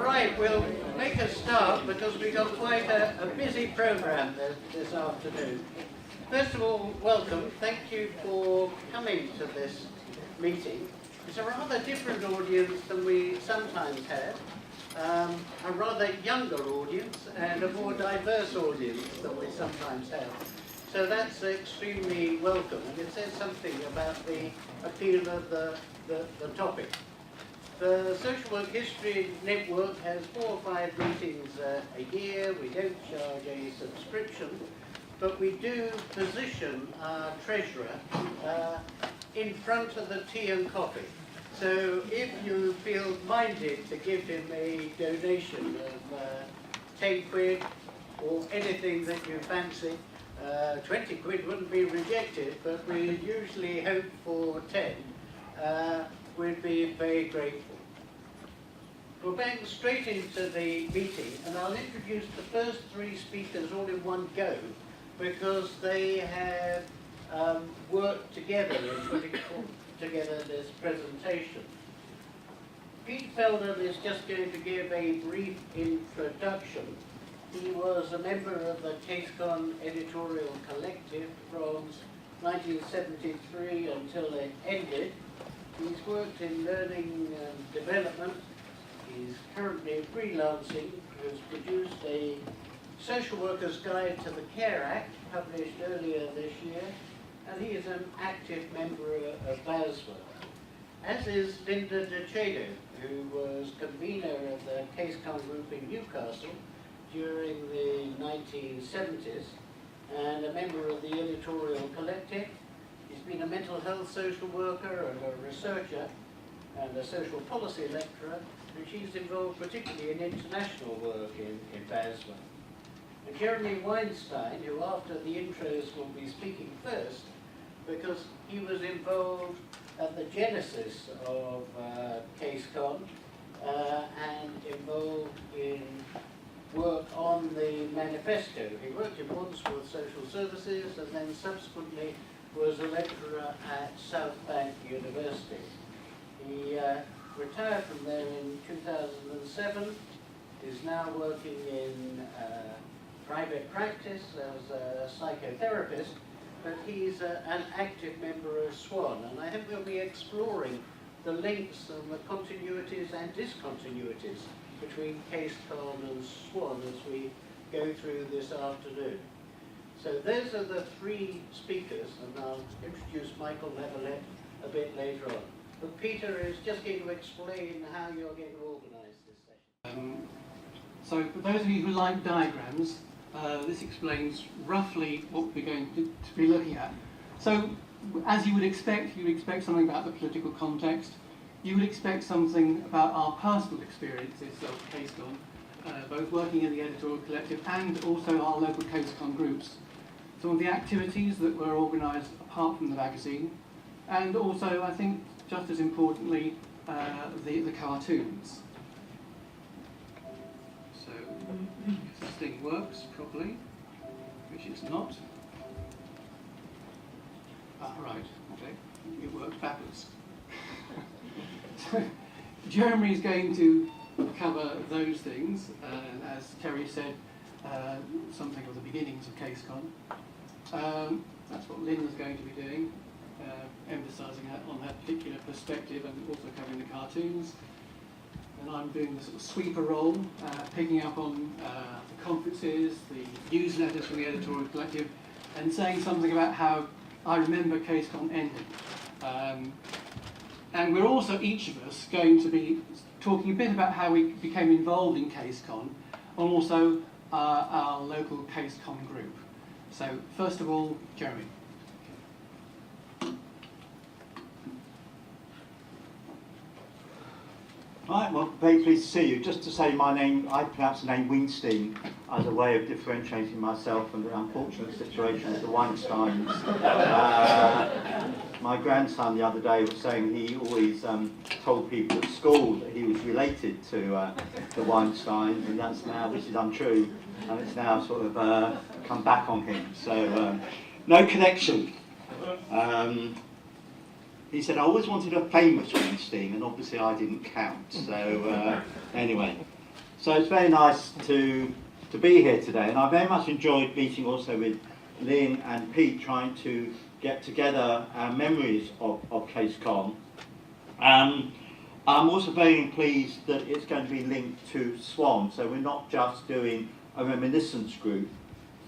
Right, we'll make a start because we've got quite a busy programme this afternoon. First of all, welcome. Thank you for coming to this meeting. It's a rather different audience than we sometimes have. A rather younger audience and a more diverse audience than we sometimes have. So that's extremely welcome, and it says something about the appeal of the topic. The Social Work History Network has 4 or 5 meetings a year. We don't charge a subscription, but we do position our treasurer in front of the tea and coffee. So if you feel minded to give him a donation of 10 quid or anything that you fancy, 20 quid wouldn't be rejected, but we usually hope for 10. We'd be very grateful. We're going straight into the meeting, and I'll introduce the first 3 speakers all in one go, because they have worked together in putting together this presentation. Pete Feldon is just going to give a brief introduction. He was a member of the CaseCon editorial collective from 1973 until it ended. He's worked in learning and development. He's currently freelancing. Has produced a Social Worker's Guide to the Care Act, published earlier this year, and he is an active member of BASWA. As is Linda de Chenu, who was convener of the CaseCon group in Newcastle during the 1970s, and a member of the editorial collective. He's been a mental health social worker and a researcher and a social policy lecturer, and she's involved particularly in international work in BASWA. And Jeremy Weinstein, who after the intros will be speaking first, because he was involved at the genesis of CaseCon and involved in work on the manifesto. He worked in Wandsworth Social Services and then subsequently was a lecturer at South Bank University. He retired from there in 2007, is now working in private practice as a psychotherapist, but he's an active member of SWAN, and I think we'll be exploring the links and the continuities and discontinuities between CaseCon and SWAN as we go through this afternoon. So those are the 3 speakers, and I'll introduce Michael Lavalette a bit later on. But Peter is just going to explain how you're going to organise this session. So for those of you who like diagrams, this explains roughly what we're going to be looking at. So as you would expect something about the political context. You would expect something about our personal experiences of CaseCon, both working in the editorial collective and also our local CaseCon groups. Some of the activities that were organised apart from the magazine, and also, I think, just as importantly, the cartoons. So, if this thing works properly, which it's not. Right, okay, it works backwards. So, Jeremy is going to cover those things, as Terry said, something of the beginnings of CaseCon. That's what Linda's going to be doing, emphasising on her particular perspective and also covering the cartoons. And I'm doing the sort of sweeper role, picking up on the conferences, the newsletters from the editorial collective, and saying something about how I remember CaseCon ending. And we're also, each of us, going to be talking a bit about how we became involved in CaseCon, and also our local CaseCon group. So, first of all, Jeremy. Right, well, very pleased to see you. Just to say my name, I pronounce the name Weinstein as a way of differentiating myself from the unfortunate situation of the Weinsteins. My grandson the other day was saying he always told people at school that he was related to the Weinsteins, and that's now, this is untrue, and it's now sort of come back on him. So, no connection. He said, I always wanted a famous Weinstein, and obviously I didn't count. So, anyway. So it's very nice to be here today, and I very much enjoyed meeting also with Lynn and Pete, trying to get together our memories of Case Con. I'm also very pleased that it's going to be linked to SWAN, so we're not just doing a reminiscence group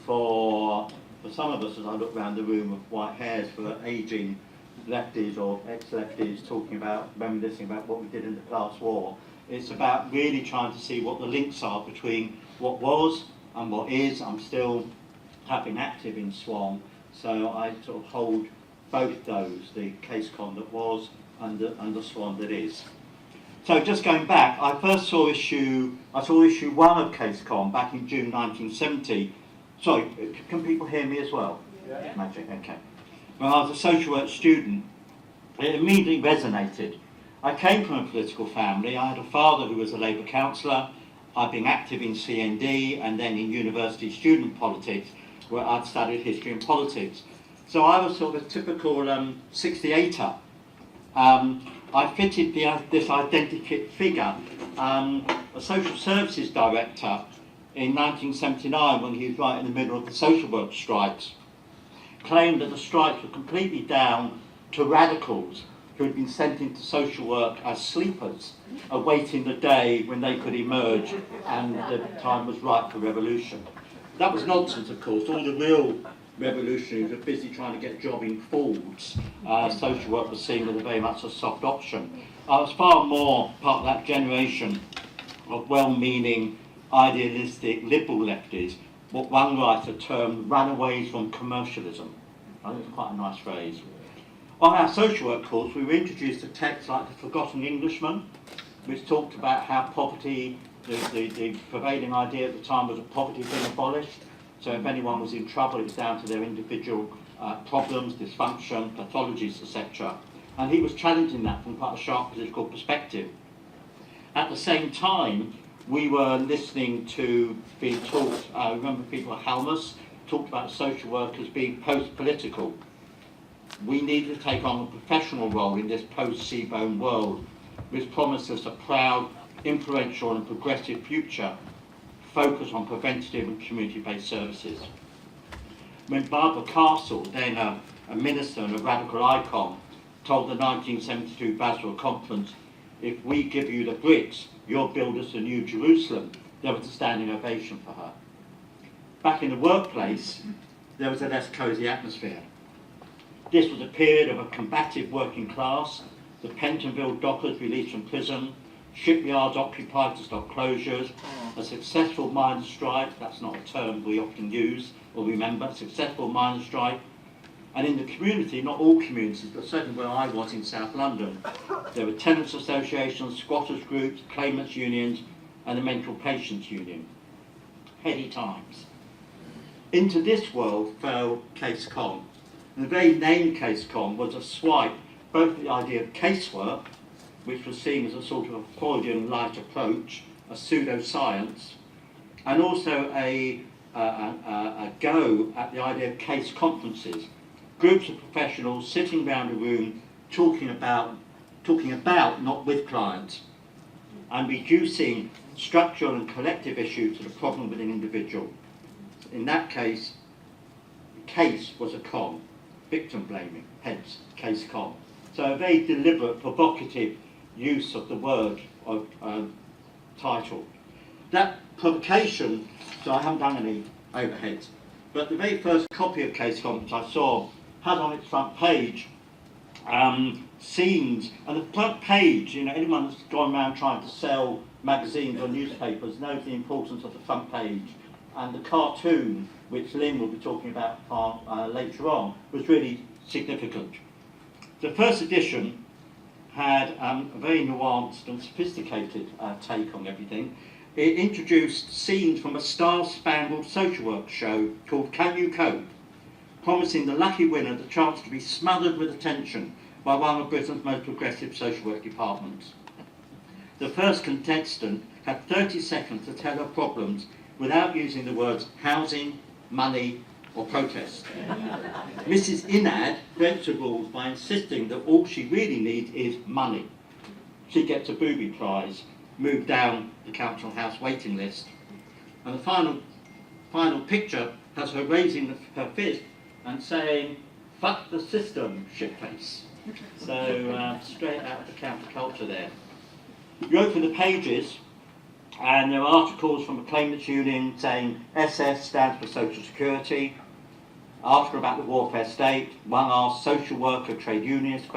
for some of us, as I look around the room of white hairs, for ageing lefties or ex-lefties talking about, reminiscing about what we did in the class war. It's about really trying to see what the links are between what was and what is. I'm still having active in SWAN, so I sort of hold both those, the Case Con that was and the SWAN that is. So just going back, I first saw issue 1 of Case Con back in June 1970. Sorry, can people hear me as well? Yeah. Magic, okay. When I was a social work student, it immediately resonated. I came from a political family. I had a father who was a Labour councillor. I'd been active in CND and then in university student politics, where I'd studied history and politics. So I was sort of a typical 68er. I fitted this identikit figure. A social services director in 1979, when he was right in the middle of the social work strikes, claimed that the strikes were completely down to radicals who had been sent into social work as sleepers, awaiting the day when they could emerge and the time was right for revolution. That was nonsense, of course. All the real revolutionaries were busy trying to get a job in Fords. Social work was seen as very much a soft option. I was far more part of that generation of well-meaning, idealistic, liberal lefties, what one writer termed runaways from commercialism. I think it's quite a nice phrase. On our social work course, we were introduced to texts like The Forgotten Englishman, which talked about how poverty, the prevailing idea at the time was that poverty had been abolished. So if anyone was in trouble, it was down to their individual problems, dysfunction, pathologies, etc. And he was challenging that from quite a sharp political perspective. At the same time, we were listening to being taught, I remember people at Halmus talked about social work as being post-political. We needed to take on a professional role in this post-Seabourn world, which promised us a proud, influential and progressive future, focused on preventative and community-based services. When Barbara Castle, then a minister and a radical icon, told the 1972 Basel Conference, "If we give you the bricks, you'll build us a new Jerusalem," there was a standing ovation for her. Back in the workplace, there was a less cosy atmosphere. This was a period of a combative working class, the Pentonville dockers released from prison, shipyards occupied to stop closures, a successful miners' strike, that's not a term we often use or remember, successful miners' strike. And in the community, not all communities, but certainly where I was in South London, there were tenants associations, squatters groups, claimants unions, and the mental patients union. Heady times. Into this world fell Case Con. And the very name Case Con was a swipe, both the idea of casework, which was seen as a sort of a Freudian light approach, a pseudoscience, and also a go at the idea of case conferences. Groups of professionals sitting around a room talking about, not with clients, and reducing structural and collective issues to the problem with an individual. In that case, case was a con, victim blaming, hence Case Con. So a very deliberate, provocative use of the word of title. That publication, so I haven't done any overheads, but the very first copy of Case Con which I saw had on its front page scenes, and the front page, anyone that's gone around trying to sell magazines or newspapers knows the importance of the front page, and the cartoon, which Lynn will be talking about later on, was really significant. The first edition had a very nuanced and sophisticated take on everything. It introduced scenes from a star-spangled social work show called Can You Cope, promising the lucky winner the chance to be smothered with attention by one of Britain's most progressive social work departments. The first contestant had 30 seconds to tell her problems without using the words housing, money or protest. Mrs. Inad breaks the rules by insisting that all she really needs is money. She gets a booby prize, moved down the Council House waiting list. And the final picture has her raising her fist and saying, "Fuck the system, shitface." So straight out of the counterculture there. You open the pages and there are articles from a claimants union saying SS stands for Social Security, article about the warfare state, one asks social worker, trade unionist,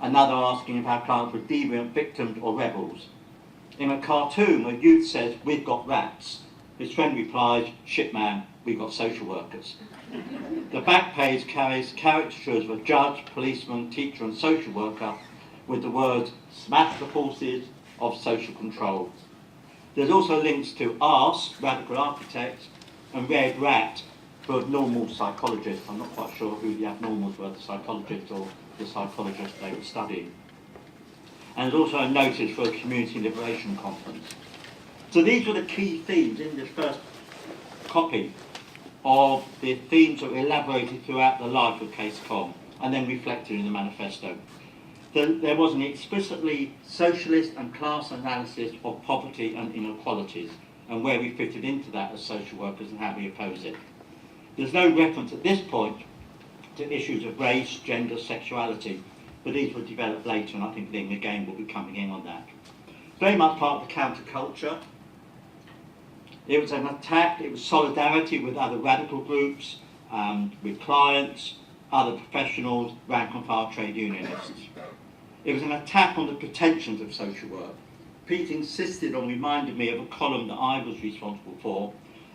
another asking if our clients were deviant, victims or rebels. In a cartoon, a youth says, "We've got rats." His friend replies, "Shit man, we've got social workers." The back page carries caricatures of a judge, policeman, teacher and social worker with the words, "Smash the forces of social control." There's also links to arse, radical architects, and red rat for normal psychologists. I'm not quite sure who the abnormals were, the psychologists or the psychologists they were studying. And there's also a notice for a community liberation conference. So these were the key themes in this first copy of the themes that were elaborated throughout the life of Case Com and then reflected in the manifesto. There was an explicitly socialist and class analysis of poverty and inequalities and where we fitted into that as social workers and how we oppose it. There's no reference at this point to issues of race, gender, sexuality, but these were developed later, and I think Ling again will be coming in on that. Very much part of the counterculture. It was an attack, it was solidarity with other radical groups, with clients, other professionals, rank and file trade unionists. It was an attack on the pretensions of social work. Pete insisted on reminding me of a column that I was responsible for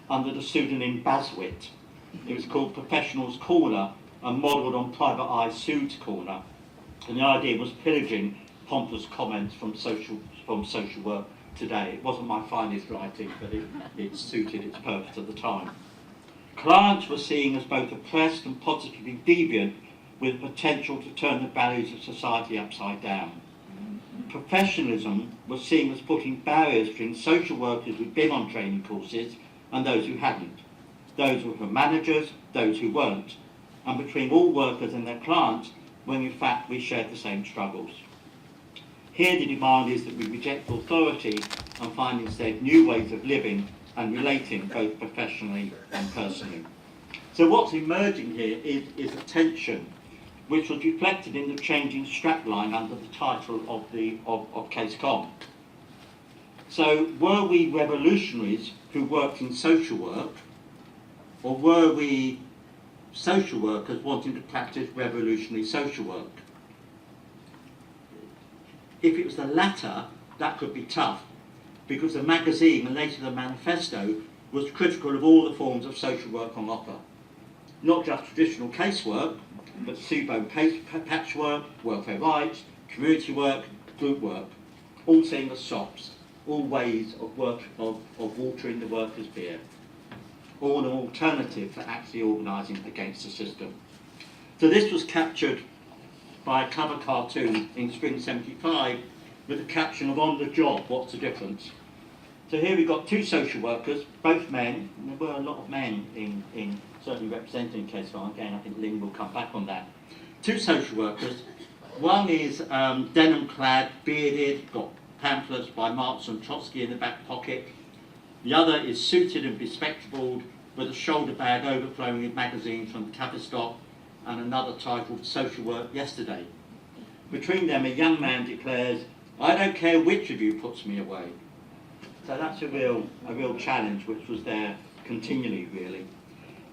under the pseudonym Baswit. It was called Professionals Corner and modelled on Private Eye Sued's Corner. And the idea was pillaging pompous comments from social work today. It wasn't my finest writing, but it suited its purpose at the time. Clients were seen as both oppressed and positively deviant with potential to turn the values of society upside down. Professionalism was seen as putting barriers between social workers who'd been on training courses and those who hadn't, those who were managers, those who weren't, and between all workers and their clients when in fact we shared the same struggles. Here the demand is that we reject authority and find instead new ways of living and relating both professionally and personally. So what's emerging here is a tension which was reflected in the changing strapline under the title of Case Com. So were we revolutionaries who worked in social work, or were we social workers wanting to practice revolutionary social work? If it was the latter, that could be tough, because the magazine and later the manifesto was critical of all the forms of social work on offer. Not just traditional casework, but SUBO patchwork, welfare rights, community work, group work, all seen as SOPs, all ways of watering the workers' beer, all an alternative for actually organising against the system. So this was captured by a cover cartoon in spring '75 with the caption of "On the job, what's the difference?" So here we've got two social workers, both men, and there were a lot of men in certainly representing Case Com. Again, I think Ling will come back on that. Two social workers. One is denim-clad, bearded, got pamphlets by Marx and Trotsky in the back pocket. The other is suited and bespectacled with a shoulder bag overflowing with magazines from the Tavistock and another titled Social Work Yesterday. Between them, a young man declares, "I don't care which of you puts me away." So that's a real challenge which was there continually, really.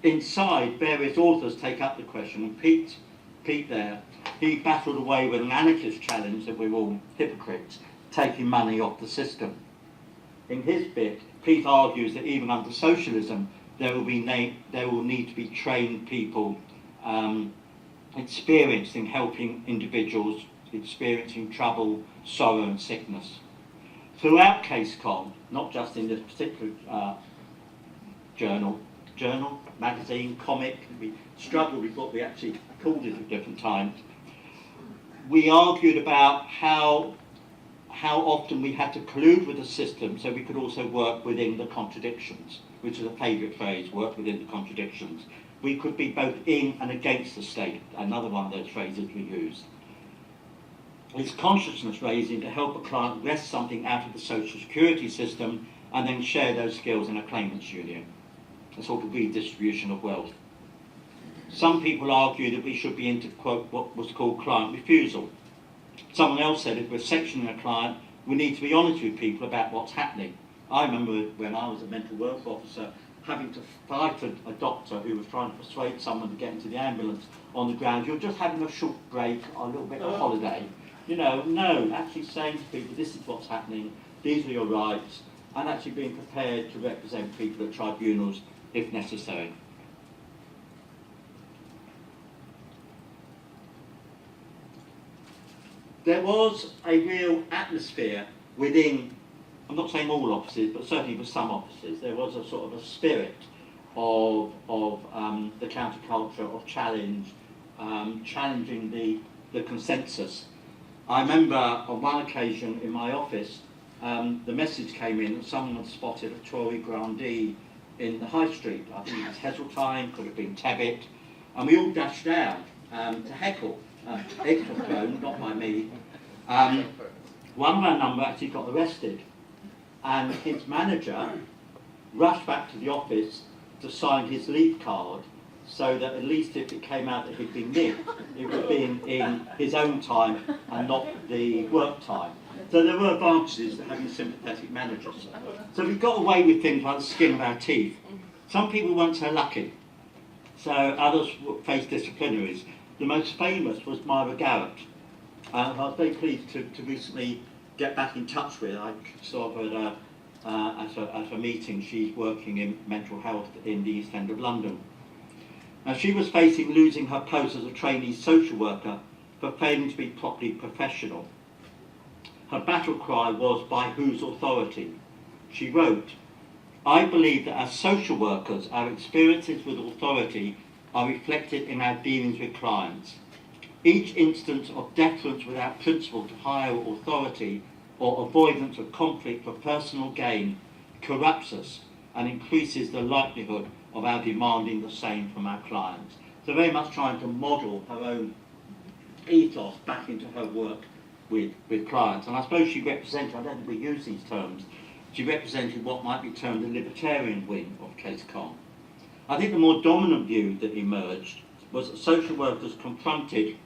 Inside, various authors take up the question, and Pete there, he battled away with an anarchist challenge that we're all hypocrites, taking money off the system. In his bit, Pete argues that even under socialism, there will need to be trained people experienced in helping individuals experiencing trouble, sorrow and sickness. Throughout Case Com, not just in this particular journal, magazine, comic, we struggled with what we actually called it at different times. We argued about how often we had to collude with the system so we could also work within the contradictions, which is a favourite phrase, work within the contradictions. We could be both in and against the state, another one of those phrases we used. It's consciousness raising to help a client wrest something out of the social security system and then share those skills in a claimants union. A sort of redistribution of wealth. Some people argue that we should be into, quote, what was called client refusal. Someone else said if we're sectioning a client, we need to be honest with people about what's happening. I remember when I was a mental health officer having to fight a doctor who was trying to persuade someone to get into the ambulance on the grounds, you're just having a short break or a little bit of holiday. You know, no, actually saying to people, this is what's happening, these are your rights, and actually being prepared to represent people at tribunals if necessary. There was a real atmosphere within, I'm not saying all offices, but certainly with some offices, there was a sort of a spirit of the counterculture, of challenge, challenging the consensus. I remember on one occasion in my office, the message came in that someone had spotted a Tory grandee in the high street. I think it was Heseltine, could have been Tebbit, and we all dashed down to heckle. It was thrown, not by me. One of our number actually got arrested, and his manager rushed back to the office to sign his leave card, so that at least if it came out that he'd been nicked, it would be in his own time and not the work time. So there were advantages to having sympathetic managers. So we got away with things like the skin of our teeth. Some people weren't so lucky, so others faced disciplinaries. The most famous was Myra Garrett. I was very pleased to recently get back in touch with. I saw her at a meeting. She's working in mental health in the East End of London. Now, she was facing losing her post as a trainee social worker for failing to be properly professional. Her battle cry was, by whose authority? She wrote, I believe that as social workers, our experiences with authority are reflected in our dealings with clients. Each instance of deference without principle to higher authority or avoidance of conflict for personal gain corrupts us and increases the likelihood of our demanding the same from our clients. So very much trying to model her own ethos back into her work with clients. And I suppose she represented, I don't think we use these terms, she represented what might be termed the libertarian wing of Case Con. I think the more dominant view that emerged was that social workers confronted,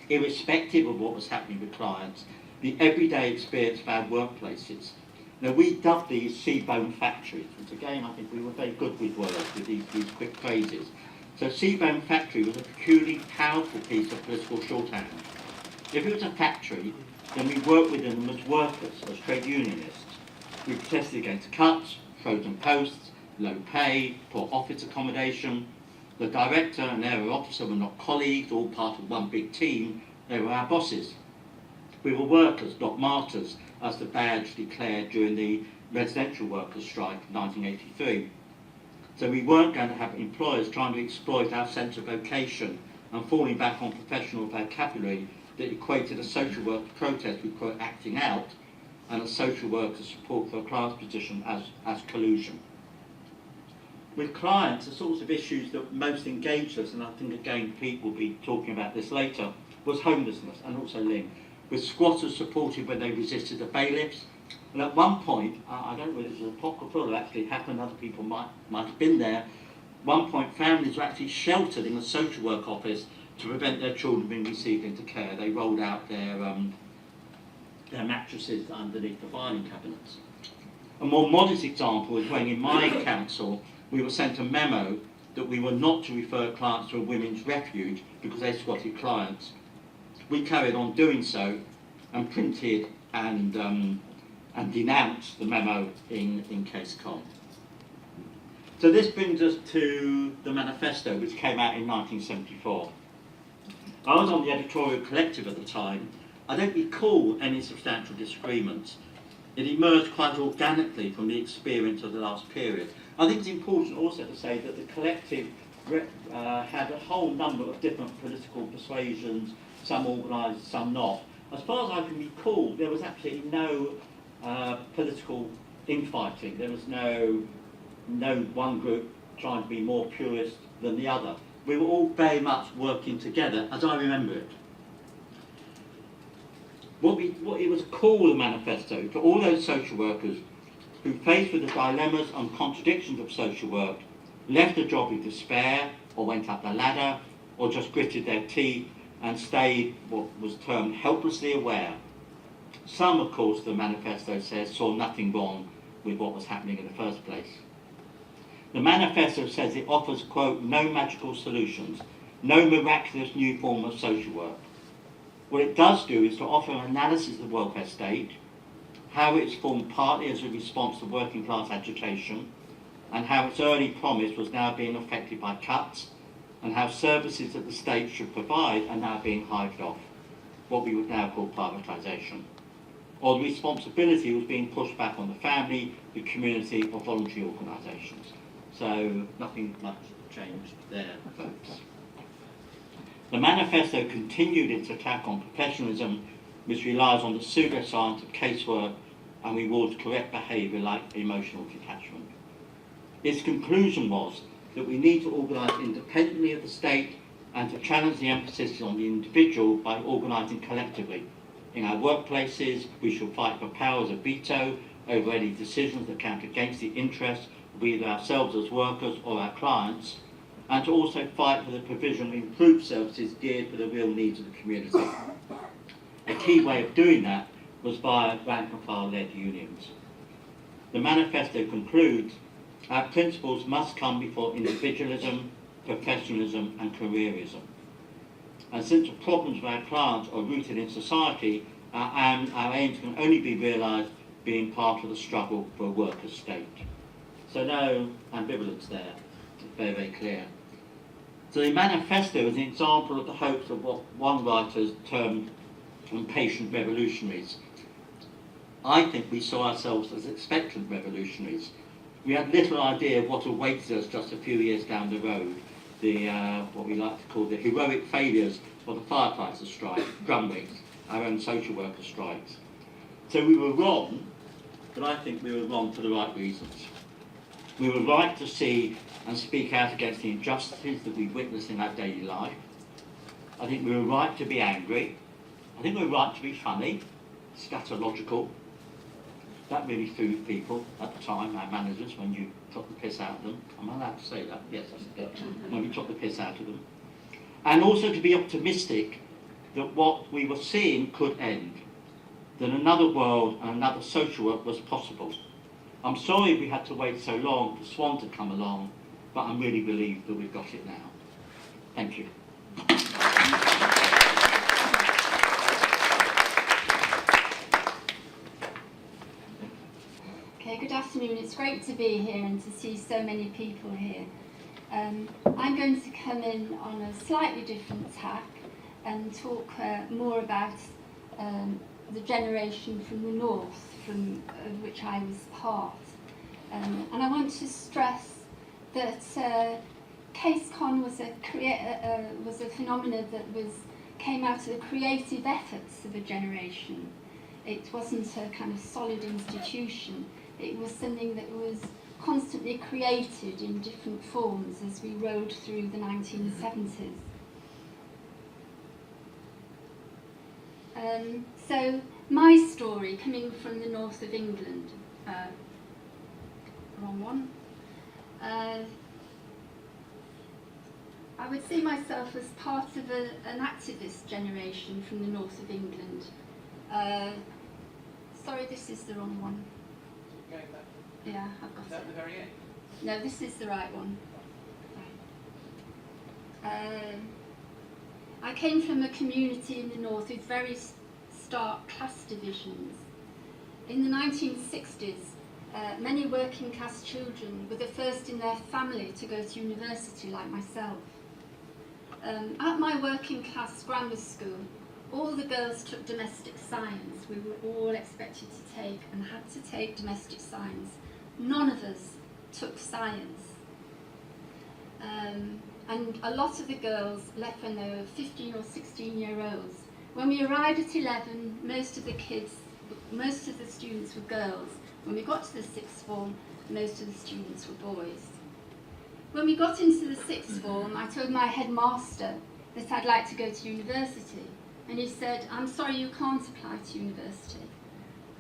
irrespective of what was happening with clients, the everyday experience of our workplaces. Now, we dubbed these seabone factories, which again I think we were very good with words, with these quick phrases. So seabone factory was a peculiarly powerful piece of political shorthand. If it was a factory, then we worked within them as workers, as trade unionists. We protested against cuts, frozen posts, low pay, poor office accommodation. The director and area officer were not colleagues, all part of one big team, they were our bosses. We were workers, not martyrs, as the badge declared during the residential workers' strike of 1983. So we weren't going to have employers trying to exploit our sense of vocation and falling back on professional vocabulary that equated a social worker protest with, quote, acting out, and a social worker support for a client's position as collusion. With clients, the sorts of issues that most engaged us, and I think again Pete will be talking about this later, was homelessness and also Lynn, with squatters supported when they resisted the bailiffs. And at one point, I don't know whether it was apocryphal or actually happened, other people might have been there, at one point families were actually sheltered in a social work office to prevent their children being received into care. They rolled out their mattresses underneath the filing cabinets. A more modest example is when in my council we were sent a memo that we were not to refer clients to a women's refuge because they squatted clients. We carried on doing so and printed and denounced the memo in Case Con. So this brings us to the manifesto, which came out in 1974. I was on the editorial collective at the time. I don't recall any substantial disagreements. It emerged quite organically from the experience of the last period. I think it's important also to say that the collective had a whole number of different political persuasions, some organised, some not. As far as I can recall, there was absolutely no political infighting. There was no one group trying to be more purist than the other. We were all very much working together, as I remember it. what it was a call, the manifesto, to all those social workers who, faced with the dilemmas and contradictions of social work, left a job in despair, or went up the ladder, or just gritted their teeth and stayed what was termed helplessly aware. Some, of course, the manifesto says, saw nothing wrong with what was happening in the first place. The manifesto says it offers, quote, no magical solutions, no miraculous new form of social work. What it does do is to offer an analysis of the welfare state, how it's formed partly as a response to working class agitation, and how its early promise was now being affected by cuts, and how services that the state should provide are now being hived off, what we would now call privatisation. Or the responsibility was being pushed back on the family, the community, or voluntary organisations. So nothing much changed there, folks. The manifesto continued its attack on professionalism, which relies on the pseudoscience of casework and rewards correct behaviour like emotional detachment. Its conclusion was that we need to organise independently of the state and to challenge the emphasis on the individual by organising collectively. In our workplaces, we shall fight for powers of veto over any decisions that count against the interests of either ourselves as workers or our clients, and to also fight for the provision of improved services geared for the real needs of the community. A key way of doing that was via rank and file-led unions. The manifesto concludes, our principles must come before individualism, professionalism and careerism. And since the problems of our clients are rooted in society, our aims can only be realised being part of the struggle for a workers' state. So no ambivalence there, it's very, very clear. So the manifesto is an example of the hopes of what one writer termed impatient revolutionaries. I think we saw ourselves as expectant revolutionaries. We had little idea of what awaited us just a few years down the road, the what we like to call the heroic failures of the firefighter strike, Drumwicks, our own social worker strikes. So we were wrong, but I think we were wrong for the right reasons. We were right to see and speak out against the injustices that we witness in our daily life. I think we were right to be angry. I think we were right to be funny, scatological. That really threw people at the time, our managers, when you took the piss out of them. Am I allowed to say that? Yes, that's it. When we took the piss out of them. And also to be optimistic that what we were seeing could end, that another world and another social work was possible. I'm sorry we had to wait so long for SWAN to come along, but I'm really relieved that we've got it now. Thank you. Okay, good afternoon. It's great to be here and to see so many people here. I'm going to come in on a slightly different tack and talk more about the generation from the north, of which I was part. And I want to stress that CaseCon was a phenomenon that came out of the creative efforts of a generation. It wasn't a kind of solid institution. It was something that was constantly created in different forms as we rode through the 1970s. So my story, coming from the north of England, wrong one. I would see myself as part of an activist generation from the north of England. Sorry, this is the wrong one. Going back. Yeah, I've got Is that it. the very end? No, this is the right one. I came from a community in the north with very stark class divisions. In the 1960s, many working class children were the first in their family to go to university, like myself. At my working class grammar school, all the girls took domestic science. We were all expected to take and had to take domestic science. None of us took science. And a lot of the girls left when they were 15 or 16-year-olds. When we arrived at 11, most of the students were girls. When we got to the sixth form, most of the students were boys. When we got into the sixth form, I told my headmaster that I'd like to go to university. And he said, I'm sorry, you can't apply to university.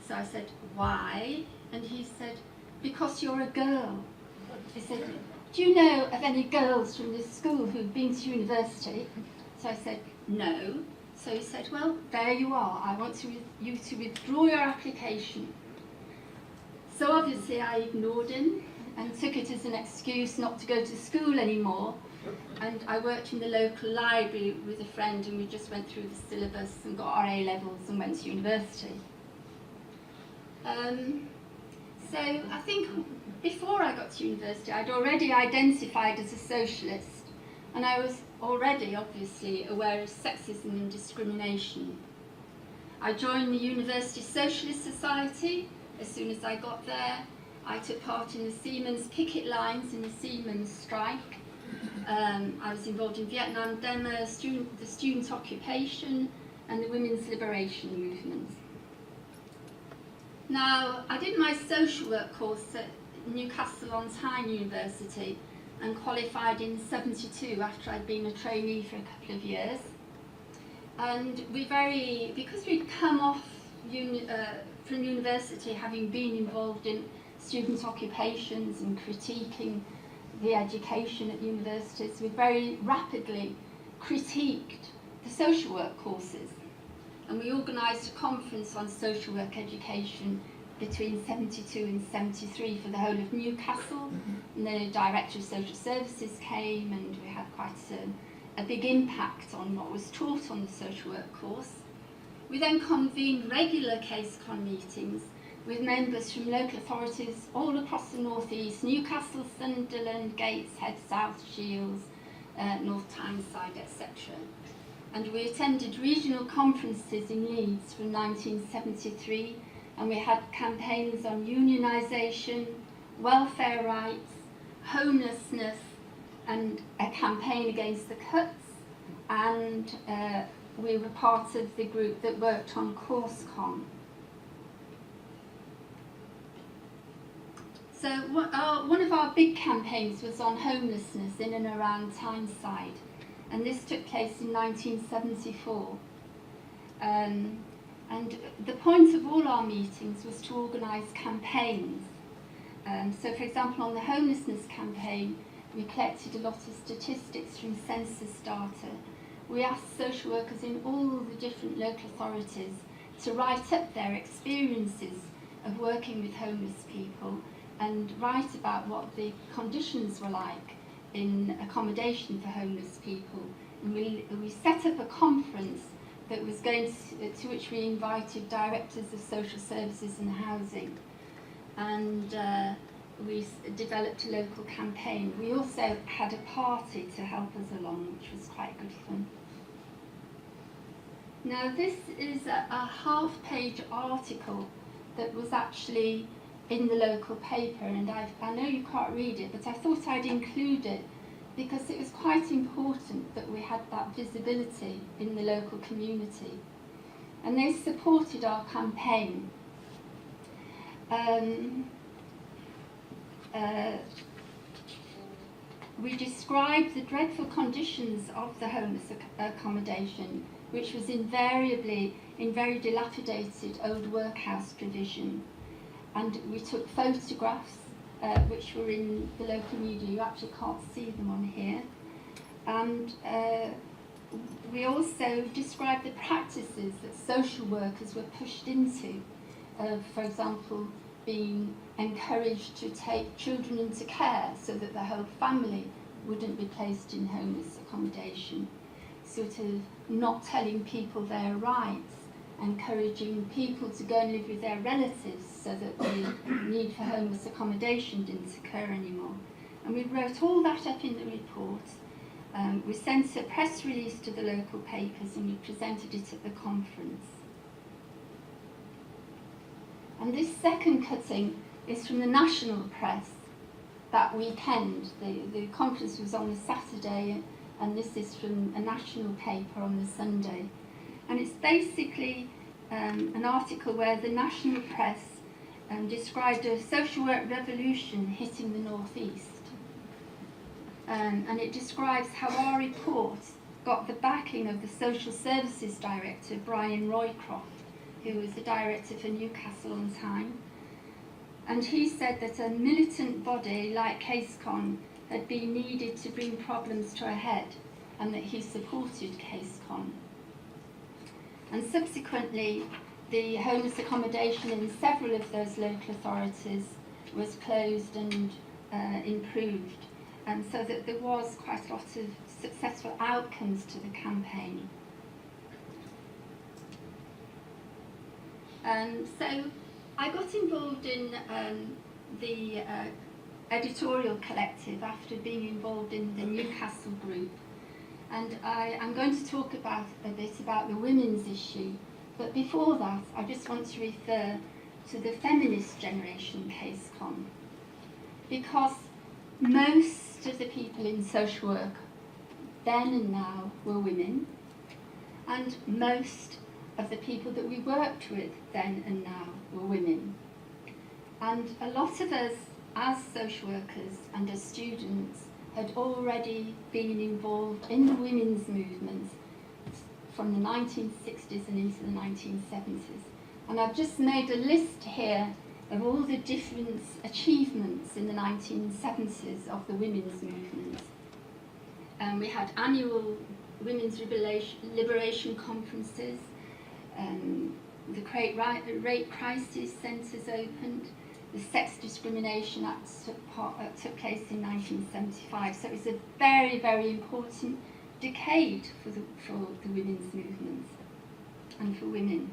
So I said, why? And he said, because you're a girl. He said, do you know of any girls from this school who've been to university? So I said, no. So he said, well, there you are. I want you to withdraw your application. So obviously I ignored him and took it as an excuse not to go to school anymore. And I worked in the local library with a friend, and we just went through the syllabus and got our A-levels and went to university. So I think before I got to university, I'd already identified as a socialist, and I was already obviously aware of sexism and discrimination. I joined the University Socialist Society as soon as I got there. I took part in the Siemens picket lines in the Siemens strike. I was involved in Vietnam demo, the student occupation, and the women's liberation movement. Now, I did my social work course at Newcastle-on-Tyne University and qualified in '72 after I'd been a trainee for a couple of years. And because we'd come off from university having been involved in student occupations and critiquing the education at universities, we very rapidly critiqued the social work courses. And we organised a conference on social work education between '72 and '73 for the whole of Newcastle. And then a director of social services came, and we had quite a big impact on what was taught on the social work course. We then convened regular case con meetings with members from local authorities all across the North East: Newcastle, Sunderland, Gateshead, South Shields, North Tyneside, etc. And we attended regional conferences in Leeds from 1973, and we had campaigns on unionisation, welfare rights, homelessness, and a campaign against the cuts, and we were part of the group that worked on course con. So one of our big campaigns was on homelessness in and around Tyneside, and this took place in 1974. And the point of all our meetings was to organise campaigns. So for example, on the homelessness campaign, we collected a lot of statistics from census data. We asked social workers in all the different local authorities to write up their experiences of working with homeless people and write about what the conditions were like in accommodation for homeless people. And we set up a conference that was going to which we invited directors of social services and housing, and we developed a local campaign. We also had a party to help us along, which was quite good fun. Now this is a half-page article that was actually in the local paper, and I know you can't read it, but I thought I'd include it because it was quite important that we had that visibility in the local community. And they supported our campaign. We described the dreadful conditions of the homeless accommodation, which was invariably in very dilapidated old workhouse provision. And we took photographs which were in the local media. You actually can't see them on here. And we also described the practices that social workers were pushed into. For example, being encouraged to take children into care so that the whole family wouldn't be placed in homeless accommodation. Sort of not telling people their rights, encouraging people to go and live with their relatives so that the need for homeless accommodation didn't occur anymore. And we wrote all that up in the report. We sent a press release to the local papers, and we presented it at the conference. And this second cutting is from the national press that weekend. The conference was on the Saturday, and this is from a national paper on the Sunday. And it's basically an article where the national press described a social work revolution hitting the North East. And it describes how our report got the backing of the Social Services Director, Brian Roycroft, who was the director for Newcastle on time. And he said that a militant body like CaseCon had been needed to bring problems to a head, and that he supported CaseCon. And subsequently, the homeless accommodation in several of those local authorities was closed and improved, and so that there was quite a lot of successful outcomes to the campaign. So I got involved in the editorial collective after being involved in the Newcastle group, and I'm going to talk a bit about the women's issue, but before that I just want to refer to the feminist generation CaseCon, because most of the people in social work then and now were women, and most of the people that we worked with then and now were women. And a lot of us as social workers and as students had already been involved in the women's movement from the 1960s and into the 1970s. And I've just made a list here of all the different achievements in the 1970s of the women's movement. We had annual women's liberation conferences, the rape crisis centres opened, the Sex Discrimination Act took place in 1975. So it was a very, very important decade for the women's movement and for women.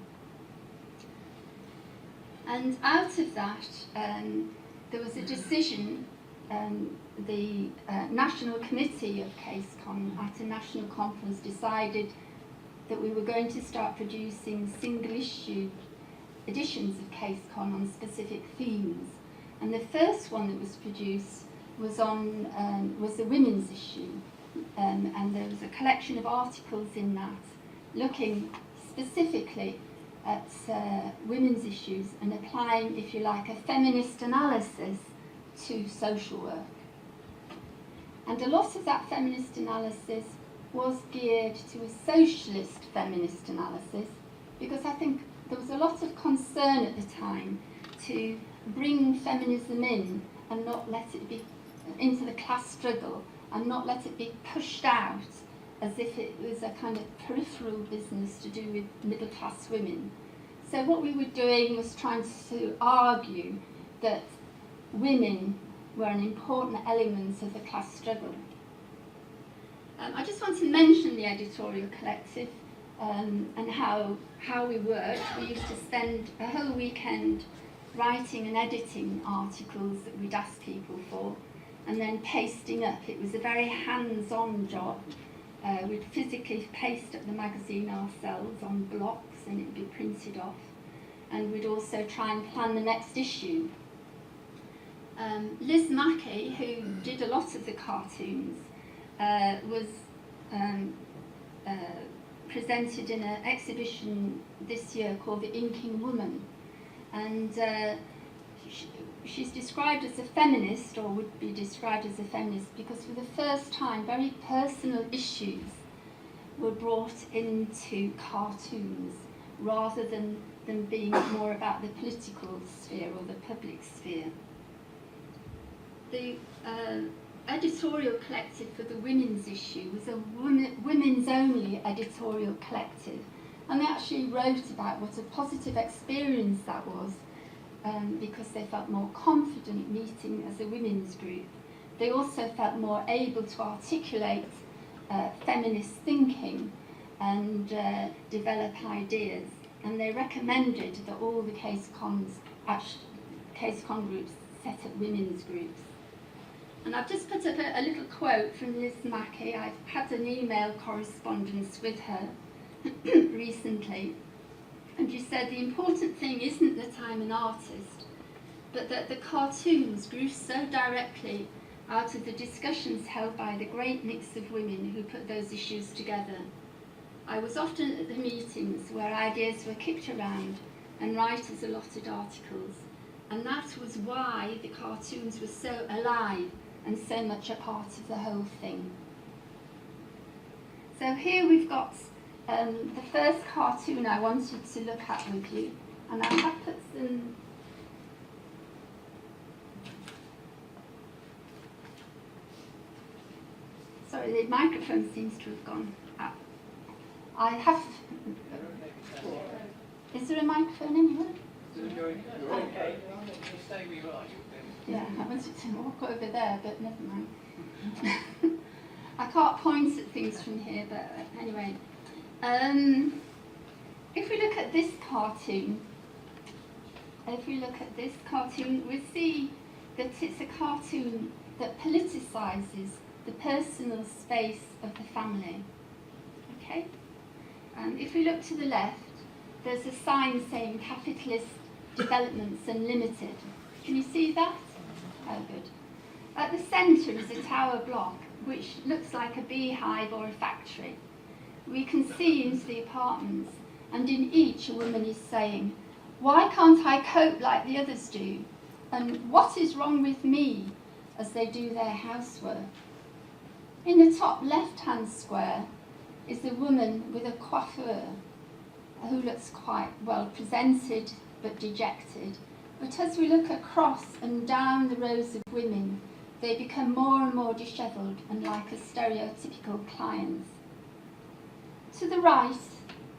And out of that, there was a decision, the National Committee of CaseCon at a national conference decided that we were going to start producing single-issue editions of CaseCon on specific themes. And the first one that was produced was the women's issue, and there was a collection of articles in that looking specifically at women's issues and applying, if you like, a feminist analysis to social work. And a lot of that feminist analysis was geared to a socialist feminist analysis, because I think there was a lot of concern at the time to bring feminism in and not let it be into the class struggle and not let it be pushed out as if it was a kind of peripheral business to do with middle class women. So what we were doing was trying to argue that women were an important element of the class struggle. I just want to mention the editorial collective and how we worked. We used to spend a whole weekend writing and editing articles that we'd ask people for, and then pasting up. It was a very hands-on job. We'd physically paste up the magazine ourselves on blocks and it'd be printed off. And we'd also try and plan the next issue. Liz Mackey, who did a lot of the cartoons, was presented in an exhibition this year called The Inking Woman. And she's described as a feminist, or would be described as a feminist, because for the first time very personal issues were brought into cartoons rather than them being more about the political sphere or the public sphere. The editorial collective for the women's issue was a women's only editorial collective, and they actually wrote about what a positive experience that was, because they felt more confident meeting as a women's group. They also felt more able to articulate feminist thinking and develop ideas, and they recommended that all the CaseCon groups set up women's groups. And I've just put up a little quote from Liz Mackey. I've had an email correspondence with her recently, and she said the important thing isn't that I'm an artist, but that the cartoons grew so directly out of the discussions held by the great mix of women who put those issues together. I was often at the meetings where ideas were kicked around and writers allotted articles, and that was why the cartoons were so alive and so much a part of the whole thing. So So here we've got the first cartoon I wanted to look at with you, and I have put some. Sorry, the microphone seems to have gone out. I have. Is there a microphone anywhere? Okay. You stay where you are. Yeah, I wanted to walk over there, but never mind. I can't point at things from here, but anyway. If we look at this cartoon, we see that it's a cartoon that politicises the personal space of the family. Okay? And if we look to the left, there's a sign saying Capitalist Developments Unlimited. Can you see that? Oh, good. At the centre is a tower block, which looks like a beehive or a factory. We can see into the apartments, and in each a woman is saying, "Why can't I cope like the others do? And what is wrong with me?" as they do their housework. In the top left-hand square is a woman with a coiffeur who looks quite well presented but dejected. But as we look across and down the rows of women, they become more and more dishevelled and like a stereotypical client. To the right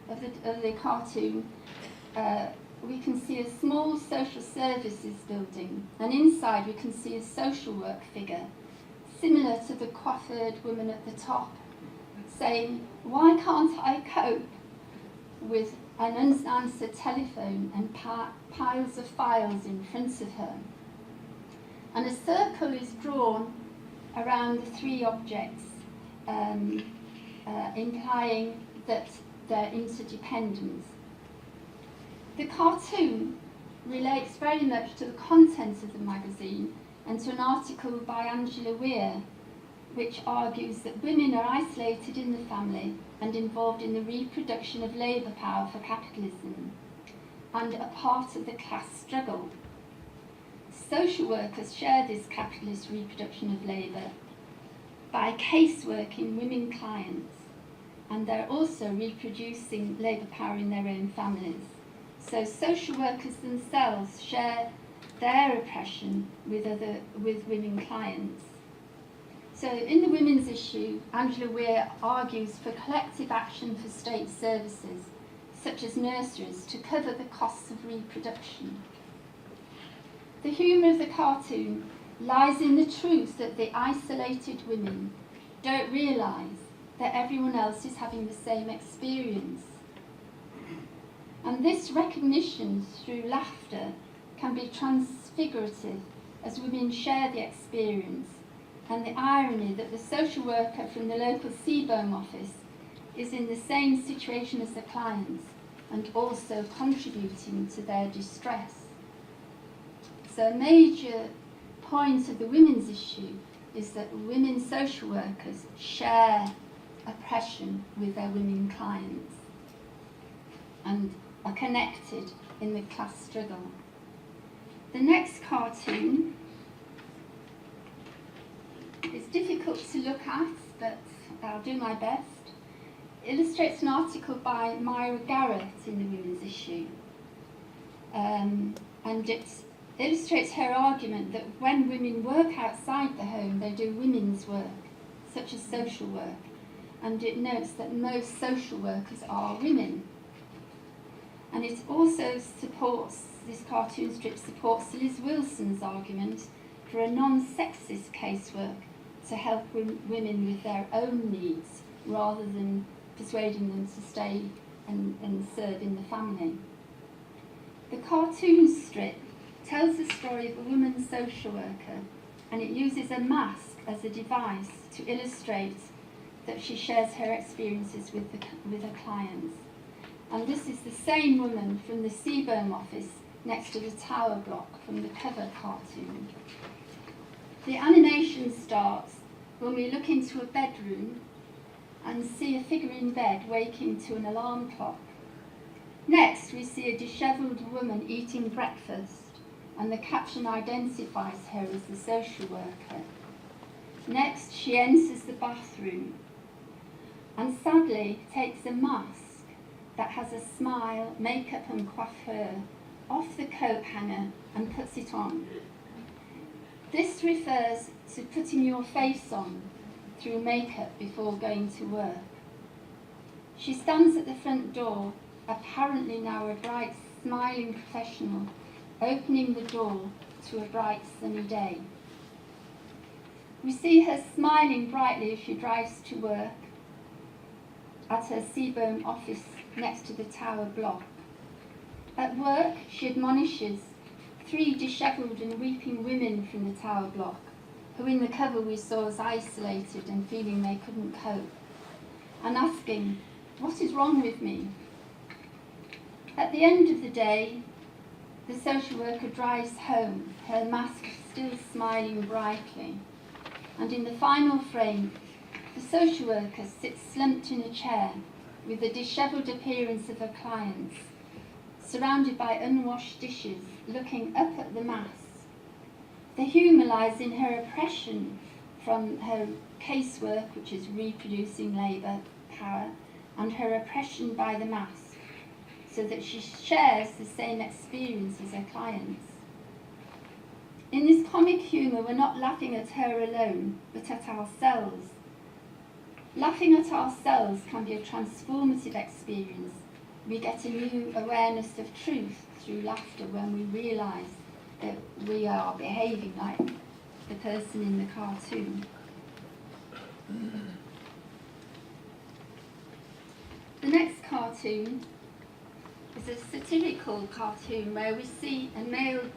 of the cartoon, we can see a small social services building, and inside we can see a social work figure, similar to the coiffured woman at the top, saying, "Why can't I cope with an unanswered telephone and piles of files in front of her?" And a circle is drawn around the three objects, implying that they're interdependent. The cartoon relates very much to the content of the magazine and to an article by Angela Weir, which argues that women are isolated in the family and involved in the reproduction of labour power for capitalism and a part of the class struggle. Social workers share this capitalist reproduction of labour by caseworking women clients, and they're also reproducing labour power in their own families. So social workers themselves share their oppression with women clients. So in the women's issue, Angela Weir argues for collective action for state services, such as nurseries, to cover the costs of reproduction. The humour of the cartoon lies in the truth that the isolated women don't realise that everyone else is having the same experience. And this recognition through laughter can be transfigurative as women share the experience, and the irony that the social worker from the local Seaburn office is in the same situation as the clients and also contributing to their distress. So a major point of the women's issue is that women social workers share oppression with their women clients and are connected in the class struggle. The next cartoon is difficult to look at, but I'll do my best. It illustrates an article by Myra Garrett in the women's issue. And it illustrates her argument that when women work outside the home, they do women's work, such as social work. And it notes that most social workers are women. And it also supports, this cartoon strip supports Liz Wilson's argument for a non-sexist casework to help women with their own needs rather than persuading them to stay and serve in the family. The cartoon strip tells the story of a woman social worker, and it uses a mask as a device to illustrate that she shares her experiences with her clients. And this is the same woman from the Seaburn office next to the tower block from the cover cartoon. The animation starts when we look into a bedroom and see a figure in bed waking to an alarm clock. Next, we see a dishevelled woman eating breakfast, and the caption identifies her as the social worker. Next, she enters the bathroom. and sadly takes a mask that has a smile, makeup and coiffure off the coat hanger and puts it on. This refers to putting your face on through makeup before going to work. She stands at the front door, apparently now a bright, smiling professional, opening the door to a bright, sunny day. We see her smiling brightly as she drives to work at her Seabourn office next to the Tower block. At work, she admonishes 3 dishevelled and weeping women from the Tower block, who in the cover we saw as isolated and feeling they couldn't cope, and asking, "What is wrong with me?" At the end of the day, the social worker drives home, her mask still smiling brightly, and in the final frame, the social worker sits slumped in a chair with the dishevelled appearance of her clients, surrounded by unwashed dishes, looking up at the mass. The humour lies in her oppression from her casework, which is reproducing labour power, and her oppression by the mass, so that she shares the same experience as her clients. In this comic humour, we're not laughing at her alone, but at ourselves. Laughing at ourselves can be a transformative experience. We get a new awareness of truth through laughter when we realise that we are behaving like the person in the cartoon. The next cartoon is a satirical cartoon where we see a male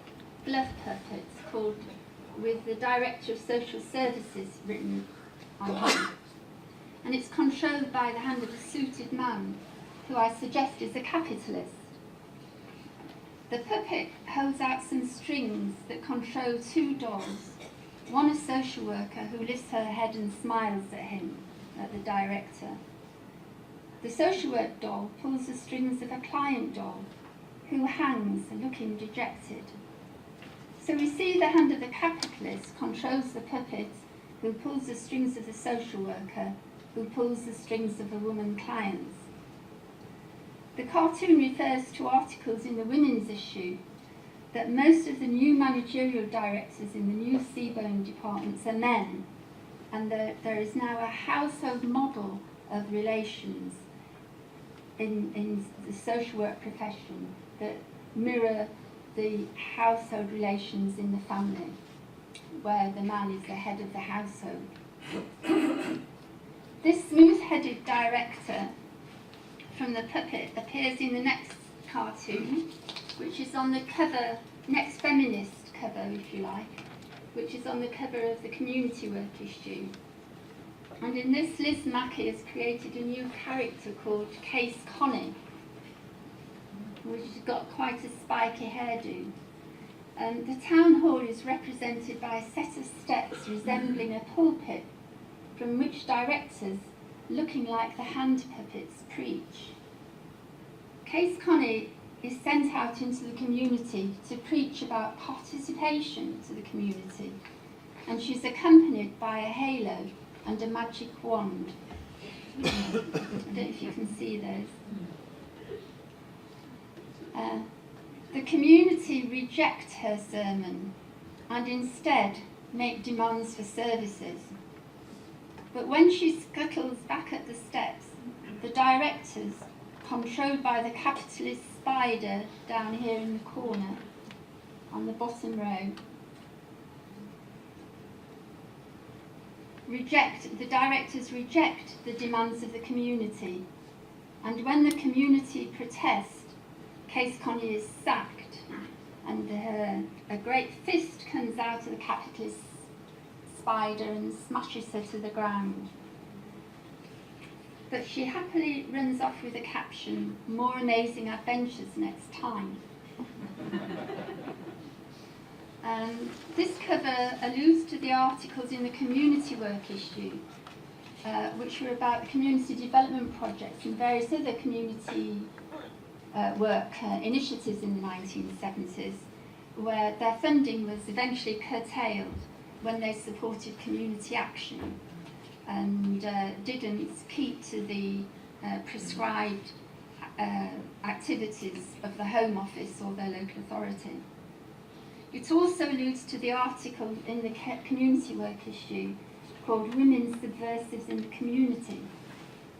glove puppet called, with the Director of Social Services written on him. And it's controlled by the hand of a suited man, who I suggest is a capitalist. The puppet holds out some strings that control 2 dolls, one a social worker who lifts her head and smiles at him, at the director. The social work doll pulls the strings of a client doll, who hangs looking dejected. So we see the hand of the capitalist controls the puppet, who pulls the strings of the social worker, who pulls the strings of the woman clients. The cartoon refers to articles in the women's issue that most of the new managerial directors in the new Seabourn departments are men, and that there is now a household model of relations in the social work profession that mirror the household relations in the family, where the man is the head of the household. This smooth-headed director from the puppet appears in the next cartoon, which is on the cover, next feminist cover, if you like, which is on the cover of the community work issue. And in this, Liz Mackey has created a new character called Case Connie, which has got quite a spiky hairdo. The town hall is represented by a set of steps resembling a pulpit, from which directors, looking like the hand puppets, preach. Case Connie is sent out into the community to preach about participation to the community, and she's accompanied by a halo and a magic wand. I don't know if you can see those. The community reject her sermon and instead make demands for services. But when she scuttles back at the steps, the directors, controlled by the capitalist spider down here in the corner, on the bottom row, the directors reject the demands of the community, and when the community protest, Case Connie is sacked, and a great fist comes out of the capitalist spider and smashes her to the ground. But she happily runs off with a caption, "More amazing adventures next time." This cover alludes to the articles in the community work issue, which were about community development projects and various other community work initiatives in the 1970s, where their funding was eventually curtailed when they supported community action. and didn't keep to the prescribed activities of the Home Office or their local authority. It also alludes to the article in the community work issue called Women Subversives in the Community,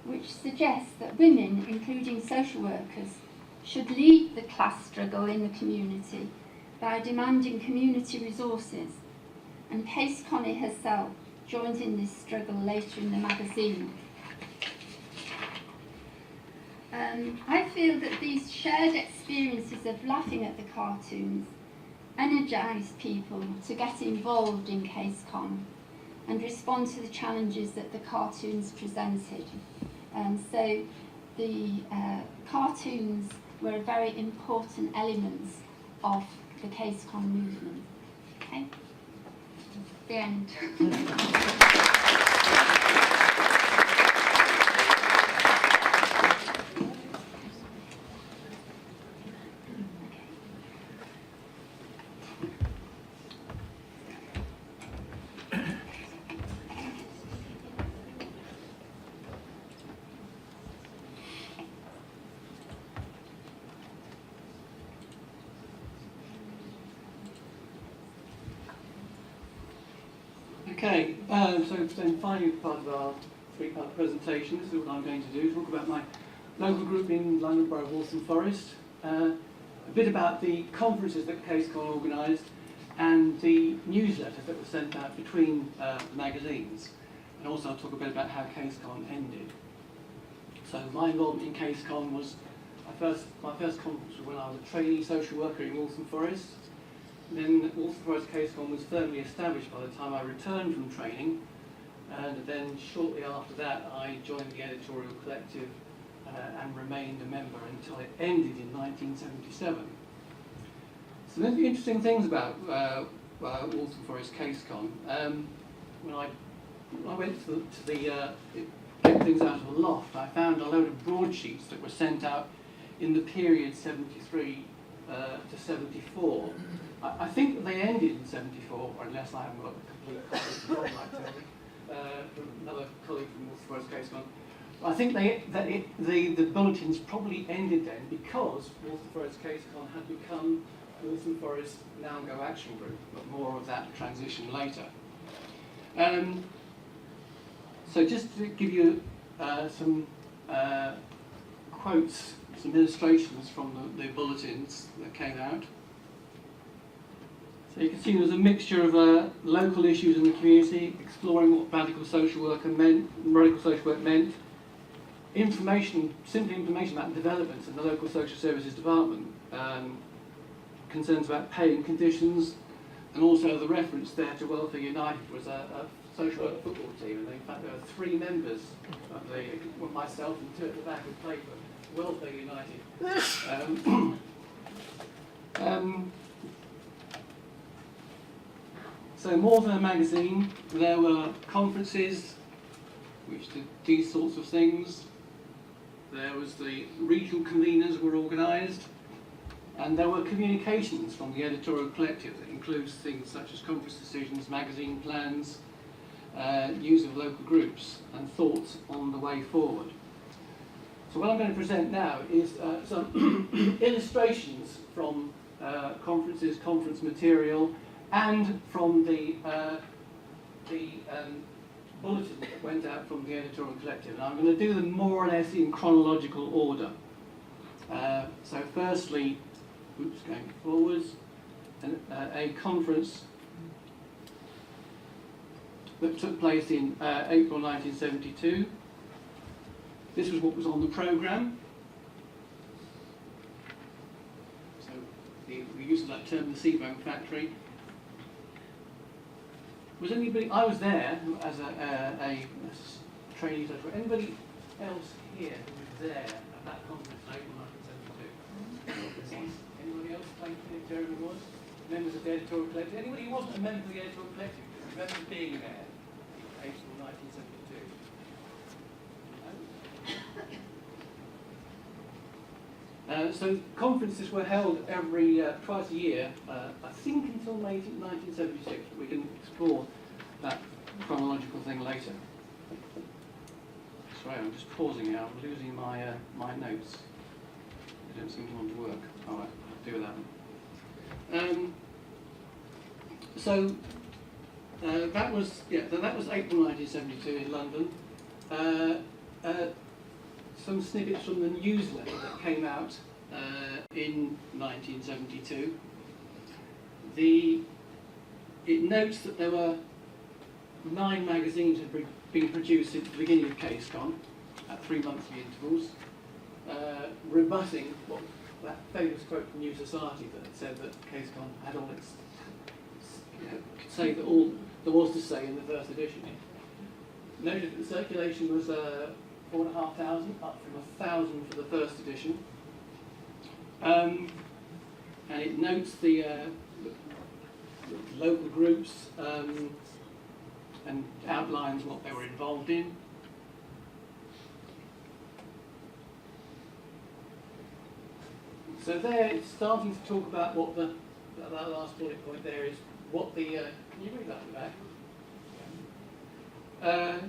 which suggests that women, including social workers, should lead the class struggle in the community by demanding community resources, and Case Connie herself joined in this struggle later in the magazine. I feel that these shared experiences of laughing at the cartoons energised people to get involved in Case Con and respond to the challenges that the cartoons presented. So the cartoons were a very important element of the Case Con movement. Okay? The end. Okay, so then finally part of our three-part presentation, this is what I'm going to do, talk about my local group in London Borough of Waltham Forest, a bit about the conferences that CaseCon organised and the newsletters that were sent out between magazines, and also I'll talk a bit about how CaseCon ended. So my involvement in CaseCon was, my first conference was when I was a trainee social worker in Waltham Forest. Then Waltham Forest CaseCon was firmly established by the time I returned from training, and then shortly after that I joined the editorial collective and remained a member until it ended in 1977. So there's the interesting things about Waltham Forest CaseCon. When I went to get things out of the loft, I found a load of broadsheets that were sent out in the period 73 to 74. I think that they ended in 74, or unless I haven't got a complete copy from another colleague from Waltham Forest CaseCon. I think the bulletins probably ended then because Waltham Forest CaseCon had become Waltham Forest Now Go Action Group, but more of that transition later. So just to give you some quotes, some illustrations from the bulletins that came out. So you can see there's a mixture of local issues in the community, exploring what radical social work meant, information, simple information about developments in the local social services department, concerns about pay and conditions, and also the reference there to Welfare United was a social work football team, and in fact there were 3 members of myself and 2 at the back who played for Welfare United. So more than a magazine, there were conferences which did these sorts of things. There was the regional conveners were organised, and there were communications from the editorial collective that includes things such as conference decisions, magazine plans, news of local groups, and thoughts on the way forward. So what I'm going to present now is some illustrations from conferences, conference material, and from the bulletin that went out from the editorial collective. And I'm going to do them more or less in chronological order. So firstly, going forwards, a conference that took place in April 1972. This was what was on the programme. So the use of that term, the Seabone Factory. Was anybody? I was there as a trainee social. Anybody else here who was there at that conference in April 1972? Anybody else? Thank you, Jeremy was. Members of the editorial collective. Anybody who wasn't a member of the editorial collective remember being there in April 1972? No? So conferences were held every twice a year, I think until May 1976. We can explore that chronological thing later. Sorry, I'm just pausing now. I'm losing my my notes. They don't seem to want to work. All right, I'll do that. So that was April 1972 in London. Some snippets from the newsletter that came out in 1972. It notes that there were 9 magazines had been produced at the beginning of CaseCon at 3 monthly intervals, rebutting what that famous quote from New Society that said that CaseCon had all its, could say that all there was to say in the first edition. Noted that the circulation was 4,500, up from 1,000 for the first edition. And it notes the local groups and outlines what they were involved in. So there, it's starting to talk about what that last bullet point there is. What the can you read that in the back?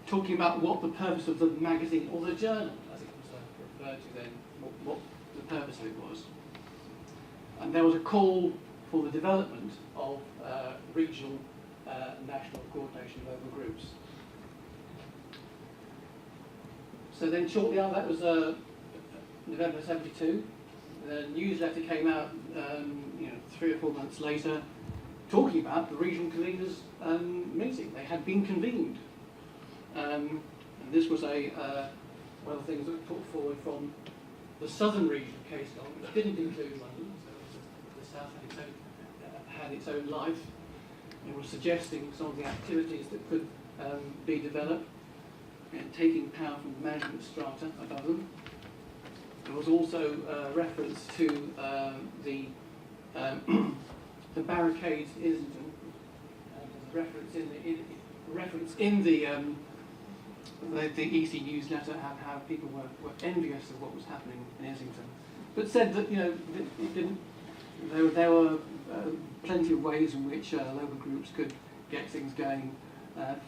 Talking about what the purpose of the magazine or the journal, as it was referred to then, what the purpose of it was. And there was a call for the development of regional, national coordination of local groups. So then shortly after that was November 72. The newsletter came out 3 or 4 months later, talking about the regional conveners meeting. They had been convened. And this was one of the things that was put forward from the southern region of CaseCon, which didn't include London, so the south had its own life. It was suggesting some of the activities that could be developed, and taking power from the management strata above them. There was also reference to the barricades in Islington. There's a reference in the EC newsletter how people were envious of what was happening in Islington, but said that it didn't. There were plenty of ways in which local groups could get things going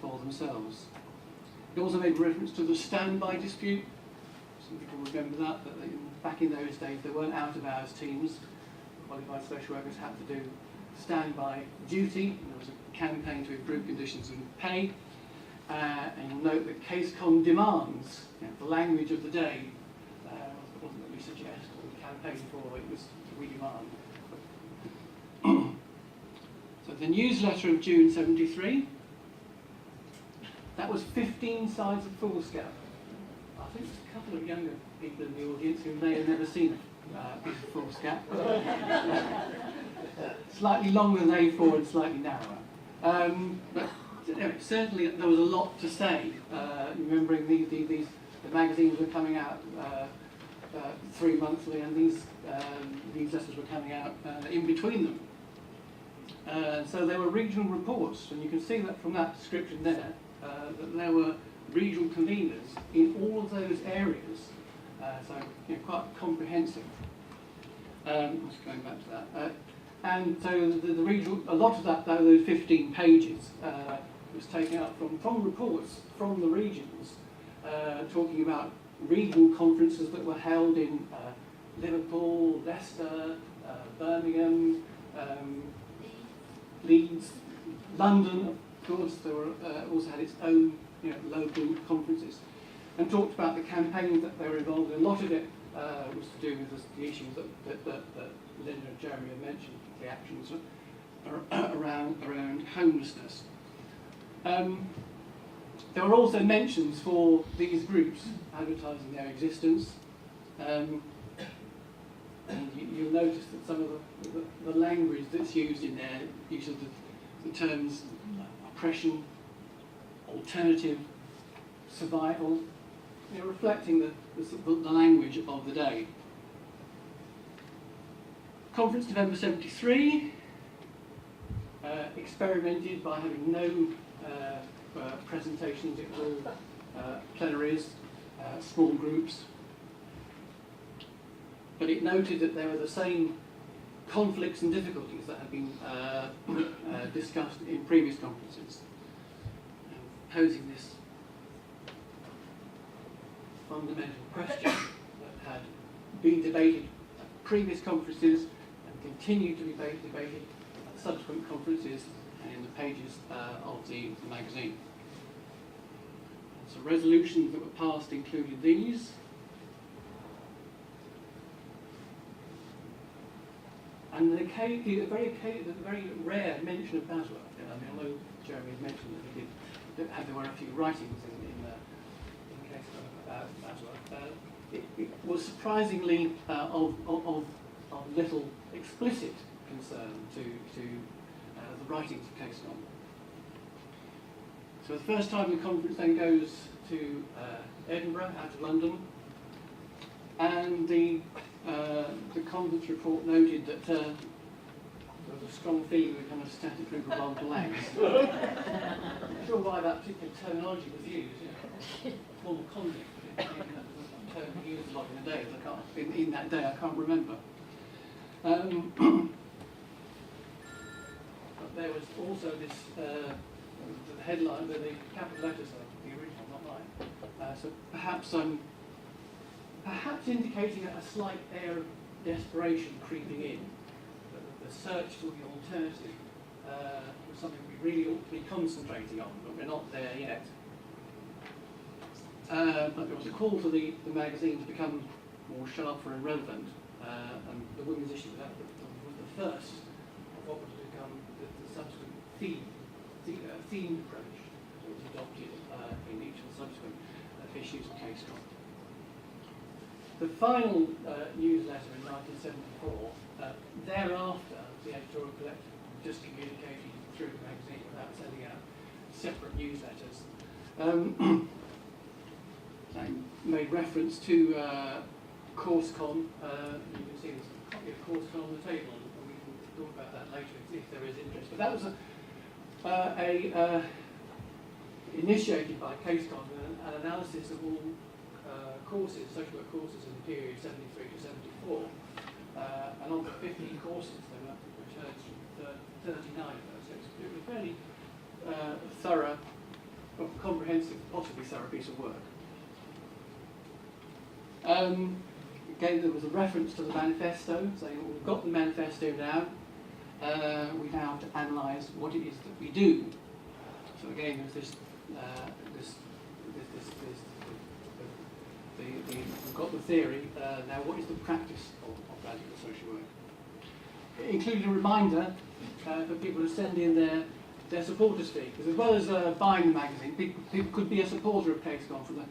for themselves. It also made reference to the standby dispute. Some people remember that back in those days there weren't out-of-hours teams. Qualified social workers had to do standby duty. There was a campaign to improve conditions and pay. And you'll note that CaseCon demands, the language of the day, wasn't that we suggest or we campaign for, it was we demand. So the newsletter of June 73, that was 15 sides of foolscap. I think there's a couple of younger people in the audience who may have never seen a piece of foolscap. Slightly longer than A4 and slightly narrower. But certainly there was a lot to say. Remembering the magazines were coming out 3 monthly, and these newsletters were coming out in between them. So there were regional reports, and you can see that from that description there, that there were regional conveners in all of those areas. So quite comprehensive. Just going back to that. And so the regional, a lot of that, though, those 15 pages, was taken out from reports from the regions, talking about regional conferences that were held in Liverpool, Leicester, Birmingham, Leeds, London. Of course, there were also had its own local conferences, and talked about the campaigns that they were involved in. A lot of it was to do with the issues that Linda and Jeremy have mentioned, the actions around homelessness. There were also mentions for these groups advertising their existence, and you'll notice that some of the language that's used in there, use of the terms oppression, alternative, survival, reflecting the language of the day. Conference November 73 experimented by having no presentations. It was all plenaries, small groups. But it noted that there were the same conflicts and difficulties that had been discussed in previous conferences, posing this fundamental question that had been debated at previous conferences and continued to be debated at subsequent conferences and in the pages of the magazine. So resolutions that were passed included these. And the very rare mention of Basler. I mean, although Jeremy had mentioned that there were a few writings in case about Basler, it was surprisingly of little explicit concern to the writings of CaseCon. So the first time the conference then goes to Edinburgh, out of London, and the conference report noted that there was a strong feeling of a kind of static group of old lags. I'm not sure why that particular terminology was used. Formal conduct, but that was a term used a lot in the day. In that day, I can't remember. But there was also this. The headline, the capital letters are the original, not mine. So perhaps indicating a slight air of desperation creeping in. The search for the alternative was something we really ought to be concentrating on, but we're not there yet. But there was a call for the magazine to become more sharper and relevant, and the women's issue was the first of what would become the subsequent themed approach that was adopted in each of the subsequent issues of CaseCon. The final newsletter in 1974, thereafter the editorial collective just communicated through the magazine without sending out separate newsletters. I made reference to CourseCon. You can see there's a copy of CourseCon on the table, and we can talk about that later if there is interest. But that was initiated by CaseCon, an analysis of all courses, social work courses in the period 73 to 74. And of the 15 courses, there were returns from 39 of those. So it was a fairly thorough, comprehensive, possibly thorough piece of work. Again, there was a reference to the manifesto, saying, well, we've got the manifesto now. We now have to analyse what it is that we do. So again, there's we've got the theory. Now, what is the practice of radical social work? It included a reminder for people to send in their supporters fee, because as well as buying the magazine, people could be a supporter of CaseCon for the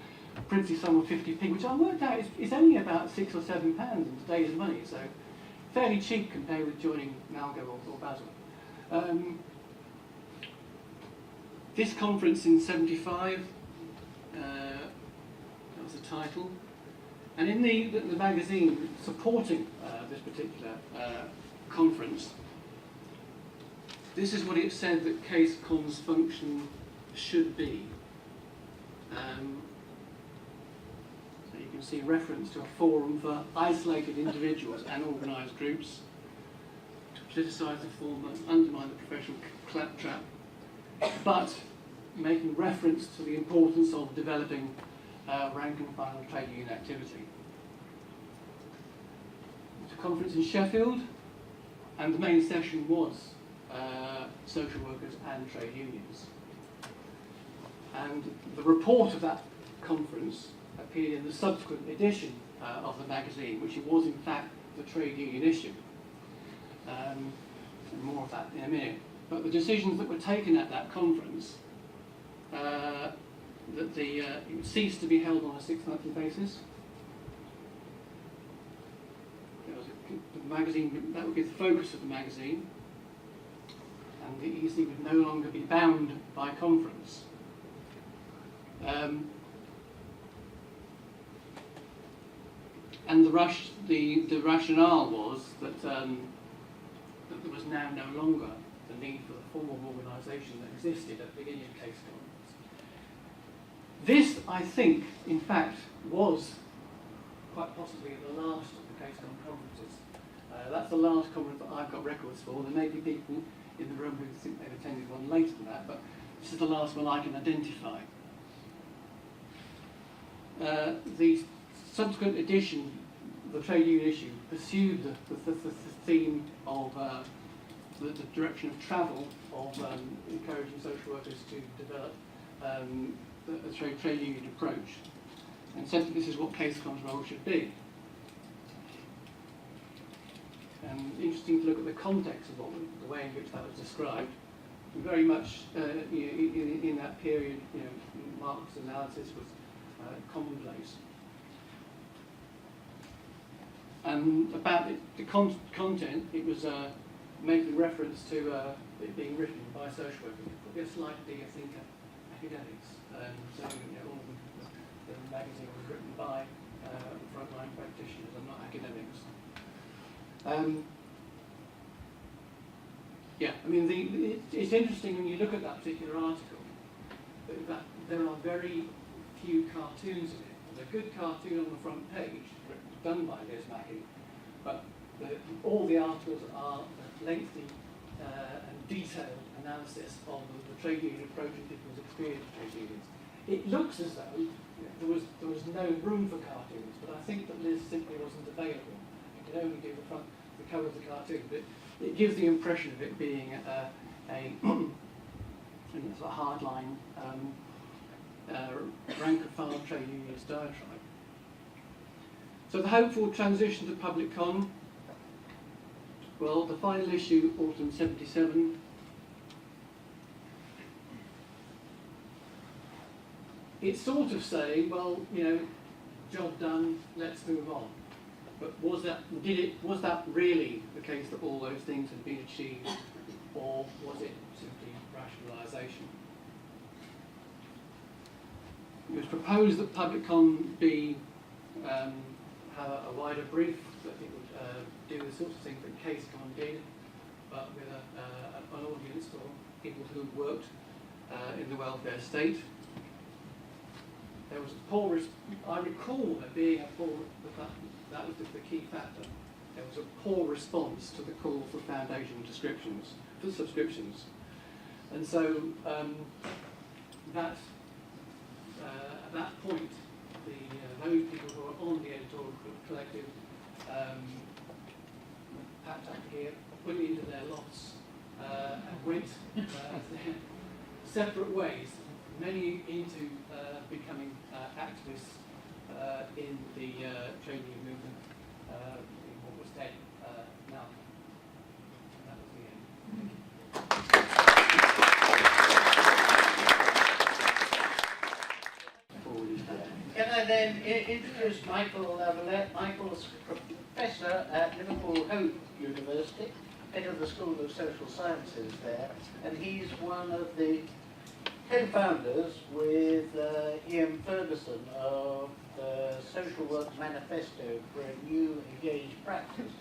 princely sum of 50p, which I worked out is only about £6 or £7 in today's money, so fairly cheap compared with joining Malgo or Basel. This conference in 75, that was the title, and in the magazine supporting this particular conference, this is what it said that CaseCon's function should be. So you can see reference to a forum for isolated individuals and organised groups to politicise the former, undermine the professional claptrap, but making reference to the importance of developing rank and file trade union activity. It's a conference in Sheffield, and the main session was social workers and trade unions. And the report of that conference appeared in the subsequent edition of the magazine, which it was in fact the trade union issue. And more of that in a minute. But the decisions that were taken at that conference, that it would cease to be held on a 6-monthly basis. The magazine, that would be the focus of the magazine, and the EC would no longer be bound by conference. And the rationale was that there was now no longer the need for the form of organisation that existed at the beginning of CaseCon. This, I think, in fact, was quite possibly the last of the CaseCon conferences. That's the last conference that I've got records for. There may be people in the room who think they've attended one later than that, but this is the last one I can identify. the subsequent edition, the trade union issue, pursued the theme of the direction of travel of encouraging social workers to develop a trade union approach, and said that this is what case control should be. And interesting to look at the context of the way in which that was described. Very much in that period, Marx's analysis was commonplace. And about the content, it was making reference to it being written by social workers, probably a slightly, I think, academics. So all the magazine was written by frontline practitioners and not academics. Yeah, I mean, it's interesting when you look at that particular article that there are very few cartoons in it. There's a good cartoon on the front page, done by Liz Mackey, but all the articles are lengthy and detailed analysis of the trade union approach and people's experience of trade unions. It looks as though there was no room for cartoons, but I think that Liz simply wasn't available. It could only do the cover of the cartoon, but it gives the impression of it being a hardline rank and file trade unionist diatribe. So the hopeful transition to public con. Well, the final issue, autumn '77. It's sort of saying, well, job done, let's move on. But was that really the case that all those things had been achieved, or was it simply rationalisation? It was proposed that public con have a wider brief, that it would do the sorts of things that case con did, but with an audience for people who worked in the welfare state. There was a poor. I recall there being a poor. That was the key factor. There was a poor response to the call for foundation subscriptions, and so at that point, those people who were on the editorial collective packed up here, put it into their lots, and went separate ways. Many into becoming activists in the trade union movement in what was then now. That was the end. Can I then introduce Michael Lavalette? Michael's professor at Liverpool University, head of the School of Social Sciences there, and he's one of the co-founders with Ian Ferguson of the Social Work Manifesto for a New Engaged Practice,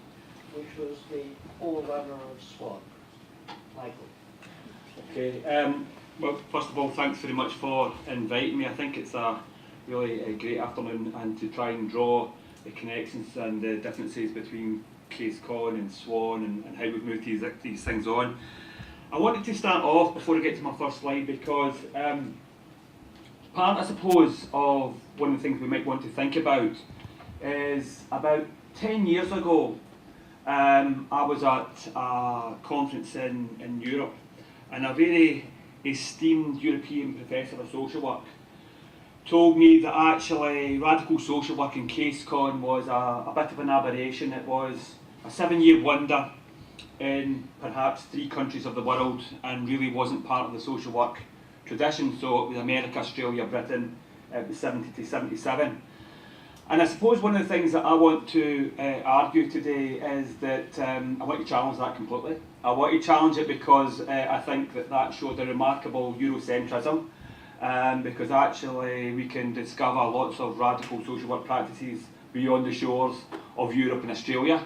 which was the forerunner of SWAN. Michael. Okay, well, first of all, thanks very much for inviting me. I think it's a really great afternoon, and to try and draw the connections and the differences between Case Con and SWAN and how we've moved these things on. I wanted to start off before I get to my first slide because part, I suppose, of one of the things we might want to think about is about 10 years ago I was at a conference in Europe, and a very esteemed European professor of social work told me that actually radical social work in Case Con was a bit of an aberration. It was a 7-year wonder in perhaps 3 countries of the world and really wasn't part of the social work tradition. So it was America, Australia, Britain. It was 70 to 77. And I suppose one of the things that I want to argue today is that I want to challenge that completely. I want to challenge it because I think that showed a remarkable Eurocentrism, because actually we can discover lots of radical social work practices beyond the shores of Europe and Australia.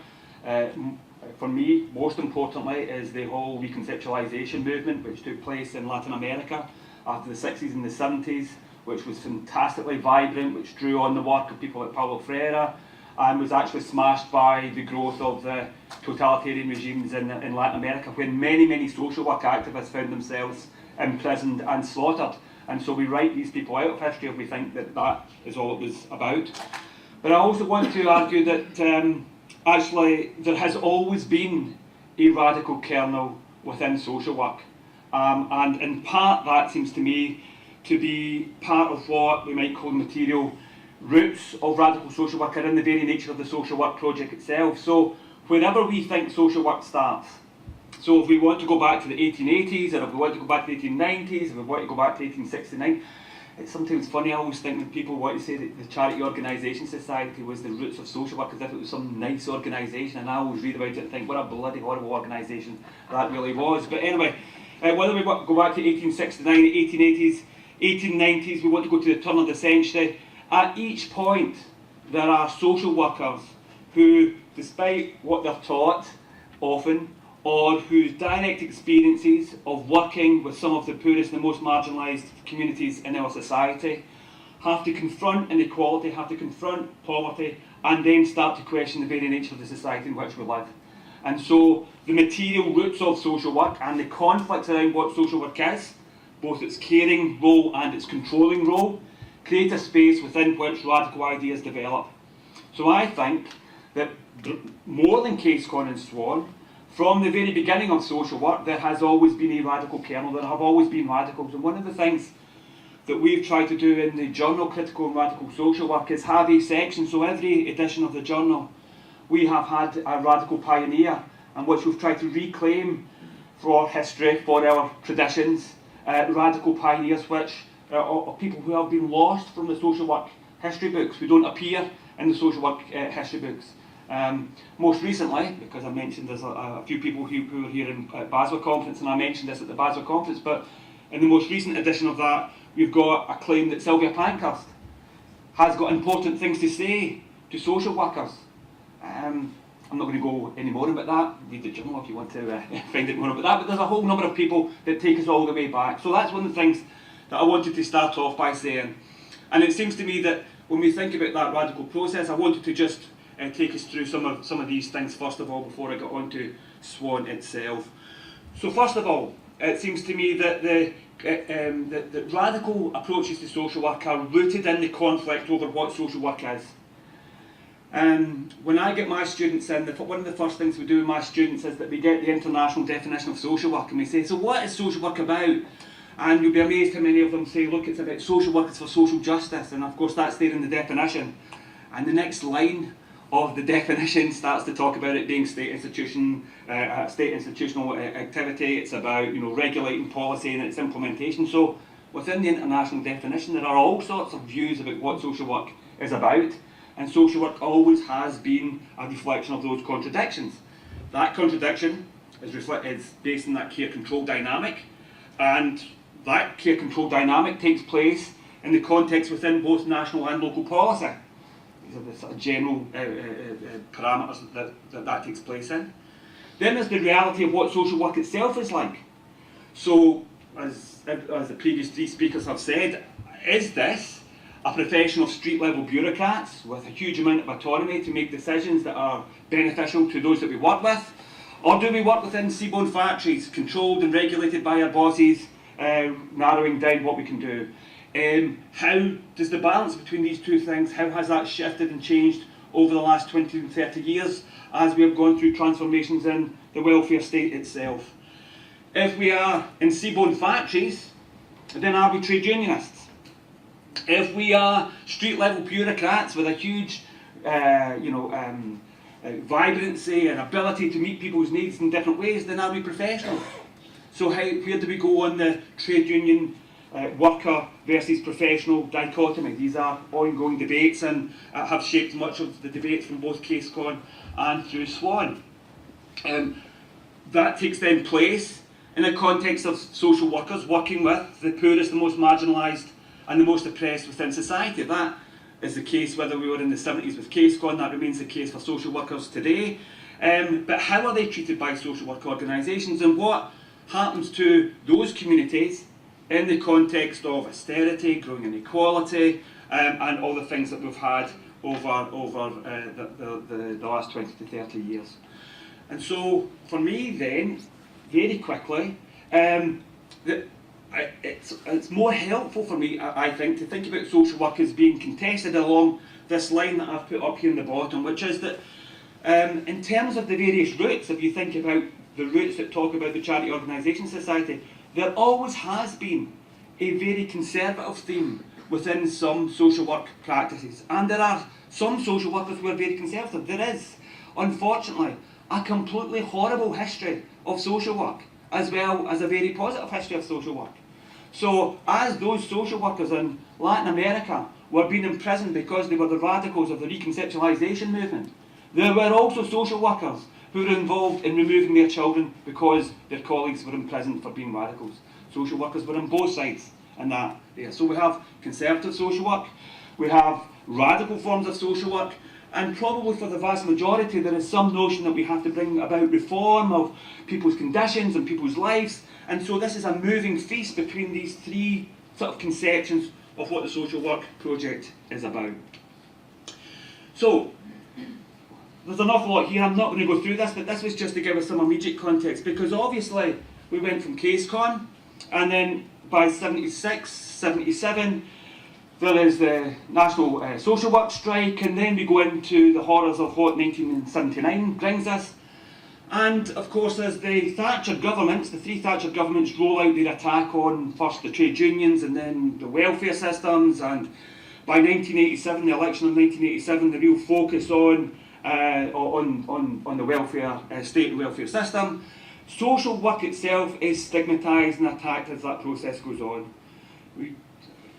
For me, most importantly, is the whole reconceptualisation movement which took place in Latin America after the 60s and the 70s, which was fantastically vibrant, which drew on the work of people like Paulo Freire, and was actually smashed by the growth of the totalitarian regimes in Latin America, when many social work activists found themselves imprisoned and slaughtered. And so we write these people out of history if we think that that is all it was about. But I also want to argue that actually there has always been a radical kernel within social work. And in part that seems to me to be part of what we might call the material roots of radical social work are in the very nature of the social work project itself. So wherever we think social work starts, so if we want to go back to the 1880s, or if we want to go back to the 1890s, if we want to go back to 1869, it's sometimes funny, I always think when people want to say that the Charity Organisation Society was the roots of social work as if it was some nice organisation, and I always read about it and think what a bloody horrible organisation that really was. But anyway, whether we go back to 1869, 1880s, 1890s, we want to go to the turn of the century, at each point there are social workers who, despite what they're taught often, or whose direct experiences of working with some of the poorest and the most marginalised communities in our society, have to confront inequality, have to confront poverty, and then start to question the very nature of the society in which we live. And so the material roots of social work and the conflicts around what social work is, both its caring role and its controlling role, create a space within which radical ideas develop. So I think that more than Case Con and SWAN, from the very beginning of social work, there has always been a radical kernel. There have always been radicals. And one of the things that we've tried to do in the journal Critical and Radical Social Work is have a section. So every edition of the journal, we have had a radical pioneer, in which we've tried to reclaim for history, for our traditions, radical pioneers which are people who have been lost from the social work history books, who don't appear in the social work history books. Most recently, because I mentioned there's a few people who were here at Basel Conference, and I mentioned this at the Basel Conference, but in the most recent edition of that, we've got a claim that Sylvia Pankhurst has got important things to say to social workers. I'm not going to go any more about that. Read the journal if you want to find out more about that, but there's a whole number of people that take us all the way back. So that's one of the things that I wanted to start off by saying. And it seems to me that when we think about that radical process, I wanted to just take us through some of these things first of all before I get on to SWAN itself. So first of all, it seems to me that the radical approaches to social work are rooted in the conflict over what social work is. When I get my students in, one of the first things we do with my students is that we get the international definition of social work, and we say, so what is social work about? And you'll be amazed how many of them say, look, it's about social work, it's for social justice, and of course that's there in the definition. And the next line of the definition starts to talk about it being state institutional activity. It's about regulating policy and its implementation. So within the international definition, there are all sorts of views about what social work is about, and social work always has been a reflection of those contradictions. That contradiction is based on that care-control dynamic, and that care-control dynamic takes place in the context within both national and local policy. These are the sort of general parameters that takes place in. Then there's the reality of what social work itself is like. So, as the previous three speakers have said, is this a profession of street-level bureaucrats with a huge amount of autonomy to make decisions that are beneficial to those that we work with? Or do we work within seaborne factories, controlled and regulated by our bosses, narrowing down what we can do? How does the balance between these two things, how has that shifted and changed over the last 20 and 30 years as we have gone through transformations in the welfare state itself? If we are in seaborne factories, then are we trade unionists? If we are street-level bureaucrats with a huge vibrancy and ability to meet people's needs in different ways, then are we professionals? So where do we go on the trade union worker versus professional dichotomy? These are ongoing debates and have shaped much of the debates from both Case Con and through SWAN. That takes then place in the context of social workers working with the poorest, the most marginalised and the most oppressed within society. That is the case whether we were in the 70s with Case Con, that remains the case for social workers today. But how are they treated by social work organisations, and what happens to those communities in the context of austerity, growing inequality, and all the things that we've had over the last 20 to 30 years? And so, for me then, very quickly, it's more helpful for me, I think, to think about social work as being contested along this line that I've put up here in the bottom, which is that in terms of the various routes, if you think about the routes that talk about the Charity Organisation Society, there always has been a very conservative theme within some social work practices. And there are some social workers who are very conservative. There is, unfortunately, a completely horrible history of social work, as well as a very positive history of social work. So, as those social workers in Latin America were being imprisoned because they were the radicals of the reconceptualisation movement, there were also social workers who were involved in removing their children because their colleagues were imprisoned for being radicals. Social workers were on both sides in that there. So we have conservative social work, we have radical forms of social work, and probably for the vast majority there is some notion that we have to bring about reform of people's conditions and people's lives. And so this is a moving feast between these three sort of conceptions of what the social work project is about. So, there's an awful lot here. I'm not going to go through this, but this was just to give us some immediate context, because obviously we went from CaseCon, and then by 76, 77, there is the National Social Work Strike, and then we go into the horrors of what 1979 brings us. And of course there's the Thatcher governments, the three Thatcher governments roll out their attack on first the trade unions and then the welfare systems, and by 1987, the election of 1987, the real focus on the welfare state and welfare system. Social work itself is stigmatised and attacked as that process goes on.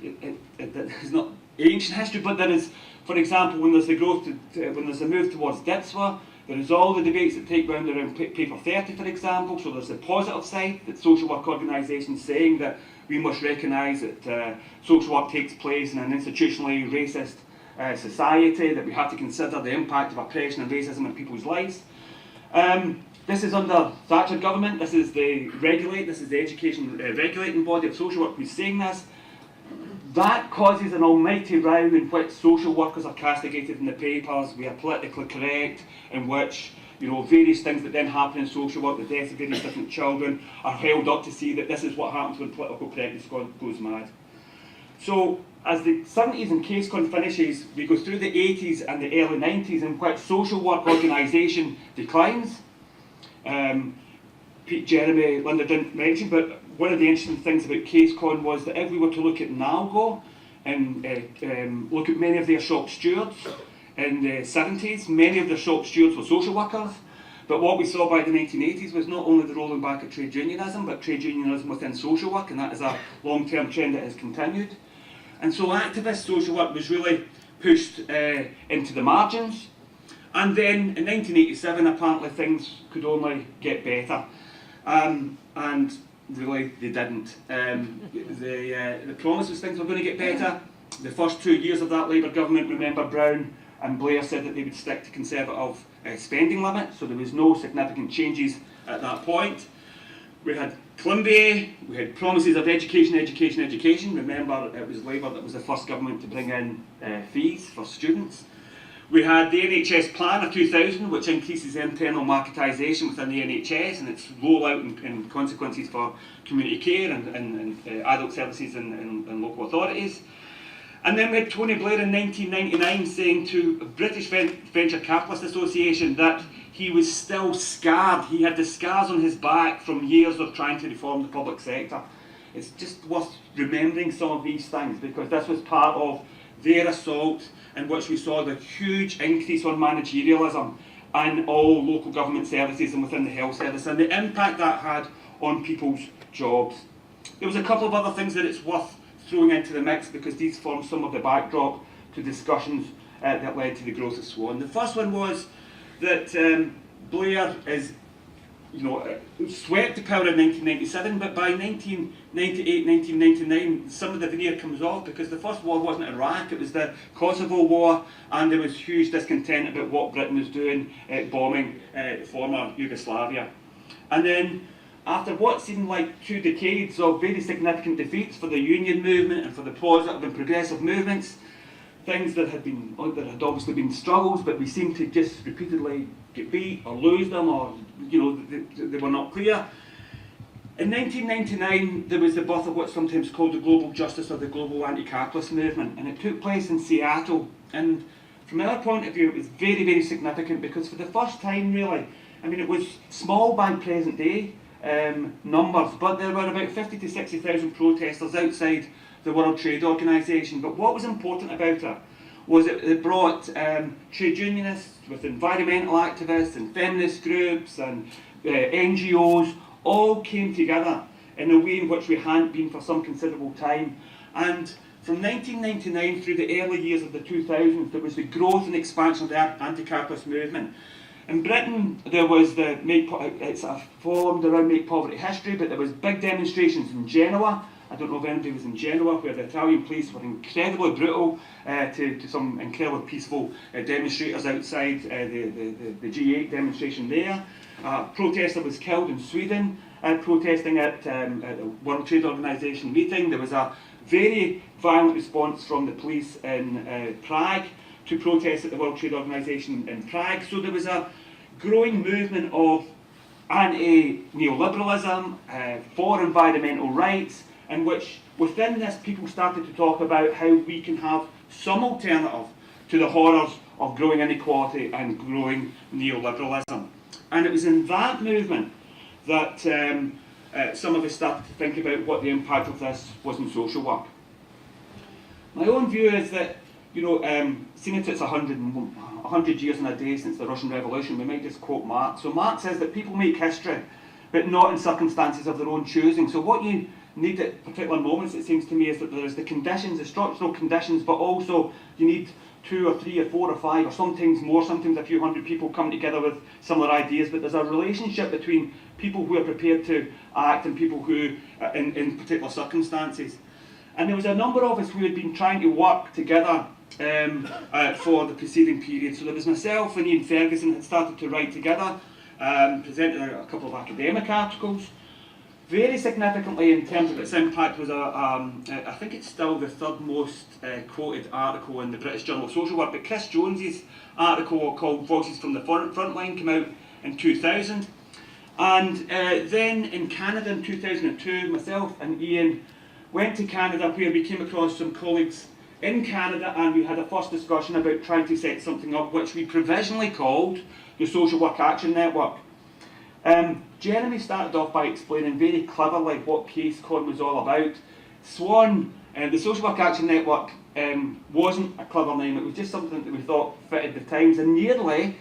It's not ancient history, but there is, for example, when there's the growth, when there's a move towards DIPSWA, there is all the debates that take round around paper 30, for example. So there's the positive side, that social work organisations saying that we must recognise that social work takes place in an institutionally racist society, that we have to consider the impact of oppression and racism in people's lives. This is under Thatcher government. This is the Regulate. This is the education regulating body of social work who's saying this. That causes an almighty row in which social workers are castigated in the papers. We are politically correct, in which various things that then happen in social work, the deaths of various different children, are held up to see that this is what happens when political correctness goes mad. So, as the 70s and CaseCon finishes, we go through the 80s and the early 90s in which social work organisation declines. Jeremy, Linda didn't mention, but one of the interesting things about CaseCon was that if we were to look at Nalgo and look at many of their shop stewards in the 70s, many of their shop stewards were social workers. But what we saw by the 1980s was not only the rolling back of trade unionism, but trade unionism within social work, and that is a long-term trend that has continued. And so activist social work was really pushed into the margins. And then in 1987, apparently things could only get better. And really, they didn't. The promise was things were going to get better. The first 2 years of that Labour government, remember, Brown and Blair said that they would stick to conservative spending limits, so there was no significant changes at that point. We had Columbia, we had promises of education. Remember, it was Labour that was the first government to bring in fees for students. We had the NHS Plan of 2000, which increases internal marketisation within the NHS and its rollout and consequences for community care and adult services and local authorities. And then we had Tony Blair in 1999 saying to British Venture Capitalist Association that he was still scarred. He had the scars on his back from years of trying to reform the public sector. It's just worth remembering some of these things, because this was part of their assault in which we saw the huge increase on managerialism in all local government services and within the health service, and the impact that had on people's jobs. There was a couple of other things that it's worth throwing into the mix, because these form some of the backdrop to discussions that led to the growth of SWAN. The first one was that Blair is, swept to power in 1997, but by 1998, 1999, some of the veneer comes off, because the first war wasn't Iraq, it was the Kosovo War, and there was huge discontent about what Britain was doing, bombing former Yugoslavia. And then, after what seemed like 2 decades of very significant defeats for the union movement and for the positive and progressive movements, things that had obviously been struggles, but we seemed to just repeatedly get beat or lose them, or they were not clear. In 1999, there was the birth of what's sometimes called the global justice or the global anti-capitalist movement, and it took place in Seattle. And from our point of view, it was very, very significant because for the first time, really, I mean, it was small by present day numbers, but there were about 50 to 60,000 protesters outside the World Trade Organization. But what was important about it was it brought trade unionists with environmental activists and feminist groups and NGOs all came together in a way in which we hadn't been for some considerable time. And from 1999 through the early years of the 2000s, there was the growth and expansion of the anti-capitalist movement. In Britain, there was the it's formed around Make Poverty History, but there was big demonstrations in Genoa. I don't know if anybody was in Genoa, where the Italian police were incredibly brutal to some incredibly peaceful demonstrators outside the G8 demonstration there. A protester was killed in Sweden protesting at the World Trade Organization meeting. There was a very violent response from the police in Prague to protest at the World Trade Organization in Prague. So there was a growing movement of anti-neoliberalism, for environmental rights, in which within this people started to talk about how we can have some alternative to the horrors of growing inequality and growing neoliberalism. And it was in that movement that some of us started to think about what the impact of this was in social work. My own view is that, seeing as it's 100 years and a day since the Russian Revolution, we might just quote Marx. So Marx says that people make history, but not in circumstances of their own choosing. So what you need at particular moments, it seems to me, is that there's the conditions, the structural conditions, but also you need 2 or 3 or 4 or 5 or sometimes more, sometimes a few hundred people come together with similar ideas, but there's a relationship between people who are prepared to act and people who, in particular circumstances. And there was a number of us who had been trying to work together for the preceding period. So there was myself and Ian Ferguson had started to write together, presented a couple of academic articles. Very significantly in terms of its impact was I think it's still the third most quoted article in the British Journal of Social Work, but Chris Jones's article called Voices from the Frontline came out in 2000. And then in Canada in 2002, myself and Ian went to Canada where we came across some colleagues in Canada and we had a first discussion about trying to set something up which we provisionally called the Social Work Action Network. Jeremy started off by explaining very cleverly what Case Con was all about. SWAN, the Social Work Action Network, wasn't a clever name, it was just something that we thought fitted the times and nearly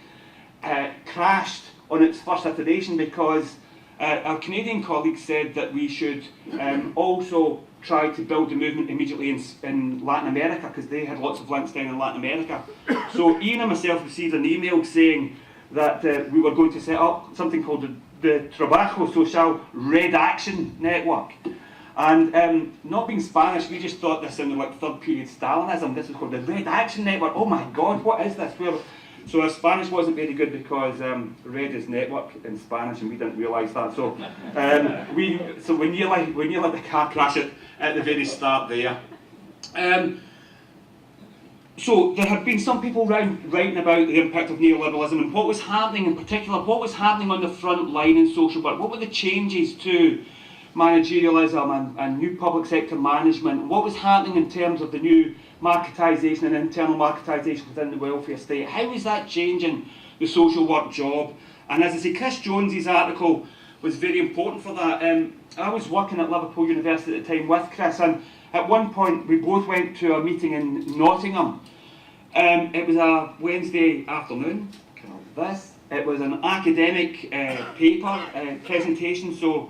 crashed on its first iteration because our Canadian colleagues said that we should also try to build the movement immediately in Latin America because they had lots of links down in Latin America. So Ian and myself received an email saying that we were going to set up something called the Trabajo Social Red Action Network. And not being Spanish, we just thought this sounded like third period Stalinism. This is called the Red Action Network. Oh my God, what is this? So our Spanish wasn't very good because red is network in Spanish and we didn't realise that. So we nearly had the car crash at the very start there. So there had been some people writing about the impact of neoliberalism and what was happening in particular, what was happening on the front line in social work, what were the changes to managerialism and new public sector management, what was happening in terms of the new marketisation and internal marketisation within the welfare state, how was that changing the social work job? And as I say, Chris Jones's article was very important for that. I was working at Liverpool University at the time with Chris, and at one point we both went to a meeting in Nottingham. It was a Wednesday afternoon. It was an academic paper presentation, so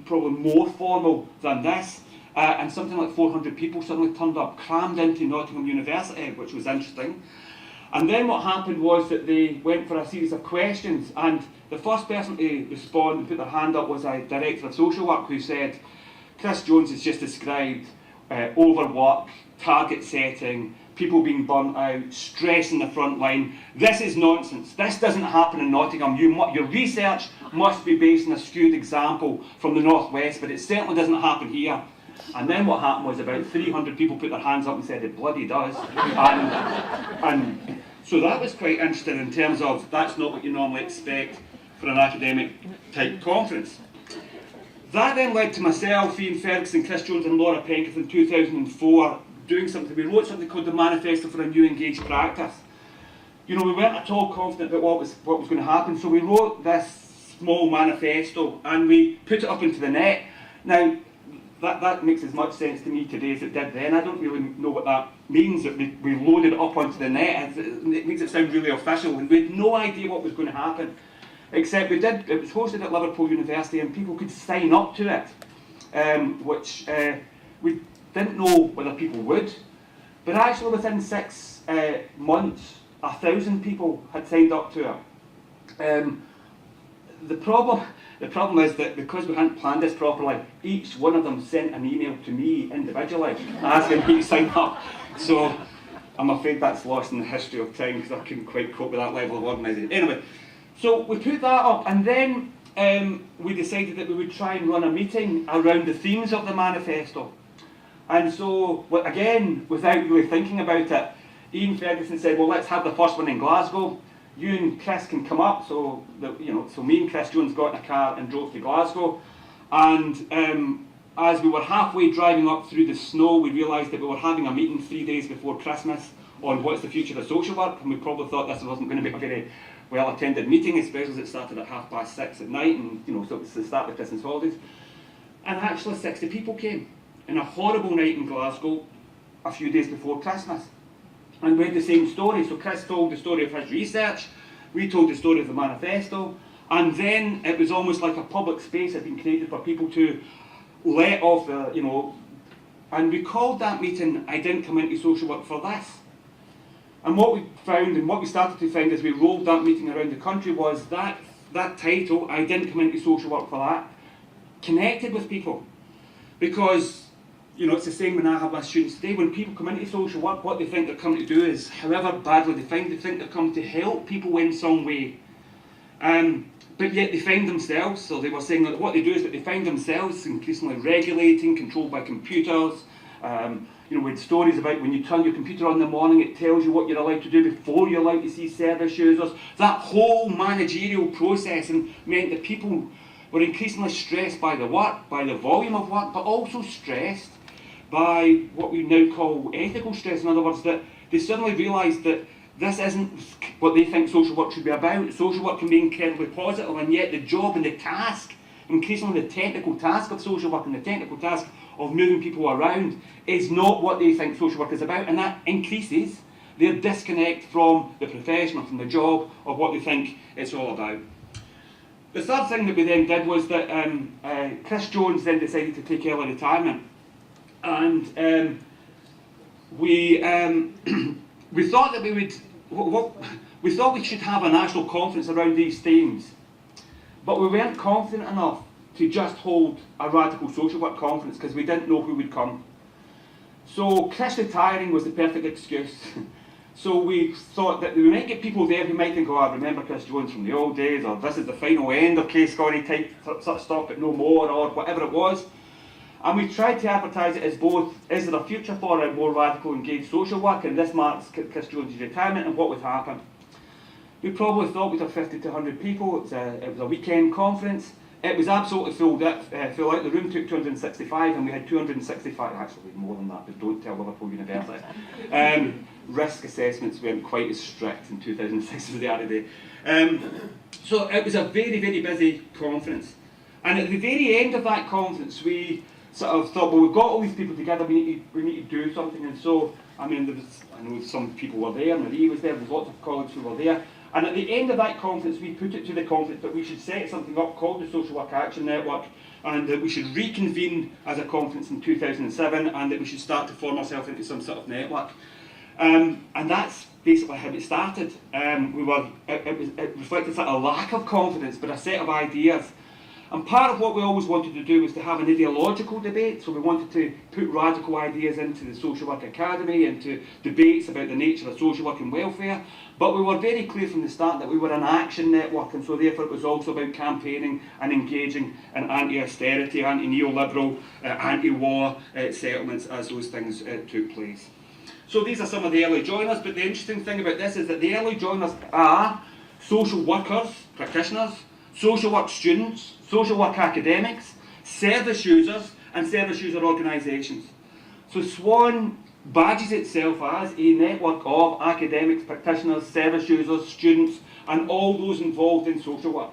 probably more formal than this. And something like 400 people suddenly turned up, crammed into Nottingham University, which was interesting. And then what happened was that they went for a series of questions, and the first person to respond and put their hand up was a director of social work who said, Chris Jones has just described overwork, target setting, people being burnt out, stress in the front line. This is nonsense. This doesn't happen in Nottingham. Your research must be based on a skewed example from the Northwest, but it certainly doesn't happen here. And then what happened was about 300 people put their hands up and said, it bloody does. And so that was quite interesting in terms of that's not what you normally expect for an academic type conference. That then led to myself, Ian Ferguson, Chris Jones and Laura Penketh in 2004 doing something. We wrote something called the Manifesto for a New Engaged Practice. You know, we weren't at all confident about what was going to happen, so we wrote this small manifesto and we put it up into the net. Now, that makes as much sense to me today as it did then. I don't really know what that means, that we loaded it up onto the net. It makes it sound really official, and we had no idea what was going to happen. Except it was hosted at Liverpool University and people could sign up to it, which we didn't know whether people would. But actually within 6 months, 1,000 people had signed up to it. The problem is that because we hadn't planned this properly, each one of them sent an email to me individually asking me to sign up. So I'm afraid that's lost in the history of time because I couldn't quite cope with that level of organisation. Anyway, so we put that up and then we decided that we would try and run a meeting around the themes of the manifesto. And so, again, without really thinking about it, Ian Ferguson said, well, let's have the first one in Glasgow. You and Chris can come up. So me and Chris Jones got in a car and drove to Glasgow. And as we were halfway driving up through the snow, we realised that we were having a meeting 3 days before Christmas on what's the future of social work. And we probably thought this wasn't going to be a very well-attended meeting, especially as it started at 6:30 at night, and so it was the start of the Christmas holidays. And actually 60 people came in a horrible night in Glasgow a few days before Christmas. And we had the same story. So Chris told the story of his research, we told the story of the manifesto, and then it was almost like a public space had been created for people to let off the, and we called that meeting I Didn't Come Into Social Work for This. And what we found, and what we started to find as we rolled that meeting around the country, was that title, I Didn't Come Into Social Work for That, connected with people. Because, it's the same when I have my students today. When people come into social work, what they think they're coming to do is, however badly they think they're coming to help people in some way. But yet they find themselves, so they were saying that what they do is that they find themselves increasingly regulating, controlled by computers. We had stories about when you turn your computer on in the morning, it tells you what you're allowed to do before you're allowed to see service users. That whole managerial process meant that people were increasingly stressed by the work, by the volume of work, but also stressed by what we now call ethical stress. In other words, that they suddenly realised that this isn't what they think social work should be about. Social work can be incredibly positive, and yet the job and the task, increasingly the technical task of social work and the technical task of moving people around, is not what they think social work is about, and that increases their disconnect from the profession or from the job of what they think it's all about. The third thing that we then did was that Chris Jones then decided to take early retirement, and we thought that we thought we should have a national conference around these themes, but we weren't confident enough to just hold a radical social work conference because we didn't know who would come. So Chris retiring was the perfect excuse. So we thought that we might get people there who might think, oh, I remember Chris Jones from the old days, or this is the final end of Case Scotty type sort of stuff, but no more, or whatever it was. And we tried to advertise it as both, is there a future for a more radical engaged social work, and this marks Chris Jones' retirement, and what would happen. We probably thought we'd have 50 to 100 people. It was a weekend conference. It was absolutely full out. The room took 265, and we had 265, actually more than that, but don't tell Liverpool University. Risk assessments weren't quite as strict in 2006 as they are today. So it was a very, very busy conference. And at the very end of that conference, we sort of thought, well, we've got all these people together, we need to do something. And so, I know some people were there, Marie was there, there was lots of colleagues who were there. And at the end of that conference, we put it to the conference that we should set something up called the Social Work Action Network, and that we should reconvene as a conference in 2007, and that we should start to form ourselves into some sort of network. And that's basically how it started. It reflected sort of a lack of confidence, but a set of ideas. And part of what we always wanted to do was to have an ideological debate, so we wanted to put radical ideas into the Social Work Academy, into debates about the nature of social work and welfare, but we were very clear from the start that we were an action network, and so therefore it was also about campaigning and engaging in anti-austerity, anti-neoliberal, anti-war settlements as those things took place. So these are some of the early joiners, but the interesting thing about this is that the early joiners are social workers, practitioners, social work students, social work academics, service users and service user organisations. So SWAN badges itself as a network of academics, practitioners, service users, students, and all those involved in social work.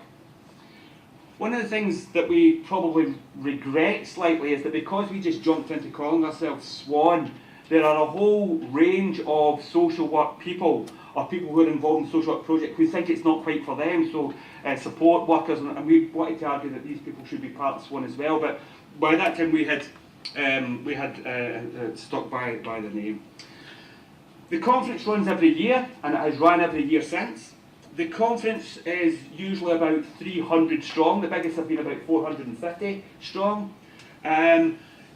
One of the things that we probably regret slightly is that because we just jumped into calling ourselves SWAN, there are a whole range of social work people, or people who are involved in social work projects, who think it's not quite for them. So support workers, and we wanted to argue that these people should be part of SWAN as well. But by that time we had stuck by the name. The conference runs every year, and it has run every year since. The conference is usually about 300 strong. The biggest have been about 450 strong.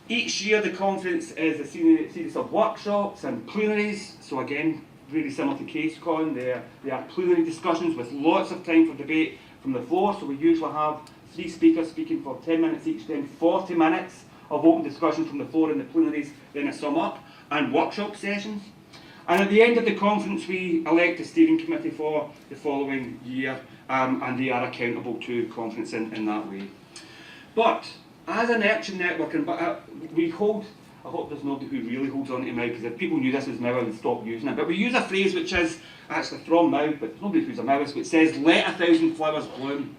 Each year the conference is a series of workshops and plenaries. So again, really similar to CaseCon, there are plenary discussions with lots of time for debate from the floor. So we usually have 3 speakers speaking for 10 minutes each, then 40 minutes of open discussion from the floor in the plenaries, then a sum up, and workshop sessions. And at the end of the conference we elect a steering committee for the following year, and they are accountable to conference in that way. But as an action network, and we hold, I hope there's nobody who really holds on to Mao, because if people knew this was Mao I would stop using it, but we use a phrase which is actually from Mao, but nobody who's a Maoist, which says, let 1,000 flowers bloom.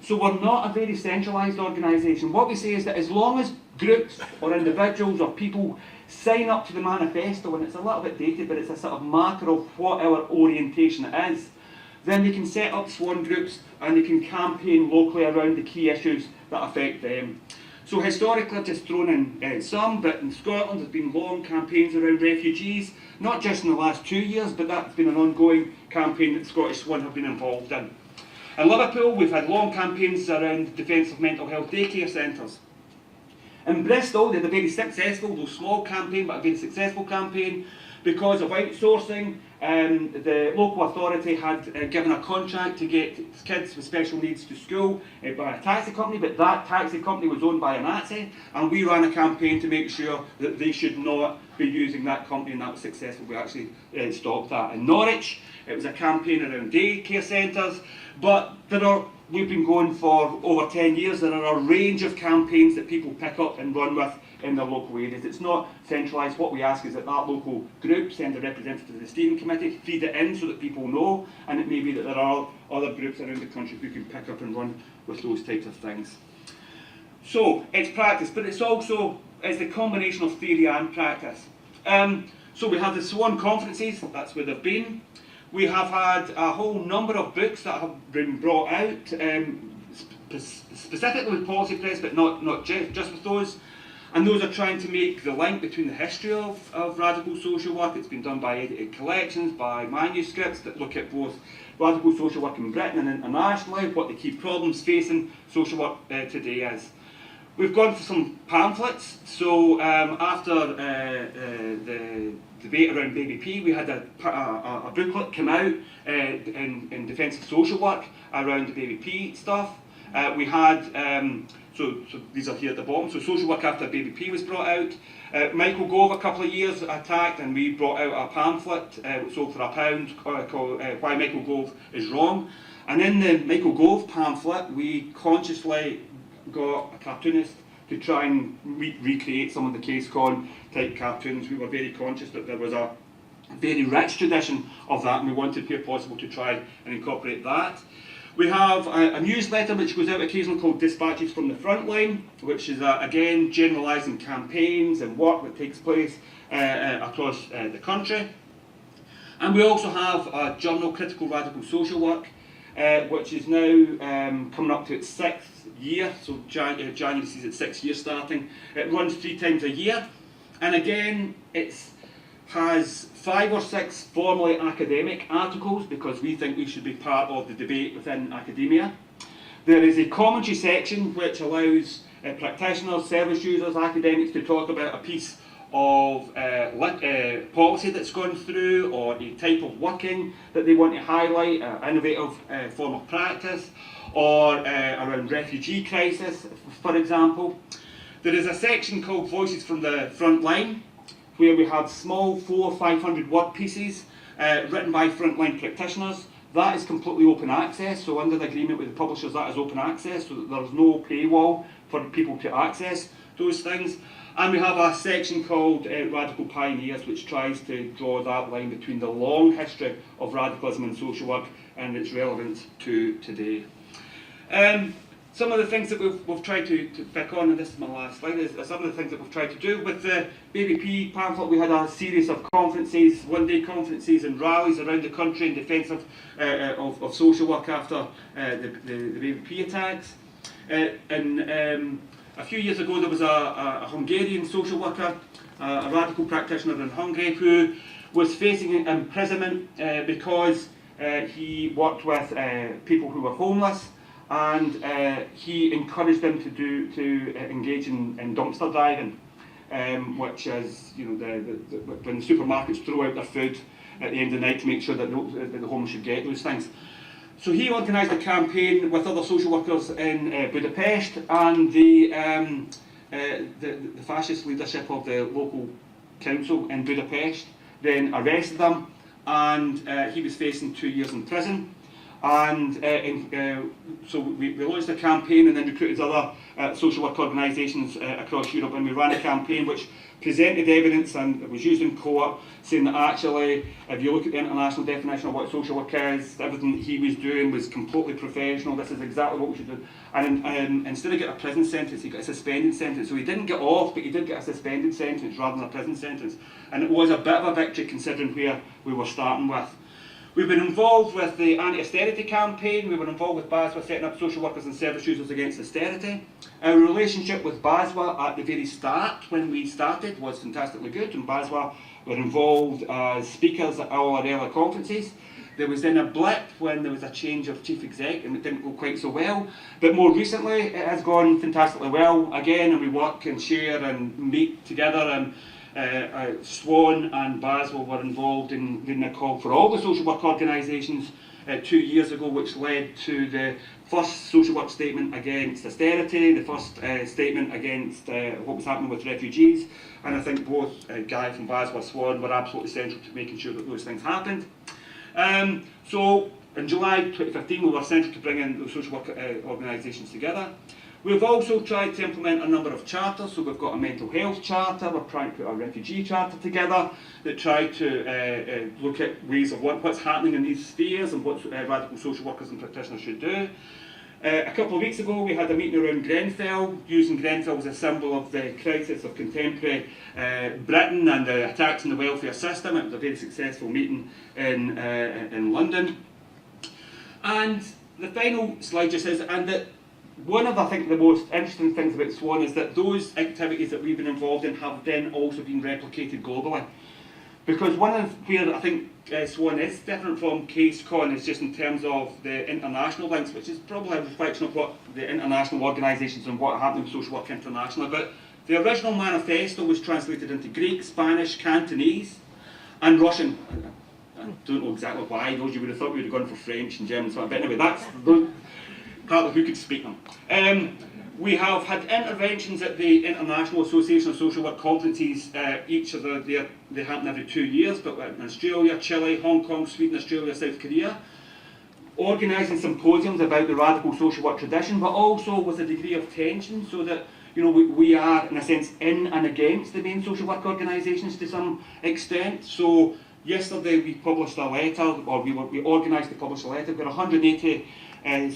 So we're not a very centralised organisation. What we say is that as long as groups or individuals or people sign up to the manifesto, and it's a little bit dated, but it's a sort of marker of what our orientation is, then they can set up SWAN groups and they can campaign locally around the key issues that affect them. So historically, I've just thrown in some, but in Scotland there's been long campaigns around refugees, not just in the last 2 years, but that's been an ongoing campaign that Scottish SWAN have been involved in. In Liverpool, we've had long campaigns around defence of mental health daycare centres. In Bristol, they had a very successful, though small campaign, but a very successful campaign because of outsourcing. The local authority had given a contract to get kids with special needs to school by a taxi company, but that taxi company was owned by a Nazi, and we ran a campaign to make sure that they should not be using that company, and that was successful. We actually stopped that. In Norwich, it was a campaign around daycare centres, but we've been going for over 10 years. There are a range of campaigns that people pick up and run with in their local areas. It's not centralised. What we ask is that local group send a representative to the steering committee, feed it in so that people know, and it may be that there are other groups around the country who can pick up and run with those types of things. So it's practice, but it's the combination of theory and practice. So we have the SWAN conferences, that's where they've been. We have had a whole number of books that have been brought out, specifically with Policy Press, but not just with those. And those are trying to make the link between the history of radical social work. It's been done by edited collections, by manuscripts that look at both radical social work in Britain and internationally, what the key problems facing social work today is. We've gone for some pamphlets. So after the debate around Baby P, we had a booklet come out in defence of social work around the Baby P stuff. We had, so these are here at the bottom, so social work after Baby P was brought out. Michael Gove a couple of years attacked, and we brought out a pamphlet which sold for £1 called Why Michael Gove is Wrong. And in the Michael Gove pamphlet, we consciously got a cartoonist to try and recreate some of the CaseCon type cartoons. We were very conscious that there was a very rich tradition of that, and we wanted, where possible, to try and incorporate that. We have a newsletter which goes out occasionally called Dispatches from the Frontline, which is again generalising campaigns and work that takes place across the country. And we also have a journal, Critical Radical Social Work, which is now coming up to its 6th year, so January sees its 6th year starting. It runs 3 times a year, and again it has 5 or 6 formally academic articles, because we think we should be part of the debate within academia. There is a commentary section which allows practitioners, service users, academics to talk about a piece of policy that's gone through, or a type of working that they want to highlight, innovative form of practice, or around refugee crisis, for example. There is a section called Voices from the Frontline, where we have small 400 or 500 word pieces written by frontline practitioners. That is completely open access, so under the agreement with the publishers that is open access, so that there's no paywall for people to access those things. And we have a section called Radical Pioneers, which tries to draw that line between the long history of radicalism and social work and its relevance to today. Some of the things that we've tried to pick on, and this is my last slide, is some of the things that we've tried to do. With the BVP pamphlet, we had a series of conferences, one-day conferences and rallies around the country in defence of social work after the BVP attacks. A few years ago there was a Hungarian social worker, a radical practitioner in Hungary, who was facing imprisonment because he worked with people who were homeless, and he encouraged them to engage in dumpster diving, which is, you know, when the supermarkets throw out their food at the end of the night to make sure that the homeless should get those things. So he organised a campaign with other social workers in Budapest, and the fascist leadership of the local council in Budapest then arrested him, and he was facing 2 years in prison. And so we launched a campaign and then recruited other social work organisations across Europe, and we ran a campaign which presented evidence, and it was used in court, saying that actually, if you look at the international definition of what social work is, everything that he was doing was completely professional. This is exactly what we should do. And instead of getting a prison sentence, he got a suspended sentence. So he didn't get off, but he did get a suspended sentence rather than a prison sentence. And it was a bit of a victory considering where we were starting with. We've been involved with the anti-austerity campaign. We were involved with BASWA setting up social workers and service users against austerity. Our relationship with BASWA at the very start, when we started, was fantastically good, and BASWA were involved as speakers at all our early conferences. There was then a blip when there was a change of chief exec and it didn't go quite so well. But more recently, it has gone fantastically well again, and we work and share and meet together. And SWAN and BASWA were involved in leading a call for all the social work organisations 2 years ago, which led to the first social work statement against austerity, the first statement against what was happening with refugees, and I think both Guy from BASWA SWAN were absolutely central to making sure that those things happened. So in July 2015 we were central to bringing the social work organisations together. We've also tried to implement a number of charters, so we've got a mental health charter, we're trying to put a refugee charter together that try to look at ways of what's happening in these spheres and what radical social workers and practitioners should do. A couple of weeks ago we had a meeting around Grenfell, using Grenfell as a symbol of the crisis of contemporary Britain and the attacks on the welfare system. It was a very successful meeting in London. And the final slide just says, and that one of, I think, the most interesting things about SWAN is that those activities that we've been involved in have then also been replicated globally. Because one of where I think SWAN is different from CaseCon is just in terms of the international links, which is probably a reflection of what the international organisations and what happened with social work internationally. But the original manifesto was translated into Greek, Spanish, Cantonese and Russian. I don't know exactly why, those you would have thought we would have gone for French and German, but anyway, that's partly who could speak them. We have had interventions at the International Association of Social Work conferences. Each of they happen every 2 years, but in Australia, Chile, Hong Kong, Sweden, Australia, South Korea, organising symposiums about the radical social work tradition, but also with a degree of tension, so that, you know, we are in a sense in and against the main social work organisations to some extent. So yesterday we published a letter, or we organised to publish a letter. We've got 180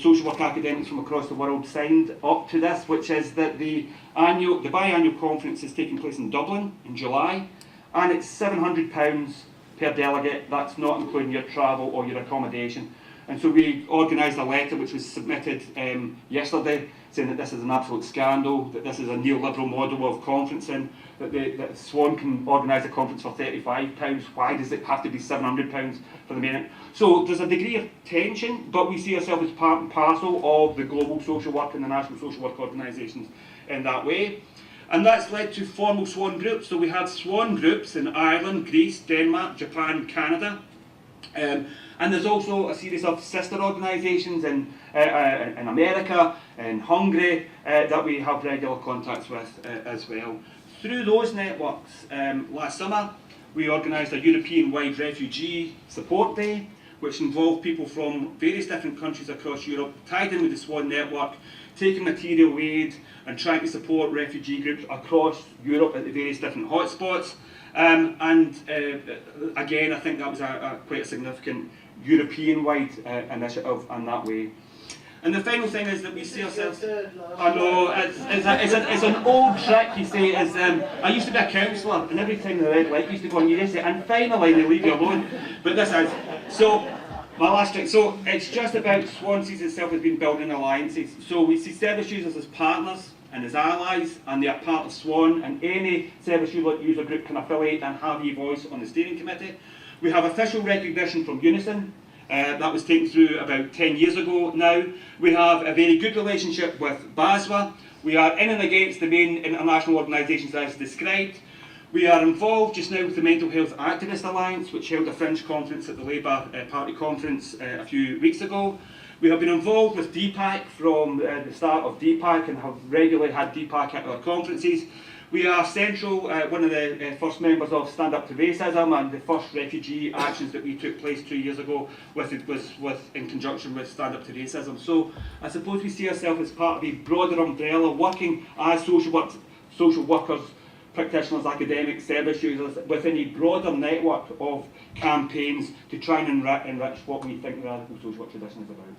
social work academics from across the world signed up to this, which is that the biannual conference is taking place in Dublin in July, and it's £700 per delegate. That's not including your travel or your accommodation. And so we organised a letter which was submitted yesterday, saying that this is an absolute scandal, that this is a neoliberal model of conferencing, that SWAN can organise a conference for £35. Why does it have to be £700 for the main? So there's a degree of tension, but we see ourselves as part and parcel of the global social work and the national social work organisations in that way. And that's led to formal SWAN groups. So we have SWAN groups in Ireland, Greece, Denmark, Japan, Canada. And there's also a series of sister organisations in America, in Hungary, that we have regular contacts with as well. Through those networks, last summer we organised a European-wide refugee support day. which involved people from various different countries across Europe, tied in with the SWAN network, taking material aid and trying to support refugee groups across Europe at the various different hotspots. Again, I think that was quite a significant European-wide initiative in that way. And the final thing is that we see ourselves. I know it's an old trick. You say is I used to be a councillor, and every time the red light used to go on, you just say, and finally they leave you alone. But this is so. My last trick. So it's just about SWAN sees itself as being building alliances. So we see service users as partners and as allies, and they are part of SWAN. And any service user group can affiliate and have a voice on the steering committee. We have official recognition from Unison. That was taken through about 10 years ago now. We have a very good relationship with BASWA. We are in and against the main international organisations as described. We are involved just now with the Mental Health Activist Alliance, which held a fringe conference at the Labour Party conference a few weeks ago. We have been involved with DPAC from the start of DPAC and have regularly had DPAC at our conferences. We are central, one of the first members of Stand Up to Racism, and the first refugee actions that we took place 2 years ago was in conjunction with Stand Up to Racism. So I suppose we see ourselves as part of a broader umbrella, working as social workers, practitioners, academics, service users, within a broader network of campaigns to try and enrich what we think the radical social work tradition is about.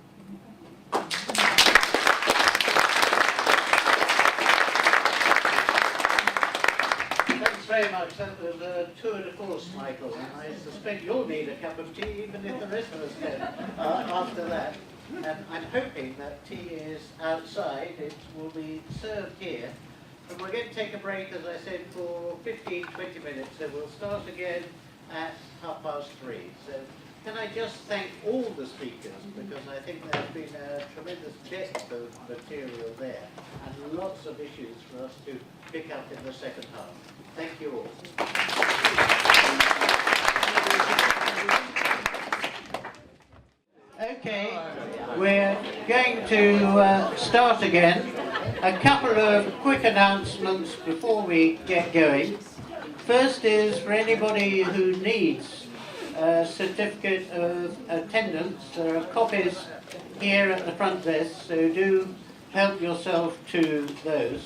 Very much. That was a tour de force, Michael, and I suspect you'll need a cup of tea, even if the rest of us can, after that. And I'm hoping that tea is outside. It will be served here. And we're going to take a break, as I said, for 15-20 minutes. So we'll start again at 3:30. So can I just thank all the speakers, because I think there's been a tremendous depth of material there, and lots of issues for us to pick up in the second half. Thank you all. Okay, we're going to start again. A couple of quick announcements before we get going. First is for anybody who needs a certificate of attendance, there are copies here at the front desk, so do help yourself to those.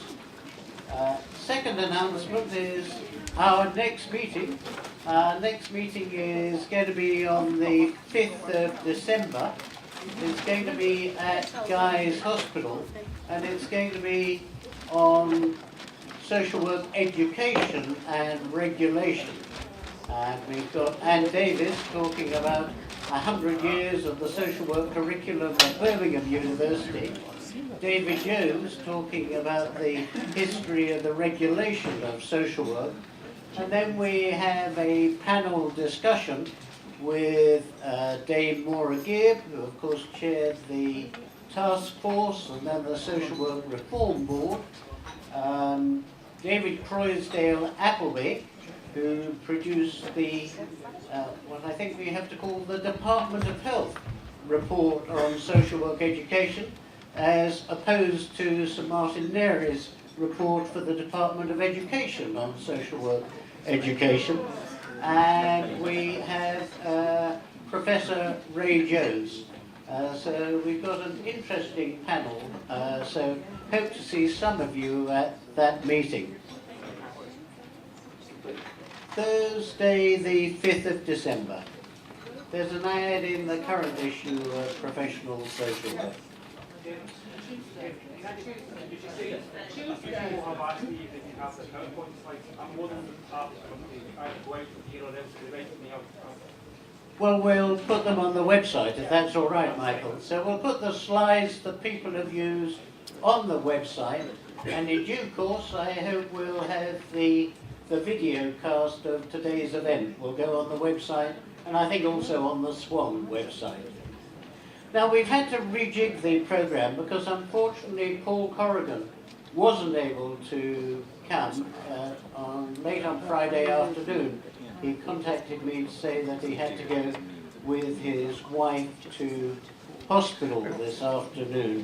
Second announcement is our next meeting. Our next meeting is going to be on the 5th of December. It's going to be at Guy's Hospital, and it's going to be on social work education and regulation. And we've got Anne Davis talking about 100 years of the social work curriculum at Birmingham University. David Jones talking about the history of the regulation of social work. And then we have a panel discussion with Dame Maura Gibb, who of course chaired the task force and then the Social Work Reform Board. David Croysdale Appleby, who produced the, what I think we have to call the Department of Health report on social work education, as opposed to Sir Martin Neary's report for the Department of Education on social work education. And we have Professor Ray Jones. So we've got an interesting panel, so hope to see some of you at that meeting. Thursday the 5th of December. There's an ad in the current issue of Professional Social Work. Well, we'll put them on the website, if that's all right, Michael. So we'll put the slides that people have used on the website, and in due course, I hope we'll have the video cast of today's event. Will go on the website, and I think also on the SWAN website. Now, we've had to rejig the programme because unfortunately Paul Corrigan wasn't able to come late on Friday afternoon. He contacted me to say that he had to go with his wife to hospital this afternoon,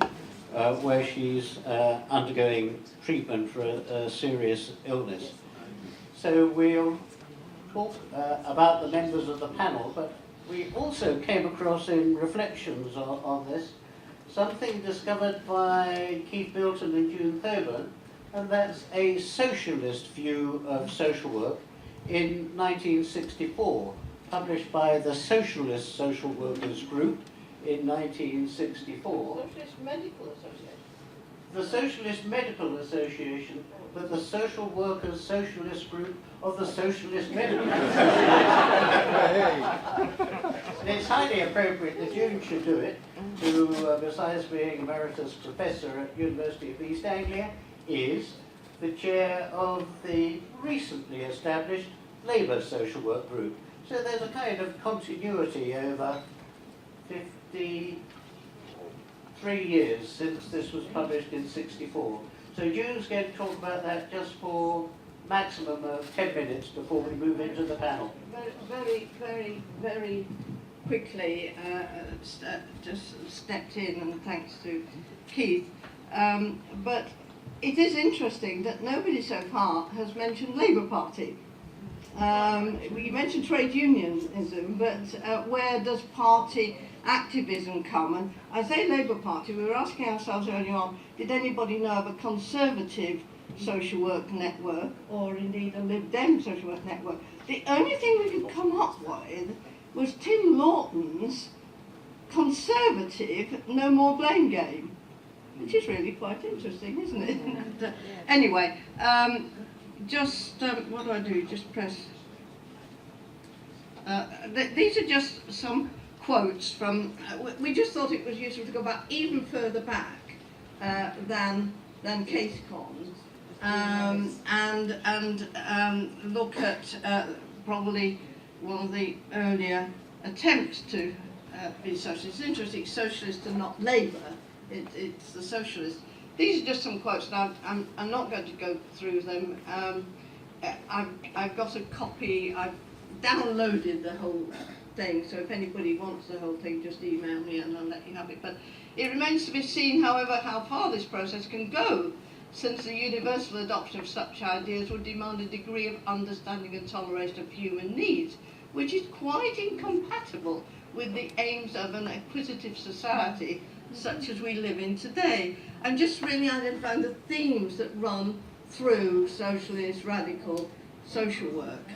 where she's undergoing treatment for a serious illness. So we'll talk about the members of the panel, but We also came across in reflections on this something discovered by Keith Milton and June Thoburn, and that's a socialist view of social work in 1964, published by the Socialist Social Workers Group in 1964. Socialist Medical Association. The Socialist Medical Association, but the Social Workers Socialist Group of the Socialist Medical Association. And it's highly appropriate that June should do it, who, besides being Emeritus Professor at University of East Anglia, is the chair of the recently established Labour Social Work Group. So there's a kind of continuity over 53 years since this was published in '64. So June's going to talk about that just for maximum of 10 minutes before we move into the panel. Very quickly, just stepped in, and thanks to Keith. But it is interesting that nobody so far has mentioned Labour Party. We mentioned trade unionism, but where does party activism come? And I say Labour Party, we were asking ourselves earlier on, did anybody know of a conservative social work network, or indeed a Lib Dem social work network? The only thing we could come up with was Tim Lawton's conservative No More Blame game, which is really quite interesting, isn't it? Anyway, what do I do? Just press. These are just some quotes from. We just thought it was useful to go back even further back than CaseCon, and look at probably one of the earlier attempts to be socialist. It's interesting, socialist and not Labour. It's the socialist. These are just some quotes, and I'm not going to go through them. I've got a copy. I've downloaded the whole thing, so if anybody wants the whole thing, just email me and I'll let you have it. But it remains to be seen, however, how far this process can go, since the universal adoption of such ideas would demand a degree of understanding and toleration of human needs, which is quite incompatible with the aims of an acquisitive society such as we live in today. I'm just really identifying the themes that run through socialist, radical social work.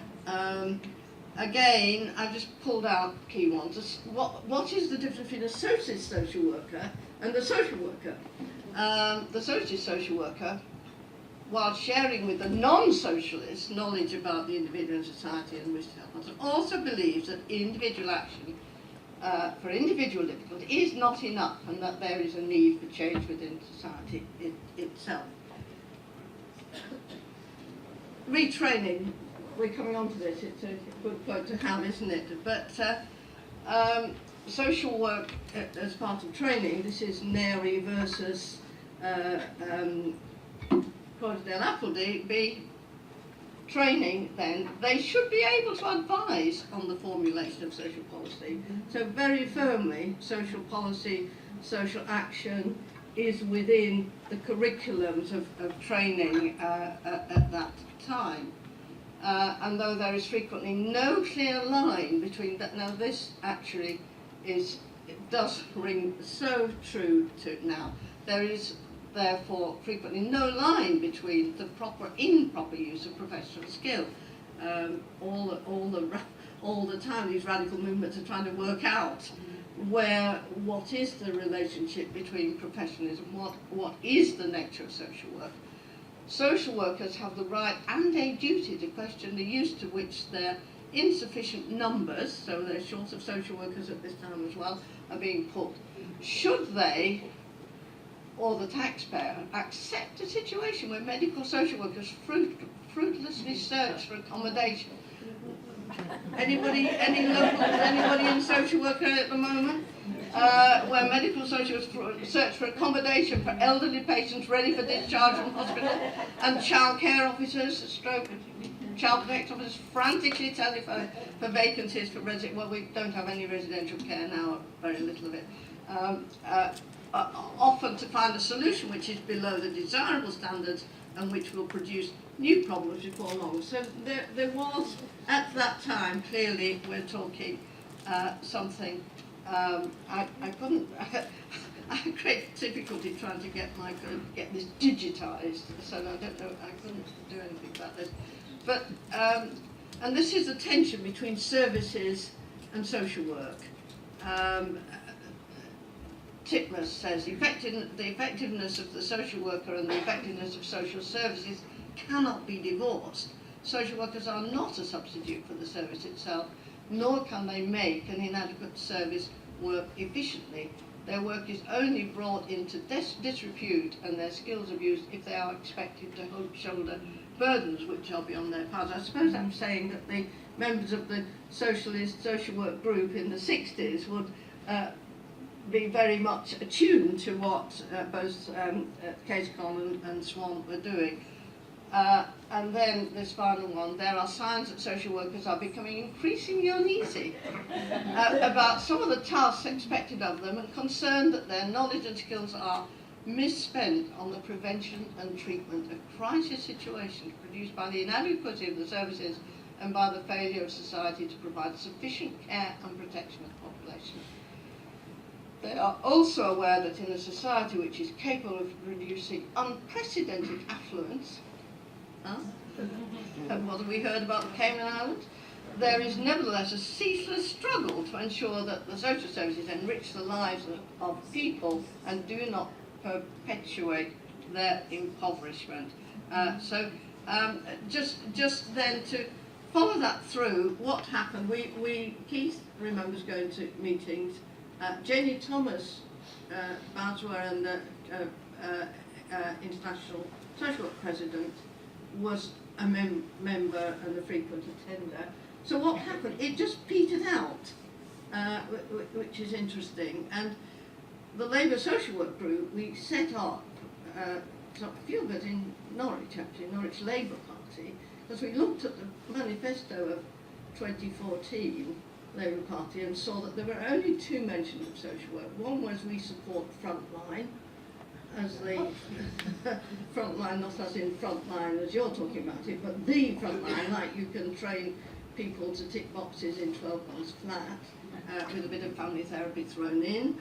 Again, I've just pulled out key ones. What is the difference between a socialist social worker and a social worker? The socialist social worker, while sharing with the non-socialist knowledge about the individual and society and wish to help others, also believes that individual action for individual difficulty is not enough, and that there is a need for change within society itself. Retraining, we're coming on to this, it's a good quote to have, isn't it? But social work as part of training, this is Neri versus Cordell Appleby. Training, then, they should be able to advise on the formulation of social policy. So very firmly, social policy, social action is within the curriculums of training at that time. And though there is frequently no clear line between that, now this actually it does ring so true to now. There is therefore frequently no line between the proper improper use of professional skill. All the time these radical movements are trying to work out what is the relationship between professionalism, what is the nature of social work. Social workers have the right and a duty to question the use to which their insufficient numbers, so they're short of social workers at this time as well, are being put. Should they, or the taxpayer, accept a situation where medical social workers fruitlessly search for accommodation? Anybody in social work at the moment? Where medical social workers search for accommodation for elderly patients ready for discharge from hospital, and child care officers, child protection officers frantically telephone for vacancies for well, we don't have any residential care now, very little of it. Often to find a solution which is below the desirable standards and which will produce new problems before long. So there was, at that time, clearly we're talking something I couldn't. I had great difficulty trying to get this digitised, so I don't know. I couldn't do anything about this. But and this is the tension between services and social work. Titmuss says the effectiveness of the social worker and the effectiveness of social services cannot be divorced. Social workers are not a substitute for the service itself, nor can they make an inadequate service work efficiently. Their work is only brought into disrepute and their skills abused if they are expected to shoulder burdens which are beyond their powers. I suppose I'm saying that the members of the Socialist social work group in the 60s would be very much attuned to what both Con and SWAN were doing. And then this final one, there are signs that social workers are becoming increasingly uneasy about some of the tasks expected of them and concerned that their knowledge and skills are misspent on the prevention and treatment of crisis situations produced by the inadequacy of the services and by the failure of society to provide sufficient care and protection of the population. They are also aware that in a society which is capable of producing unprecedented affluence, and what have we heard about the Cayman Islands? There is nevertheless a ceaseless struggle to ensure that the social services enrich the lives of people and do not perpetuate their impoverishment. Just then to follow that through, what happened? Keith remembers going to meetings. Janie Thomas, Basware and the International Social Work President, was a member and a frequent attender. So what happened? It just petered out, which is interesting. And the Labour Social Work Group, we set up a few of it in Norwich, actually, Norwich Labour Party, because we looked at the manifesto of 2014, Labour Party, and saw that there were only two mentions of social work. One was we support frontline, as the frontline, not as in frontline as you're talking about it, but the frontline, like you can train people to tick boxes in 12 months flat, with a bit of family therapy thrown in.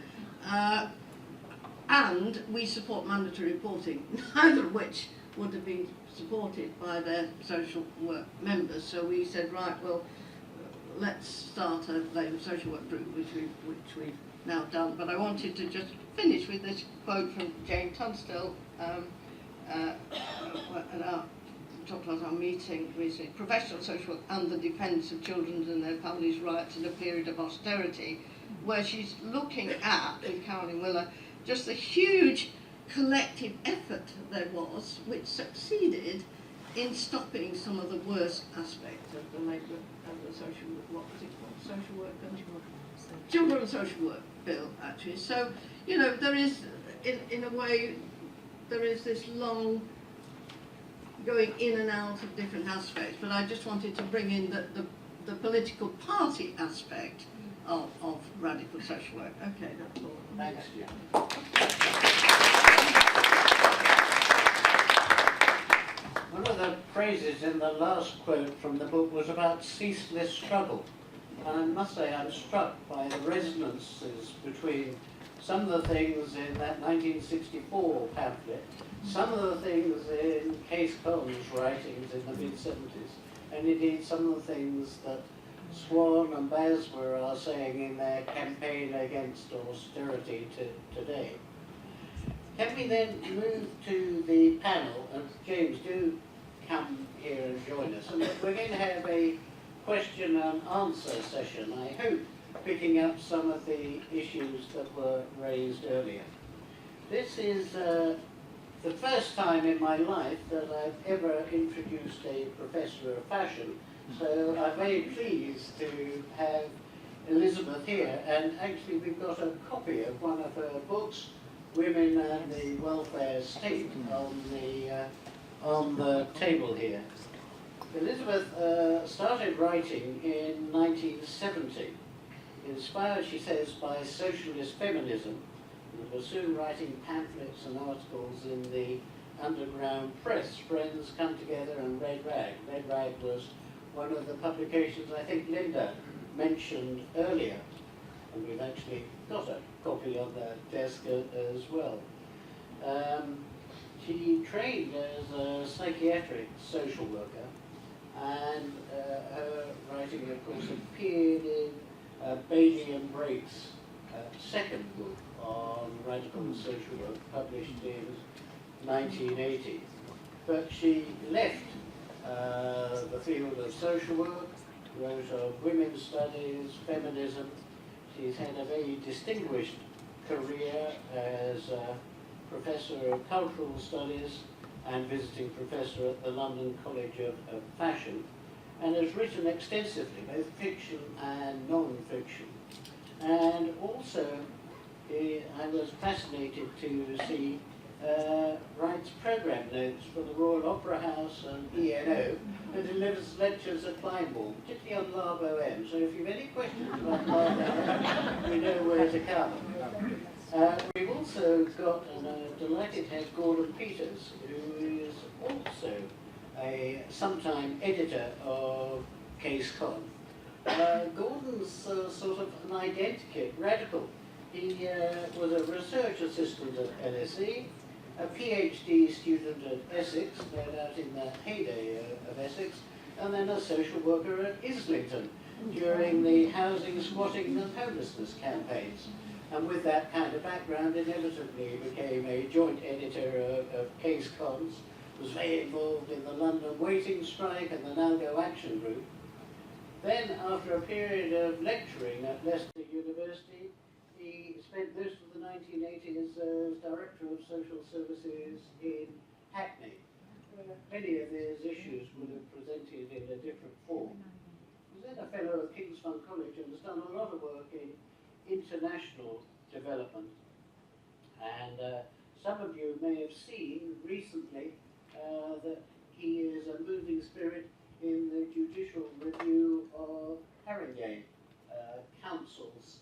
And we support mandatory reporting, neither of which would have been supported by their social work members. So we said, right, well, let's start a Labour social work group, which we've now done. But I wanted to just finish with this quote from Jane Tunstall at our meeting recently. Professional social work and the defence of children's and their families' rights in a period of austerity, where she's looking at, with Carolyn Willer, just the huge collective effort there was, which succeeded in stopping some of the worst aspects of the Labour and the social work, what was it called? Social work and Children's Social Work Bill, actually. So, you know, there is, in a way, there is this long going in and out of different aspects, but I just wanted to bring in the political party aspect of radical social work. Okay, that's all. Thanks. One of the phrases in the last quote from the book was about ceaseless struggle. And I must say I'm struck by the resonances between some of the things in that 1964 pamphlet, some of the things in Con's writings in the mid-70s, and indeed some of the things that SWAN and Basware are saying in their campaign against austerity today. Can we then move to the panel? And James, do come here and join us. And we're going to have a question and answer session, I hope, picking up some of the issues that were raised earlier. This is the first time in my life that I've ever introduced a professor of fashion, so I'm very pleased to have Elizabeth here, and actually we've got a copy of one of her books, Women and the Welfare State, on the table here. Elizabeth started writing in 1970, inspired, she says, by socialist feminism, and was soon writing pamphlets and articles in the underground press, Friends Come Together and Red Rag. Red Rag was one of the publications I think Linda mentioned earlier, and we've actually got a copy on the desk as well. She trained as a psychiatric social worker, and her writing, of course, appeared in Bailey and Brake's second book on radical social work, published in 1980. But she left the field of social work, wrote of women's studies, feminism. She's had a very distinguished career as a professor of cultural studies and visiting professor at the London College of Fashion, and has written extensively, both fiction and non-fiction. And also, I was fascinated to see writes programme notes for the Royal Opera House and ENO, and delivers lectures at Kleinborn, particularly on La Boheme. So if you have any questions about La Boheme, we know where to come. We've also got a delighted head, Gordon Peters, who is also a sometime editor of Case Con. Gordon's sort of an identikit, radical. He was a research assistant at LSE, a PhD student at Essex, no doubt in the heyday of Essex, and then a social worker at Islington during the housing, squatting and homelessness campaigns. And with that kind of background, inevitably became a joint editor of Case Cons, was very involved in the London waiting strike and the Nalgo Action Group. Then, after a period of lecturing at Leicester University, he spent most of the 1980s as Director of Social Services in Hackney, where many of his issues would have presented in a different form. He was then a Fellow of King's Fund College and has done a lot of work in international development. And some of you may have seen recently that he is a moving spirit in the judicial review of Haringey Council's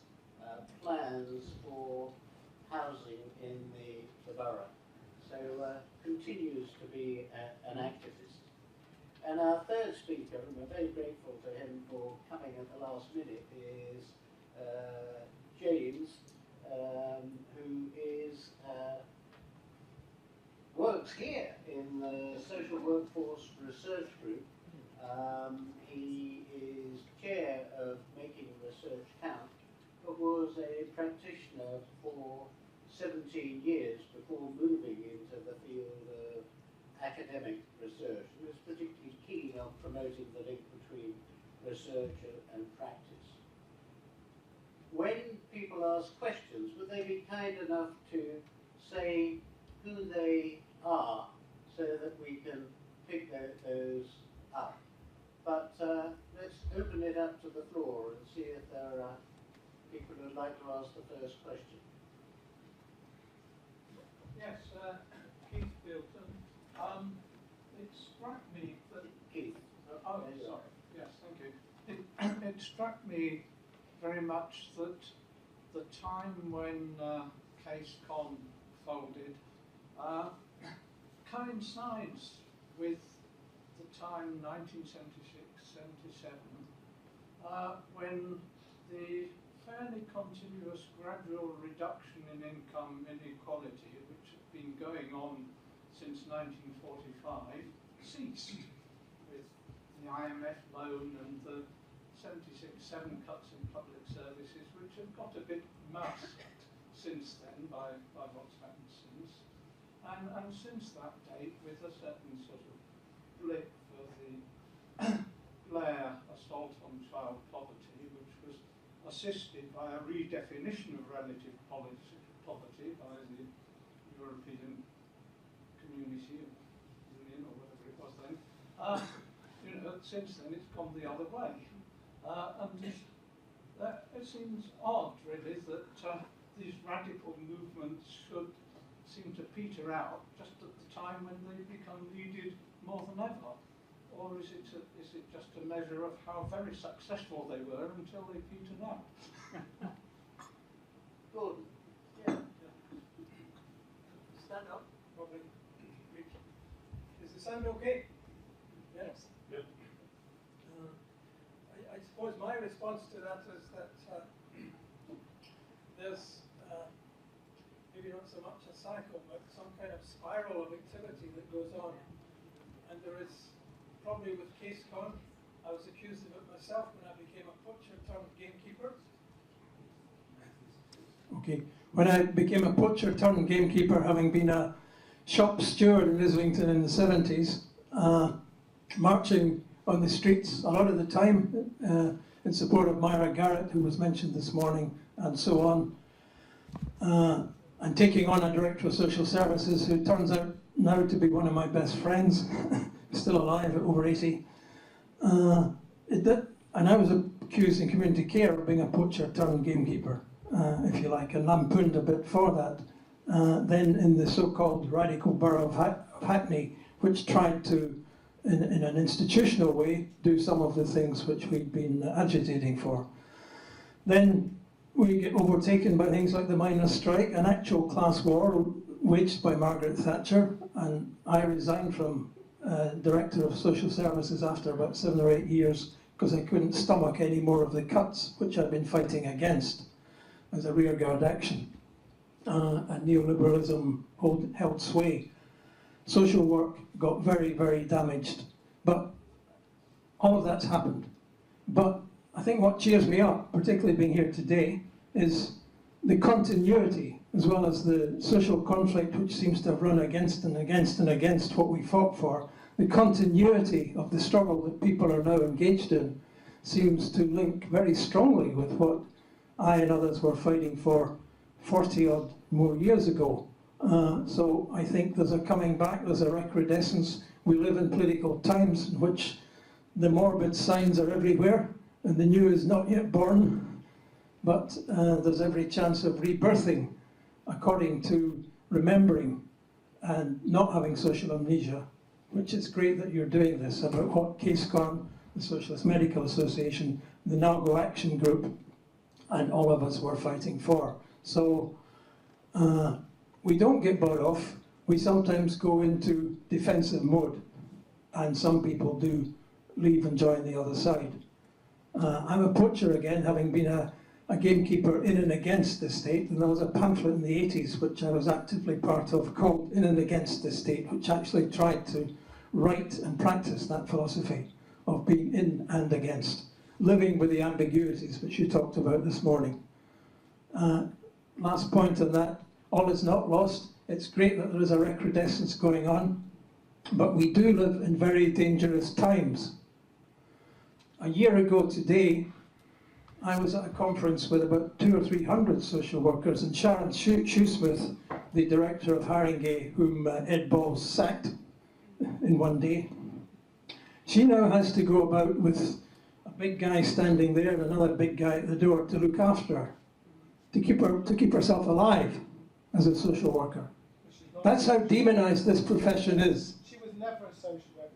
plans for housing in the borough. So continues to be an activist. And our third speaker, and we're very grateful to him for coming at the last minute, is James, who is works here in the Social Workforce Research Group. He is chair of Making Research Count, but was a practitioner for 17 years before moving into the field of academic research. He was particularly keen on promoting the link between research and practice. When people ask questions, would they be kind enough to say who they are so that we can pick those up? But let's open it up to the floor and see if there are people who'd like to ask the first question. Yes, Keith Feldon. It struck me that... Keith. Oh, sorry. Yes, thank you. It struck me very much that the time when Case Con folded coincides with the time 1976-77 when the fairly continuous gradual reduction in income inequality, which had been going on since 1945, ceased with the IMF loan and the 76-7 cuts in public services, which have got a bit masked since then by what's happened since. And since that date, with a certain sort of blip for the Blair assault on child poverty, which was assisted by a redefinition of relative poverty by the European Community, Union, or whatever it was then. Since then it's gone the other way. And it seems odd, really, that these radical movements should seem to peter out just at the time when they become needed more than ever. Or is it just a measure of how very successful they were until they petered out? Gordon. Yeah. Stand up, probably. Does it sound okay? Yes. Yep. suppose my response to that is that there's maybe not so much a cycle, but some kind of spiral of activity that goes on. And there is, probably with CaseCon, I was accused of it myself when I became a poacher turned gamekeeper. Okay, when I became a poacher turned gamekeeper, having been a shop steward in Islington in the 70s, marching on the streets a lot of the time in support of Myra Garrett, who was mentioned this morning, and so on, and taking on a director of social services who turns out now to be one of my best friends, still alive at over 80. And I was accused in community care of being a poacher turned gamekeeper, if you like, and lampooned a bit for that. Then in the so-called radical borough of Hackney, which tried to, in an institutional way, do some of the things which we'd been agitating for. Then we get overtaken by things like the miners' strike, an actual class war waged by Margaret Thatcher, and I resigned from Director of Social Services after about 7 or 8 years because I couldn't stomach any more of the cuts which I'd been fighting against as a rearguard action. And neoliberalism held sway. Social work got very, very damaged. But all of that's happened. But I think what cheers me up, particularly being here today, is the continuity as well as the social conflict which seems to have run against and against and against what we fought for. The continuity of the struggle that people are now engaged in seems to link very strongly with what I and others were fighting for 40 odd more years ago. So I think there's a coming back, there's a recrudescence. We live in political times in which the morbid signs are everywhere and the new is not yet born, but there's every chance of rebirthing according to remembering and not having social amnesia, which is great that you're doing this about what CaseCon, the Socialist Medical Association, the NAGO Action Group, and all of us were fighting for. So we don't get bought off. We sometimes go into defensive mode, and some people do leave and join the other side. I'm a poacher again, having been a gamekeeper in and against the state, and there was a pamphlet in the 80s which I was actively part of called In and Against the State, which actually tried to write and practice that philosophy of being in and against, living with the ambiguities which you talked about this morning. Last point on that, all is not lost. It's great that there is a recrudescence going on, but we do live in very dangerous times. A year ago today, I was at a conference with about 200 or 300 social workers, and Sharon Shoesmith, the director of Haringey, whom Ed Balls sacked in one day, she now has to go about with a big guy standing there and another big guy at the door to look after her, to keep herself alive as a social worker. That's how demonized this profession is. She was never a social worker.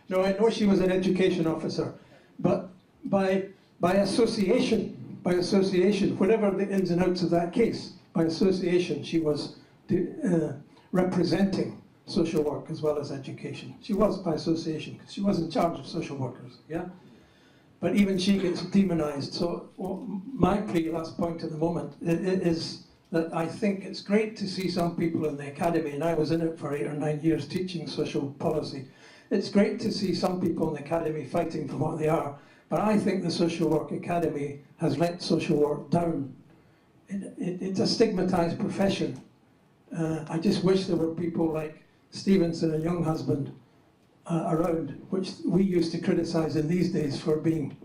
No, I know she was an education officer, but by association, whatever the ins and outs of that case, by association, she was representing social work as well as education. She was by association, because she was in charge of social workers, yeah? But even she gets demonized. So my plea, last point at the moment, is that I think it's great to see some people in the academy, and I was in it for 8 or 9 years teaching social policy. It's great to see some people in the academy fighting for what they are, but I think the Social Work Academy has let social work down. It's a stigmatized profession. I just wish there were people like Stevenson and Younghusband around, which we used to criticize in these days for being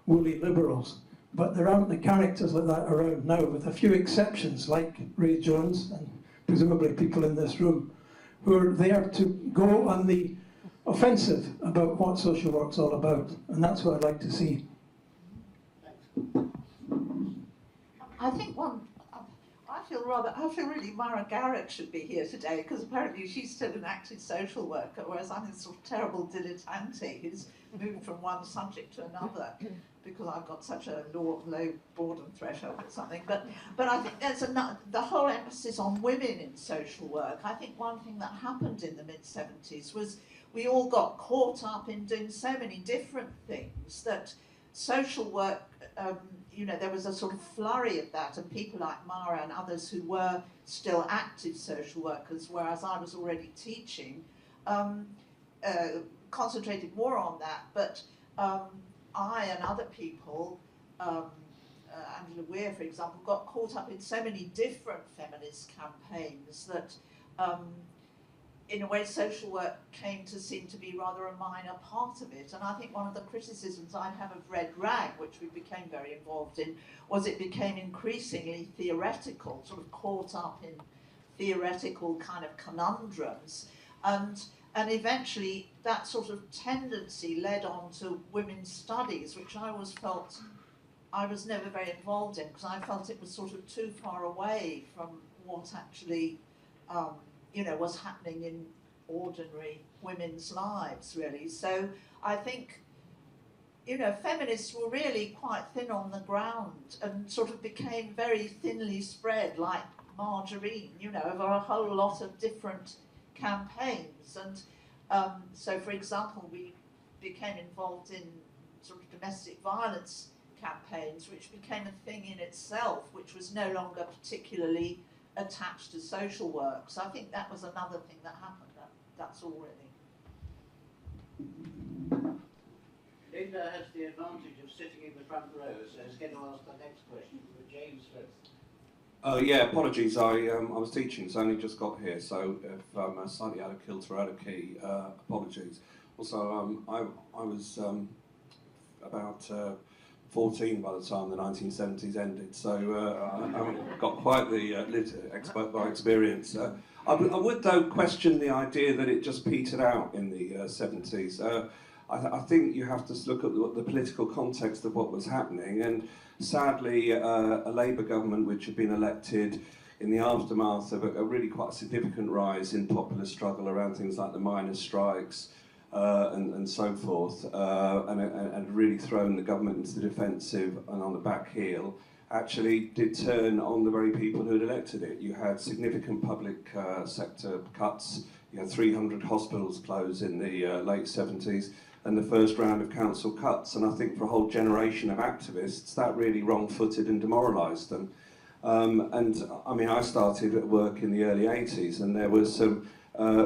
woolly liberals. But there aren't the characters like that around now, with a few exceptions like Ray Jones and presumably people in this room, who are there to go on the offensive about what social work's all about, and that's what I'd like to see. I think I feel really Myra Garrett should be here today, because apparently she's still an active social worker, whereas I'm this sort of terrible dilettante who's moved from one subject to another because I've got such a low boredom threshold or something. But I think there's the whole emphasis on women in social work. I think one thing that happened in the mid-70s was we all got caught up in doing so many different things that social work, there was a sort of flurry of that, and people like Mara and others who were still active social workers, whereas I was already teaching, concentrated more on that. But I and other people, Angela Weir, for example, got caught up in so many different feminist campaigns that in a way social work came to seem to be rather a minor part of it. And I think one of the criticisms I have of Red Rag, which we became very involved in, was it became increasingly theoretical, sort of caught up in theoretical kind of conundrums. And eventually that sort of tendency led on to women's studies, which I always felt I was never very involved in, because I felt it was sort of too far away from what actually was happening in ordinary women's lives, really. So I think, feminists were really quite thin on the ground and sort of became very thinly spread, like margarine, over a whole lot of different campaigns. And so, for example, we became involved in sort of domestic violence campaigns, which became a thing in itself, which was no longer particularly attached to social work. So I think that was another thing that happened. That's all really. Linda has the advantage of sitting in the front row, so is going to ask the next question. But James first. Yeah, apologies. I was teaching, so I only just got here. So if I'm slightly out of kilter, out of key, apologies. Also, I was about 14 by the time the 1970s ended, so I got quite the expert by experience. I would, though, question the idea that it just petered out in the 70s. I think you have to look at the political context of what was happening, and sadly a Labour government which had been elected in the aftermath of a really quite significant rise in popular struggle around things like the miners' strikes, and so forth, and really thrown the government into the defensive and on the back heel, actually did turn on the very people who had elected it. You had significant public sector cuts. You had 300 hospitals close in the late 70s, and the first round of council cuts. And I think for a whole generation of activists, that really wrong-footed and demoralised them. And I mean, I started at work in the early 80s, and there was some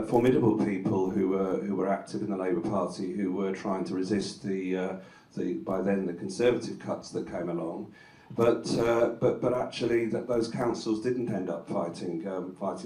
formidable people who were active in the Labour Party who were trying to resist the by then the Conservative cuts that came along, but actually those councils didn't end up fighting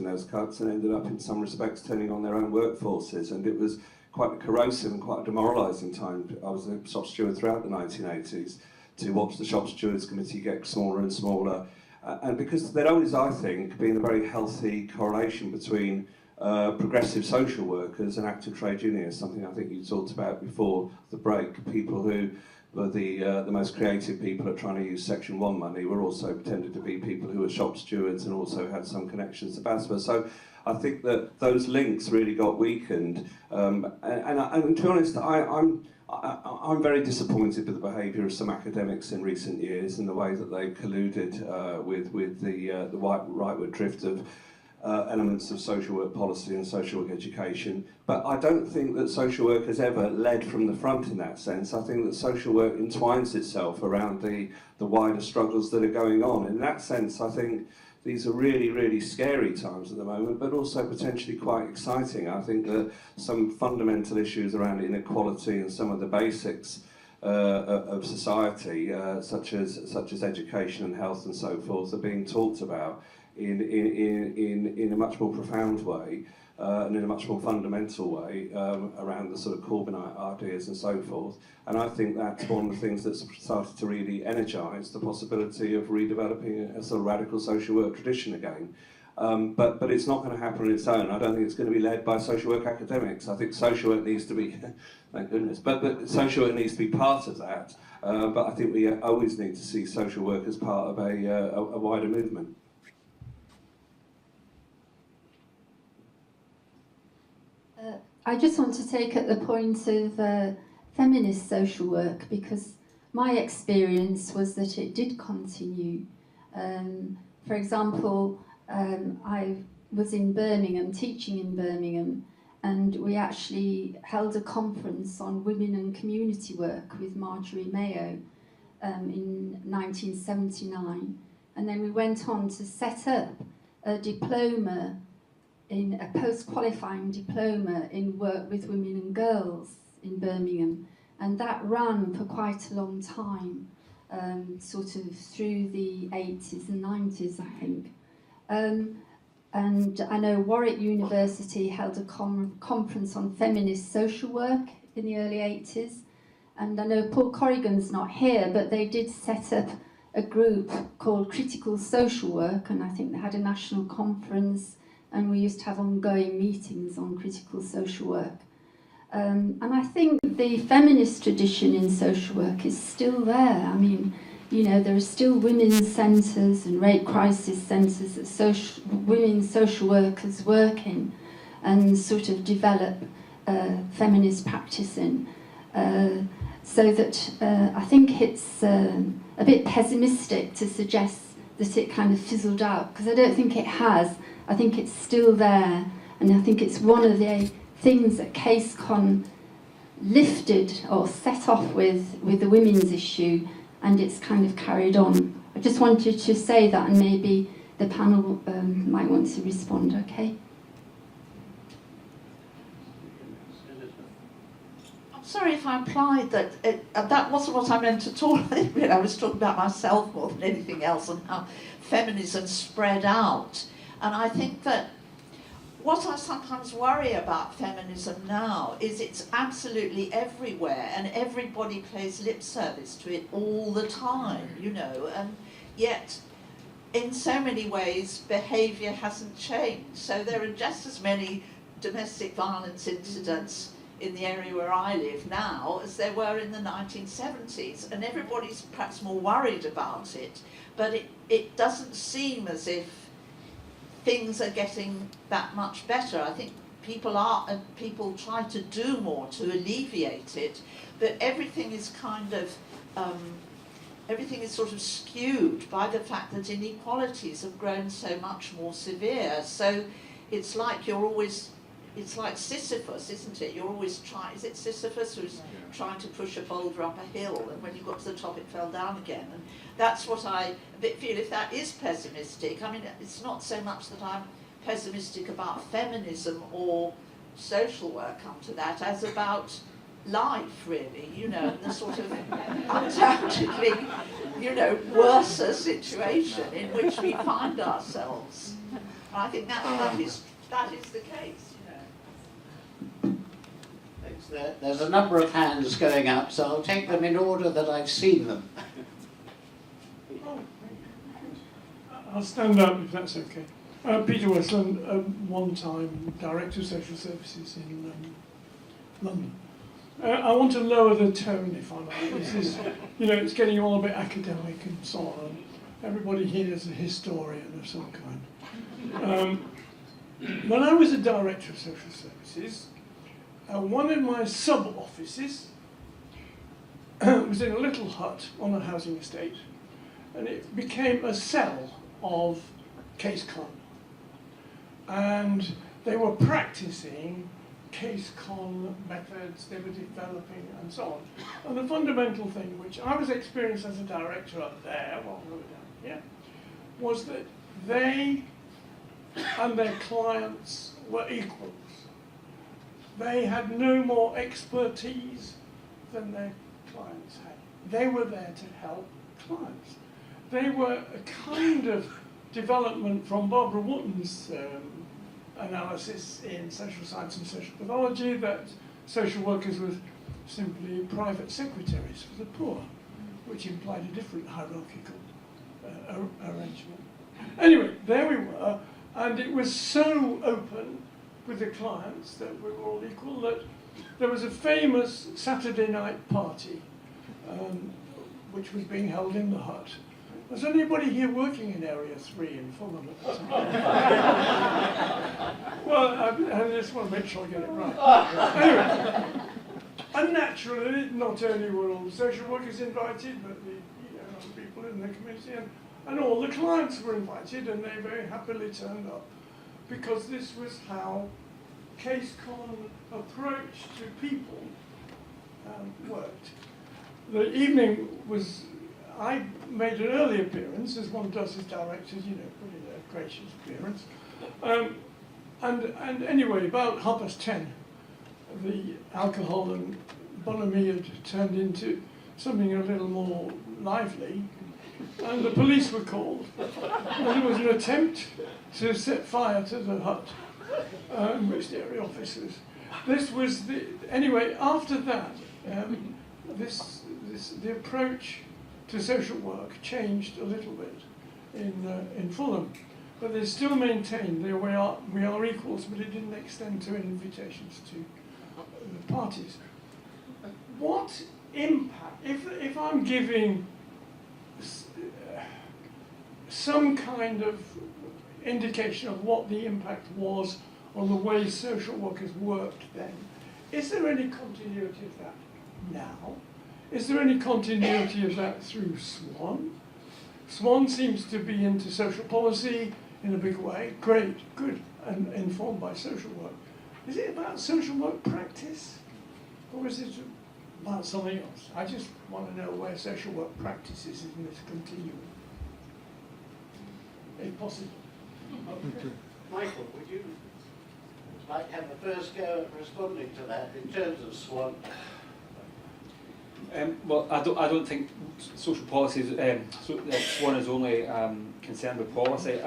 those cuts, and ended up in some respects turning on their own workforces, and it was quite a corrosive and quite a demoralising time. I was a shop steward throughout the 1980s to watch the Shop Stewards Committee get smaller and smaller, and because there'd always, I think, been a very healthy correlation between progressive social workers and active trade unionists, something I think you talked about before the break. People who were the most creative people at trying to use Section 1 money were also tended to be people who were shop stewards and also had some connections to BASBA. So I think that those links really got weakened. And to be honest, I'm very disappointed with the behaviour of some academics in recent years and the way that they've colluded with the rightward drift of elements of social work policy and social work education. But I don't think that social work has ever led from the front in that sense. I think that social work entwines itself around the wider struggles that are going on. In that sense, I think these are really, really scary times at the moment, but also potentially quite exciting. I think that some fundamental issues around inequality and some of the basics of society, such as education and health and so forth, are being talked about in a much more profound way and in a much more fundamental way around the sort of Corbynite ideas and so forth. And I think that's one of the things that's started to really energise the possibility of redeveloping a sort of radical social work tradition again. But it's not going to happen on its own. I don't think it's going to be led by social work academics. I think social work needs to be, thank goodness, but social work needs to be part of that. But I think we always need to see social work as part of a wider movement. I just want to take at the point of feminist social work, because my experience was that it did continue. For example, I was in Birmingham, teaching in Birmingham, and we actually held a conference on women and community work with Marjorie Mayo. in 1979, and then we went on to set up a diploma, in a post-qualifying diploma in work with women and girls in Birmingham, and that ran for quite a long time, sort of through the 80s and 90s, I think. And I know Warwick University held a conference on feminist social work in the early 80s, and I know Paul Corrigan's not here, but they did set up a group called Critical Social Work, and I think they had a national conference, and we used to have ongoing meetings on critical social work. And I think the feminist tradition in social work is still there. I mean, you know, there are still women's centres and rape crisis centres that women social workers work in and sort of develop feminist practice in. So that I think it's a bit pessimistic to suggest that it kind of fizzled out, because I don't think it has. I think it's still there, and I think it's one of the things that CaseCon lifted or set off with the women's issue, and it's kind of carried on. I just wanted to say that, and maybe the panel might want to respond, okay? I'm sorry if I implied that that wasn't what I meant at all. I was talking about myself more than anything else, and how feminism spread out. And I think that what I sometimes worry about feminism now is it's absolutely everywhere, and everybody plays lip service to it all the time, you know, and yet in so many ways behaviour hasn't changed. So there are just as many domestic violence incidents in the area where I live now as there were in the 1970s, and everybody's perhaps more worried about it, but it doesn't seem as if things are getting that much better. I think people try to do more to alleviate it, but everything is kind of everything is sort of skewed by the fact that inequalities have grown so much more severe. So it's like it's like Sisyphus, isn't it? You're always trying. Is it Sisyphus who's trying to push a boulder up a hill, and when you got to the top, it fell down again? And that's what I a bit feel. If that is pessimistic, I mean, it's not so much that I'm pessimistic about feminism or social work, come to that, as about life, really. You know, and the sort of undoubtedly, you know, worse situation in which we find ourselves. And I think that is the case. There's a number of hands going up, so I'll take them in order that I've seen them. I'll stand up if that's okay. Peter Westland, one-time Director of Social Services in London. I want to lower the tone, if I may. This is, you know, it's getting all a bit academic and so on. Everybody here is a historian of some kind. When I was a Director of Social Services, one of my sub-offices was in a little hut on a housing estate, and it became a cell of CaseCon. And they were practicing CaseCon methods, they were developing, and so on. And the fundamental thing, which I was experienced as a director up there, while we were down here, was that they and their clients were equals. They had no more expertise than their clients had. They were there to help clients. They were a kind of development from Barbara Wotton's analysis in social science and social pathology that social workers were simply private secretaries for the poor, which implied a different hierarchical arrangement. Anyway, there we were, and it was so open with the clients that we were all equal that there was a famous Saturday night party which was being held in the hut. Was anybody here working in Area 3 in Fulham at the time? Well, I just want to make sure I get it right. Anyway, and naturally, not only were all the social workers invited, but the other people in the community, and all the clients were invited, and they very happily turned up, because this was how CaseCon approach to people worked. The evening was I made an early appearance, as one does as directors, you know, put in a gracious appearance. And anyway, about 10:30, the alcohol and bonhomie had turned into something a little more lively, and the police were called. And there was an attempt to set fire to the hut, in which the area officers. This was anyway. After that, the approach to social work changed a little bit in Fulham, but they still maintained that we are equals, but it didn't extend to invitations to the parties. What impact, if I'm giving some kind of indication of what the impact was on the way social workers worked then, is there any continuity of that now? Is there any continuity of that through SWAN? SWAN seems to be into social policy in a big way. Great, good, and informed by social work. Is it about social work practice? Or is it about something else? I just want to know where social work practice is in this continuum. If possible. Okay. Michael, would you like to have the first go at responding to that in terms of SWAN? Well, I don't think social policies, SWAN is only concerned with policy.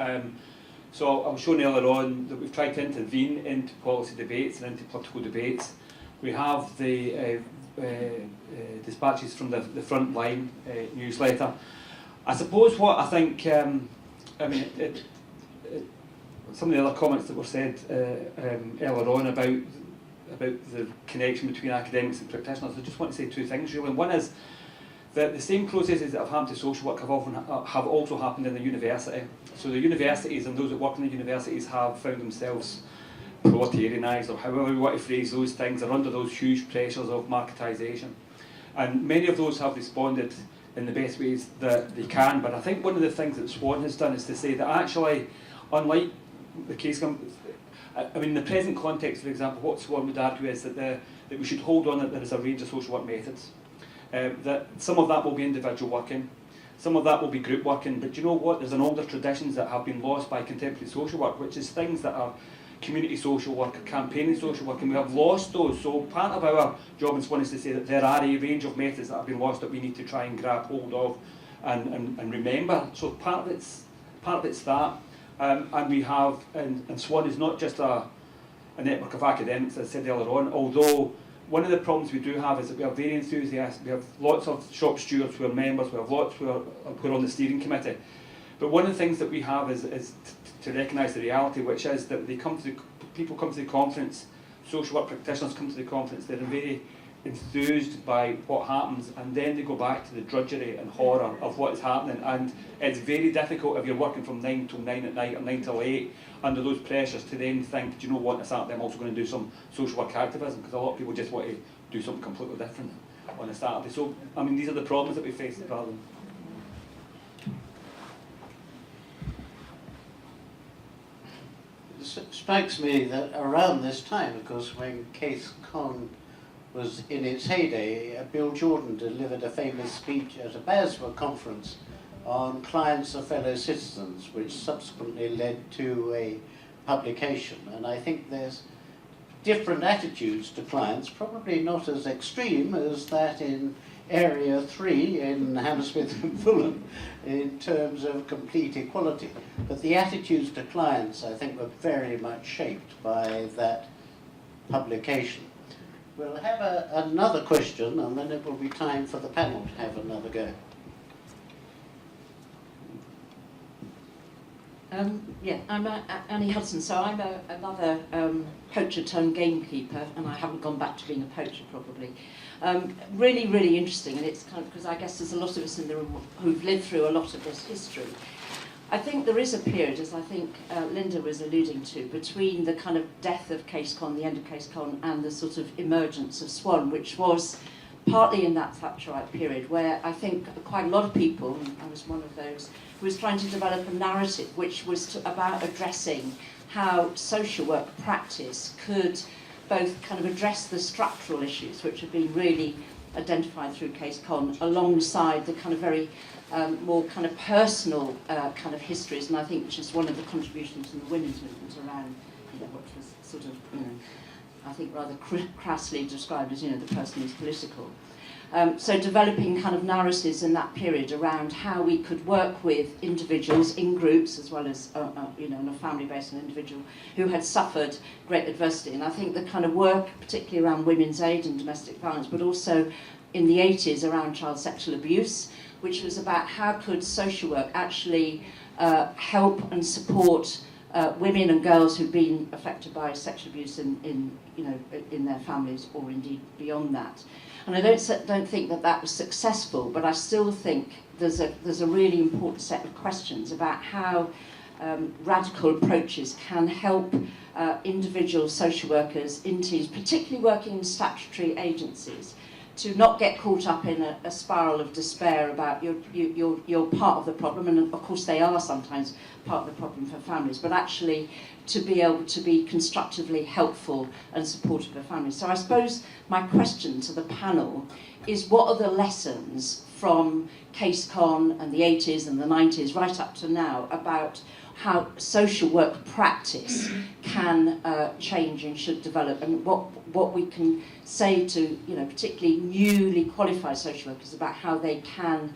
So I was showing earlier on that we've tried to intervene into policy debates and into political debates. We have the dispatches from the Frontline newsletter. I suppose what I think, some of the other comments that were said earlier on about the connection between academics and practitioners, I just want to say two things really. One is that the same processes that have happened to social work have also happened in the university. So the universities and those that work in the universities have found themselves proletarianised, or however we want to phrase those things, are under those huge pressures of marketisation. And many of those have responded in the best ways that they can. But I think one of the things that SWAN has done is to say that actually, unlike the case, in the present context, for example, what SWAN would argue is that we should hold on that there is a range of social work methods. That some of that will be individual working, some of that will be group working, but you know what? There's an older traditions that have been lost by contemporary social work, which is things that are community social work, campaigning social work, and we have lost those. So part of our job in SWAN is to say that there are a range of methods that have been lost that we need to try and grab hold of and remember. So part of it's that. And we have, and SWAN is not just a network of academics, as I said earlier on, although one of the problems we do have is that we are very enthusiastic. We have lots of shop stewards who are members, we have lots who are on the steering committee. But one of the things that we have is to recognise the reality, which is that people come to the conference, social work practitioners come to the conference, they're very enthused by what happens, and then they go back to the drudgery and horror of what is happening. And it's very difficult if you're working from 9 till 9 at night or 9 till 8 under those pressures to then think, do you know what, on a Saturday I'm also going to do some social work activism, because a lot of people just want to do something completely different on a Saturday. So, I mean, these are the problems that we face rather than... It strikes me that around this time, of course, when Case Con was in its heyday, Bill Jordan delivered a famous speech at a BASWA conference on clients of fellow citizens, which subsequently led to a publication. And I think there's different attitudes to clients, probably not as extreme as that in Area 3 in Hammersmith and Fulham in terms of complete equality. But the attitudes to clients, I think, were very much shaped by that publication. We'll have another question, and then it will be time for the panel to have another go. Yeah, I'm Annie Hudson, so I'm another poacher turned gamekeeper, and I haven't gone back to being a poacher probably. Really, really interesting, and it's kind of because I guess there's a lot of us in the room who've lived through a lot of this history. I think there is a period, as I think Linda was alluding to, between the kind of death of Case Con, the end of Case Con, and the sort of emergence of SWAN, which was partly in that Thatcherite period, where I think quite a lot of people, and I was one of those, who was trying to develop a narrative which was about addressing how social work practice could both kind of address the structural issues which have been really identified through Case Con, alongside the kind of very more kind of personal kind of histories, and I think which is one of the contributions from the women's movement around, what was sort of, I think rather crassly described as, the person is political. So developing kind of narratives in that period around how we could work with individuals in groups as well as, on a family based on individual who had suffered great adversity. And I think the kind of work, particularly around women's aid and domestic violence, but also in the 80s around child sexual abuse, which was about how could social work actually help and support women and girls who've been affected by sexual abuse in their families or indeed beyond that. And I don't think that was successful, but I still think there's a really important set of questions about how radical approaches can help individual social workers in teams, particularly working in statutory agencies, to not get caught up in a spiral of despair about you're part of the problem, and of course they are sometimes part of the problem for families, but actually to be able to be constructively helpful and supportive of families. So I suppose my question to the panel is, what are the lessons from Case Con and the 80s and the 90s right up to now about how social work practice can change and should develop, and what we can say to particularly newly qualified social workers about how they can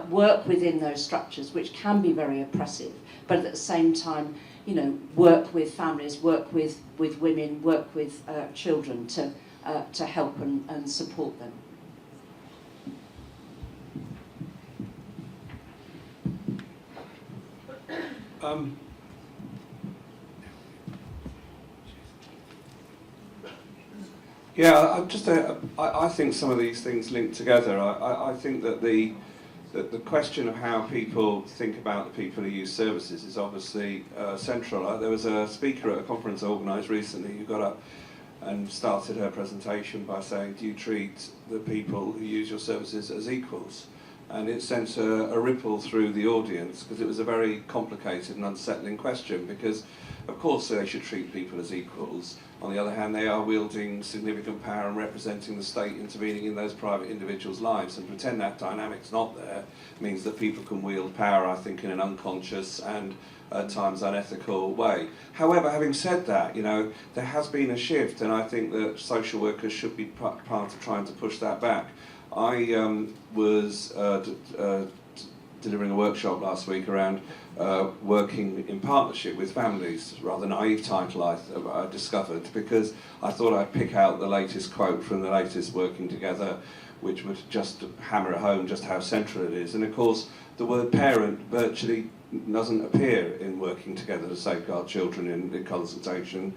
work within those structures, which can be very oppressive, but at the same time work with families, work with women, work with children to help and support them. I think some of these things link together. I think that the question of how people think about the people who use services is obviously central. There was a speaker at a conference I organised recently who got up and started her presentation by saying, do you treat the people who use your services as equals? And it sent a ripple through the audience, because it was a very complicated and unsettling question, because of course they should treat people as equals. On the other hand, they are wielding significant power and representing the state, intervening in those private individuals' lives, and pretend that dynamic's not there means that people can wield power, I think, in an unconscious and at times unethical way. However, having said that, there has been a shift, and I think that social workers should be part of trying to push that back. I was delivering a workshop last week around working in partnership with families, rather naive title I discovered, because I thought I'd pick out the latest quote from the latest Working Together, which would just hammer it home just how central it is. And of course, the word parent virtually doesn't appear in Working Together to Safeguard Children in the consultation.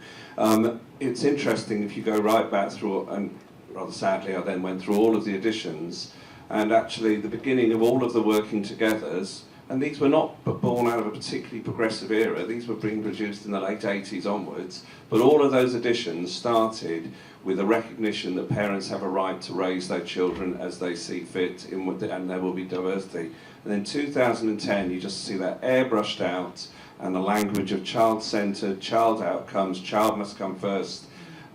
It's interesting if you go right back through, and rather sadly I then went through all of the editions, and actually the beginning of all of the Working Togethers, and these were not born out of a particularly progressive era, these were being produced in the late 80s onwards, but all of those editions started with a recognition that parents have a right to raise their children as they see fit, and there will be diversity. And in 2010 you just see that airbrushed out, and the language of child-centred, child outcomes, child must come first.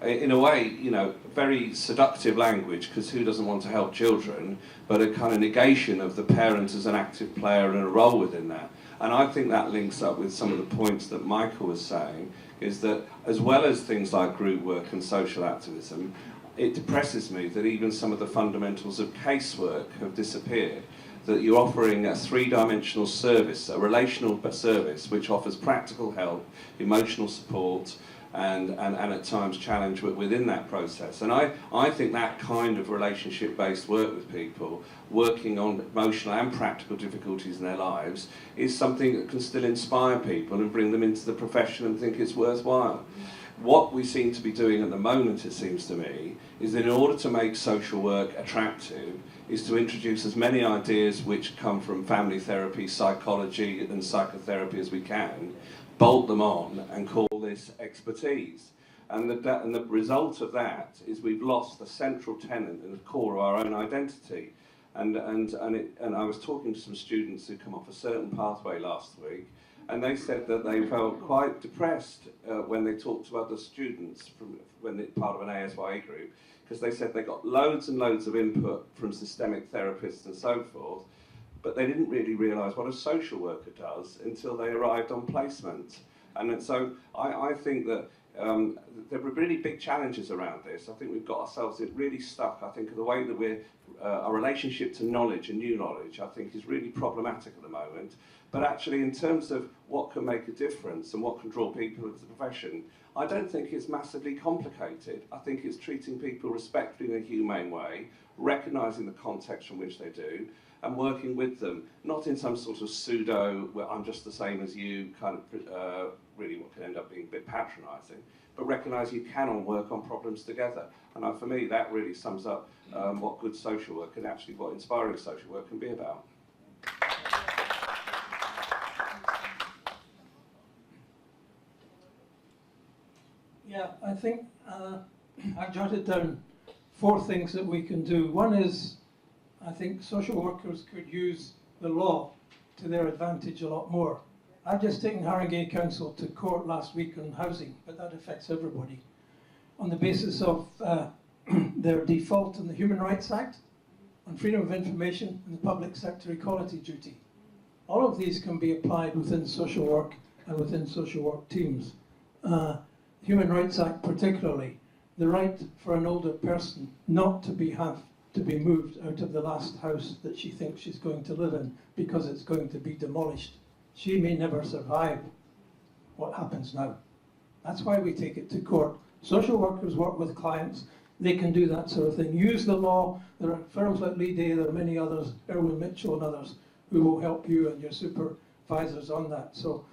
In a way, very seductive language, because who doesn't want to help children, but a kind of negation of the parent as an active player and a role within that. And I think that links up with some of the points that Michael was saying, is that as well as things like group work and social activism, it depresses me that even some of the fundamentals of casework have disappeared. That you're offering a three-dimensional service, a relational service, which offers practical help, emotional support, and at times challenge within that process. And I think that kind of relationship-based work with people, working on emotional and practical difficulties in their lives, is something that can still inspire people and bring them into the profession and think it's worthwhile. What we seem to be doing at the moment, it seems to me, is that in order to make social work attractive, is to introduce as many ideas which come from family therapy, psychology and psychotherapy as we can, bolt them on and call this expertise. And the result of that is we've lost the central tenet and the core of our own identity. And I was talking to some students who come off a certain pathway last week, and they said that they felt quite depressed when they talked to other students when they're part of an ASYE group, because they said they got loads and loads of input from systemic therapists and so forth, but they didn't really realise what a social worker does until they arrived on placement. And so I think that there were really big challenges around this. I think we've got ourselves really stuck. I think the way that our relationship to knowledge and new knowledge, I think, is really problematic at the moment. But actually, in terms of what can make a difference and what can draw people into the profession, I don't think it's massively complicated. I think it's treating people respectfully in a humane way, recognising the context from which they do, and working with them, not in some sort of pseudo, where I'm just the same as you, kind of really what can end up being a bit patronising, but recognise you can all work on problems together. And for me, that really sums up what good social work and actually what inspiring social work can be about. Yeah, I think I've jotted down 4 things that we can do. One is, I think social workers could use the law to their advantage a lot more. I've just taken Haringey Council to court last week on housing, but that affects everybody, on the basis of their default on the Human Rights Act, on freedom of information, and the public sector equality duty. All of these can be applied within social work and within social work teams. Human Rights Act particularly, the right for an older person not to have to be moved out of the last house that she thinks she's going to live in because it's going to be demolished. She may never survive what happens now. That's why we take it to court. Social workers work with clients. They can do that sort of thing. Use the law. There are firms like Lee Day, there are many others, Erwin Mitchell and others, who will help you and your supervisors on that. So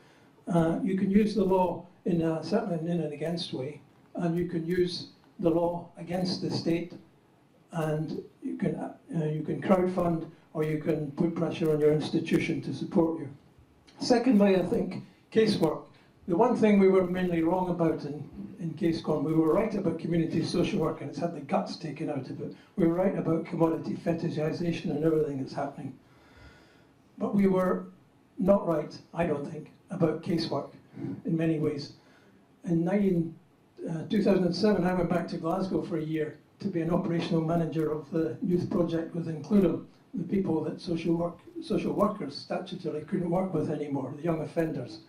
you can use the law in certainly in an against way, and you can use the law against the state, and you can crowdfund, or you can put pressure on your institution to support you. Secondly, I think casework. The one thing we were mainly wrong about in CaseCon, we were right about community social work, and it's had the guts taken out of it. We were right about commodity fetishization and everything that's happening. But we were not right, I don't think, about casework in many ways. In 2007, I went back to Glasgow for a year to be an operational manager of the youth project within Clunham, the people that social workers statutorily couldn't work with anymore, the young offenders.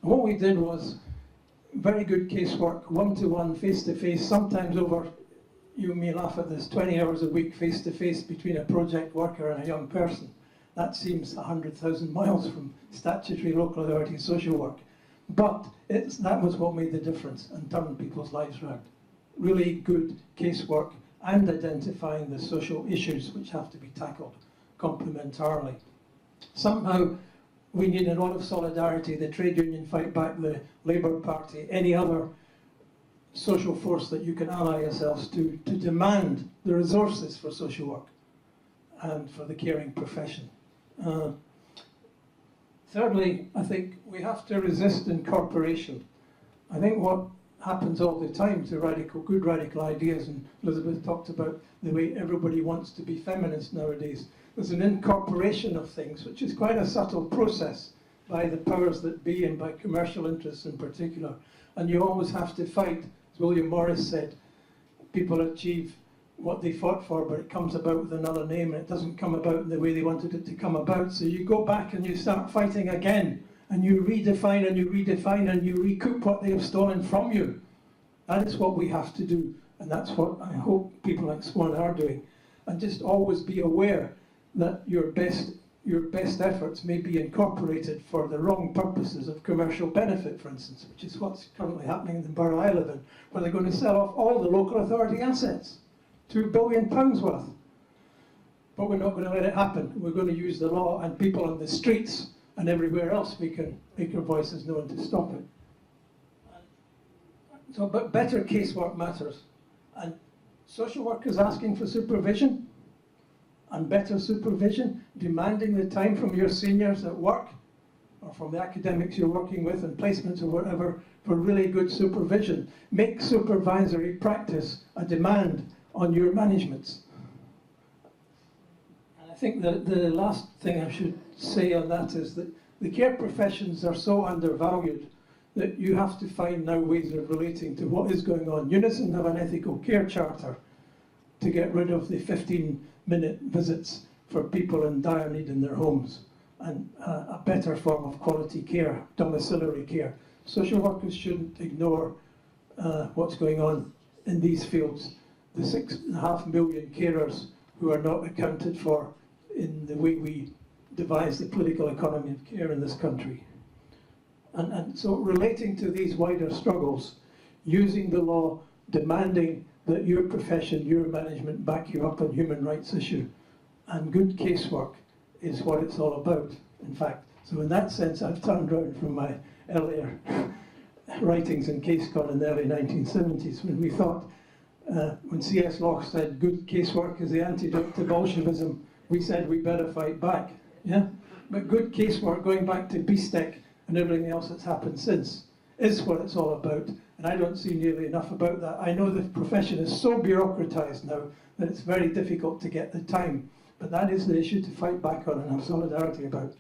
And what we did was very good casework, one-to-one, face-to-face, sometimes over, you may laugh at this, 20 hours a week face-to-face between a project worker and a young person. That seems 100,000 miles from statutory local authority social work. But that was what made the difference and turned people's lives around. Really good casework and identifying the social issues which have to be tackled complementarily. Somehow we need a lot of solidarity, the trade union fight back, the Labour Party, any other social force that you can ally yourselves to demand the resources for social work and for the caring profession. Thirdly, I think we have to resist incorporation. I think what happens all the time to good radical ideas, and Elizabeth talked about the way everybody wants to be feminist nowadays, there's an incorporation of things, which is quite a subtle process by the powers that be and by commercial interests in particular. And you always have to fight, as William Morris said, people achieve what they fought for, but it comes about with another name, and it doesn't come about in the way they wanted it to come about. So you go back and you start fighting again, and you redefine and you redefine and you recoup what they have stolen from you. That is what we have to do, and that's what I hope people like SWAN are doing. And just always be aware that your best efforts may be incorporated for the wrong purposes of commercial benefit, for instance, which is what's currently happening in the borough I live in, where they're going to sell off all the local authority assets. £2 billion worth. But we're not going to let it happen. We're going to use the law, and people on the streets and everywhere else we can make our voices known to stop it. So, but better casework matters. And social work is asking for supervision, and better supervision, demanding the time from your seniors at work, or from the academics you're working with, and placements or whatever, for really good supervision. Make supervisory practice a demand on your managements. And I think that the last thing I should say on that is that the care professions are so undervalued that you have to find now ways of relating to what is going on. Unison have an ethical care charter to get rid of the 15-minute visits for people in dire need in their homes, and a better form of quality care, domiciliary care. Social workers shouldn't ignore what's going on in these fields. The 6.5 million carers who are not accounted for in the way we devise the political economy of care in this country. And so relating to these wider struggles, using the law, demanding that your profession, your management back you up on human rights issue, and good casework is what it's all about, in fact. So in that sense, I've turned around from my earlier writings in CaseCon in the early 1970s, when we thought, when C.S. Locke said good casework is the antidote to Bolshevism, we said we better fight back. Yeah? But good casework, going back to BSTEC and everything else that's happened since, is what it's all about. And I don't see nearly enough about that. I know the profession is so bureaucratized now that it's very difficult to get the time. But that is the issue to fight back on and have solidarity about.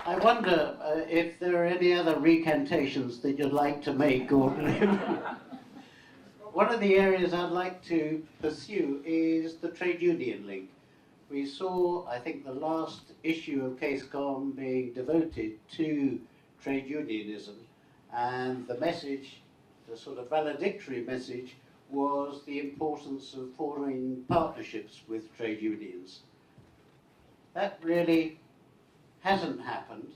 I wonder if there are any other recantations that you'd like to make, or one of the areas I'd like to pursue is the trade union link. We saw, I think, the last issue of CaseCon being devoted to trade unionism, and the message, the sort of valedictory message, was the importance of forming partnerships with trade unions. That really hasn't happened.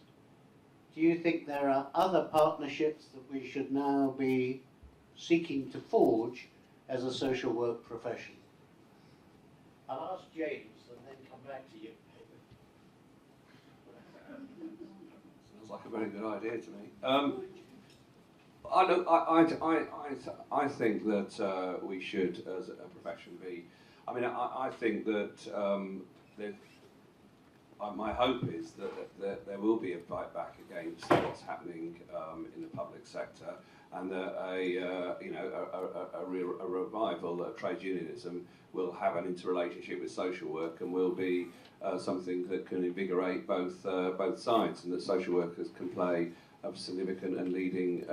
Do you think there are other partnerships that we should now be seeking to forge as a social work profession? I'll ask James and then come back to you. Sounds like a very good idea to me. I think that we should, as a profession, be. I mean, I think that my hope is that there will be a fight back against what's happening in the public sector, and that a revival of trade unionism will have an interrelationship with social work, and will be something that can invigorate both sides, and that social workers can play a significant and leading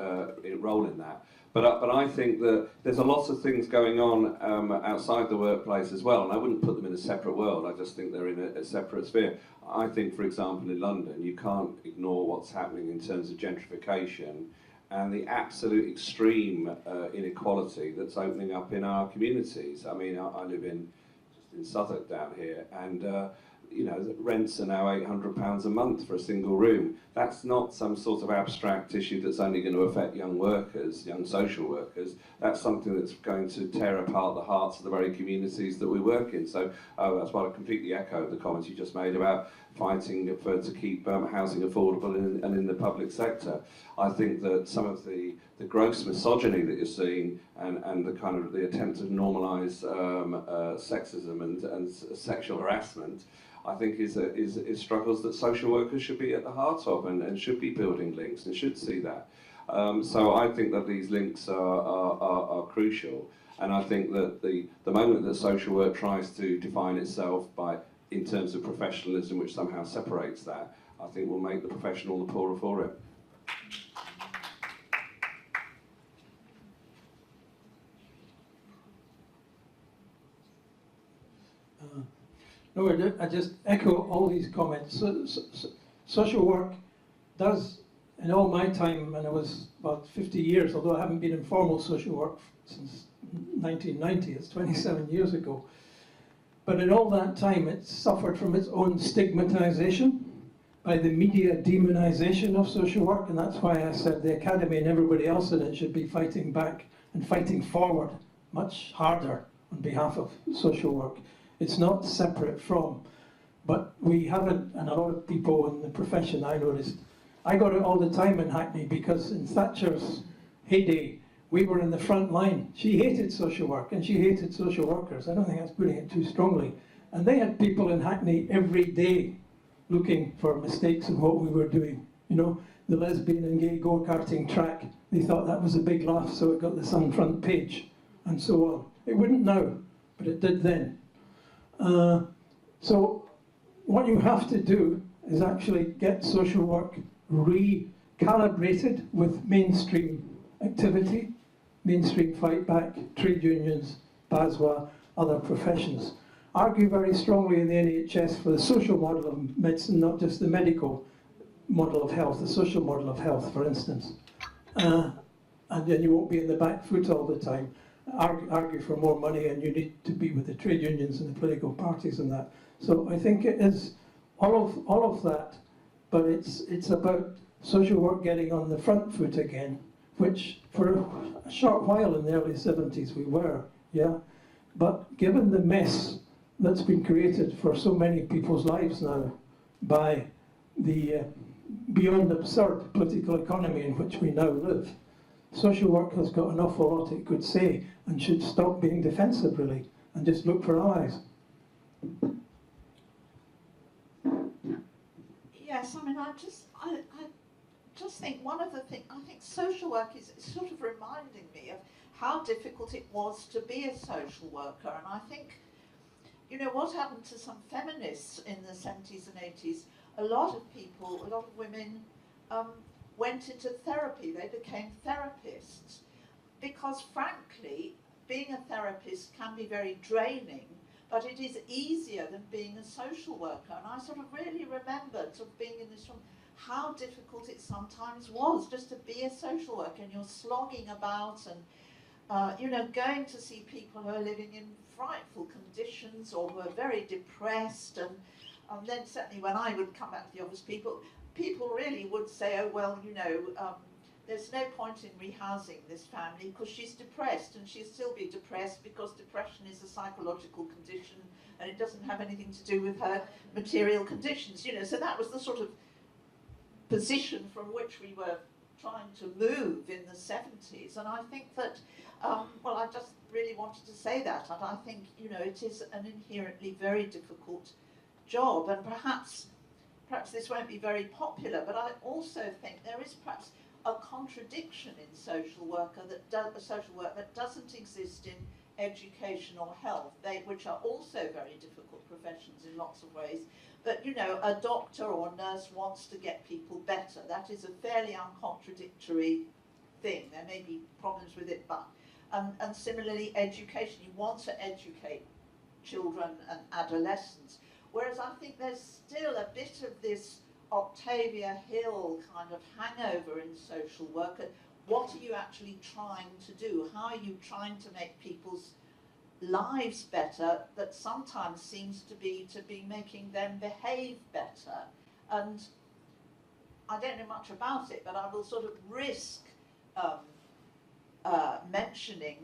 role in that. But I think that there's a lot of things going on outside the workplace as well, and I wouldn't put them in a separate world. I just think they're in a separate sphere. I think, for example, in London, you can't ignore what's happening in terms of gentrification and the absolute extreme inequality that's opening up in our communities. I mean, I live just in Southwark down here, and you know, the rents are now £800 a month for a single room. That's not some sort of abstract issue that's only going to affect young workers, young social workers. That's something that's going to tear apart the hearts of the very communities that we work in. So that's why I completely echo the comments you just made about fighting to keep housing affordable and in the public sector. I think that some of the gross misogyny that you're seeing, and the kind of the attempt to normalise sexism and sexual harassment, I think is struggles that social workers should be at the heart of, and should be building links and should see that. So I think that these links are crucial, and I think that the moment that social work tries to define itself in terms of professionalism, which somehow separates that, I think will make the profession all the poorer for it. No, I just echo all these comments. Social work does, in all my time, and it was about 50 years, although I haven't been in formal social work since 1990, it's 27 years ago. But in all that time, it's suffered from its own stigmatization by the media demonization of social work, and that's why I said the Academy and everybody else in it should be fighting back and fighting forward much harder on behalf of social work. It's not separate from, but we haven't, and a lot of people in the profession I noticed, I got it all the time in Hackney, because in Thatcher's heyday, we were in the front line. She hated social work, and she hated social workers. I don't think that's putting it too strongly. And they had people in Hackney every day looking for mistakes in what we were doing. You know, the lesbian and gay go-karting track, they thought that was a big laugh, so it got the Sun front page, and so on. It wouldn't now, but it did then. So what you have to do is actually get social work recalibrated with mainstream activity, mainstream fight back, trade unions, BASWA, other professions, argue very strongly in the NHS for the social model of medicine, not just the medical model of health, the social model of health, for instance. And then you won't be in the back foot all the time. Argue for more money, and you need to be with the trade unions and the political parties and that. So I think it is all of that, but it's about social work getting on the front foot again, which for a short while in the early 70s we were, yeah. But given the mess that's been created for so many people's lives now by the beyond absurd political economy in which we now live, social work has got an awful lot it could say and should stop being defensive, really, and just look for allies. Yes, I mean, I just think one of the things, I think social work is sort of reminding me of how difficult it was to be a social worker. And I think, you know, what happened to some feminists in the 70s and 80s, a lot of people, a lot of women went into therapy. They became therapists because, frankly, being a therapist can be very draining, but it is easier than being a social worker. And I sort of really remembered sort of being in this room, how difficult it sometimes was just to be a social worker, and you're slogging about and, you know, going to see people who are living in frightful conditions or who are very depressed. And then certainly when I would come back to the office, people really would say, oh, well, you know, there's no point in rehousing this family because she's depressed, and she'll still be depressed because depression is a psychological condition and it doesn't have anything to do with her material conditions, you know. So that was the sort of position from which we were trying to move in the 70s. And I think that, well, I just really wanted to say that. And I think, you know, it is an inherently very difficult job, and perhaps this won't be very popular, but I also think there is perhaps a contradiction in social work that doesn't exist in education or health, which are also very difficult professions in lots of ways. But, you know, a doctor or a nurse wants to get people better. That is a fairly uncontradictory thing. There may be problems with it, but and similarly, education. You want to educate children and adolescents. Whereas I think there's still a bit of this Octavia Hill kind of hangover in social work. What are you actually trying to do? How are you trying to make people's lives better? That sometimes seems to be making them behave better. And I don't know much about it, but I will sort of risk mentioning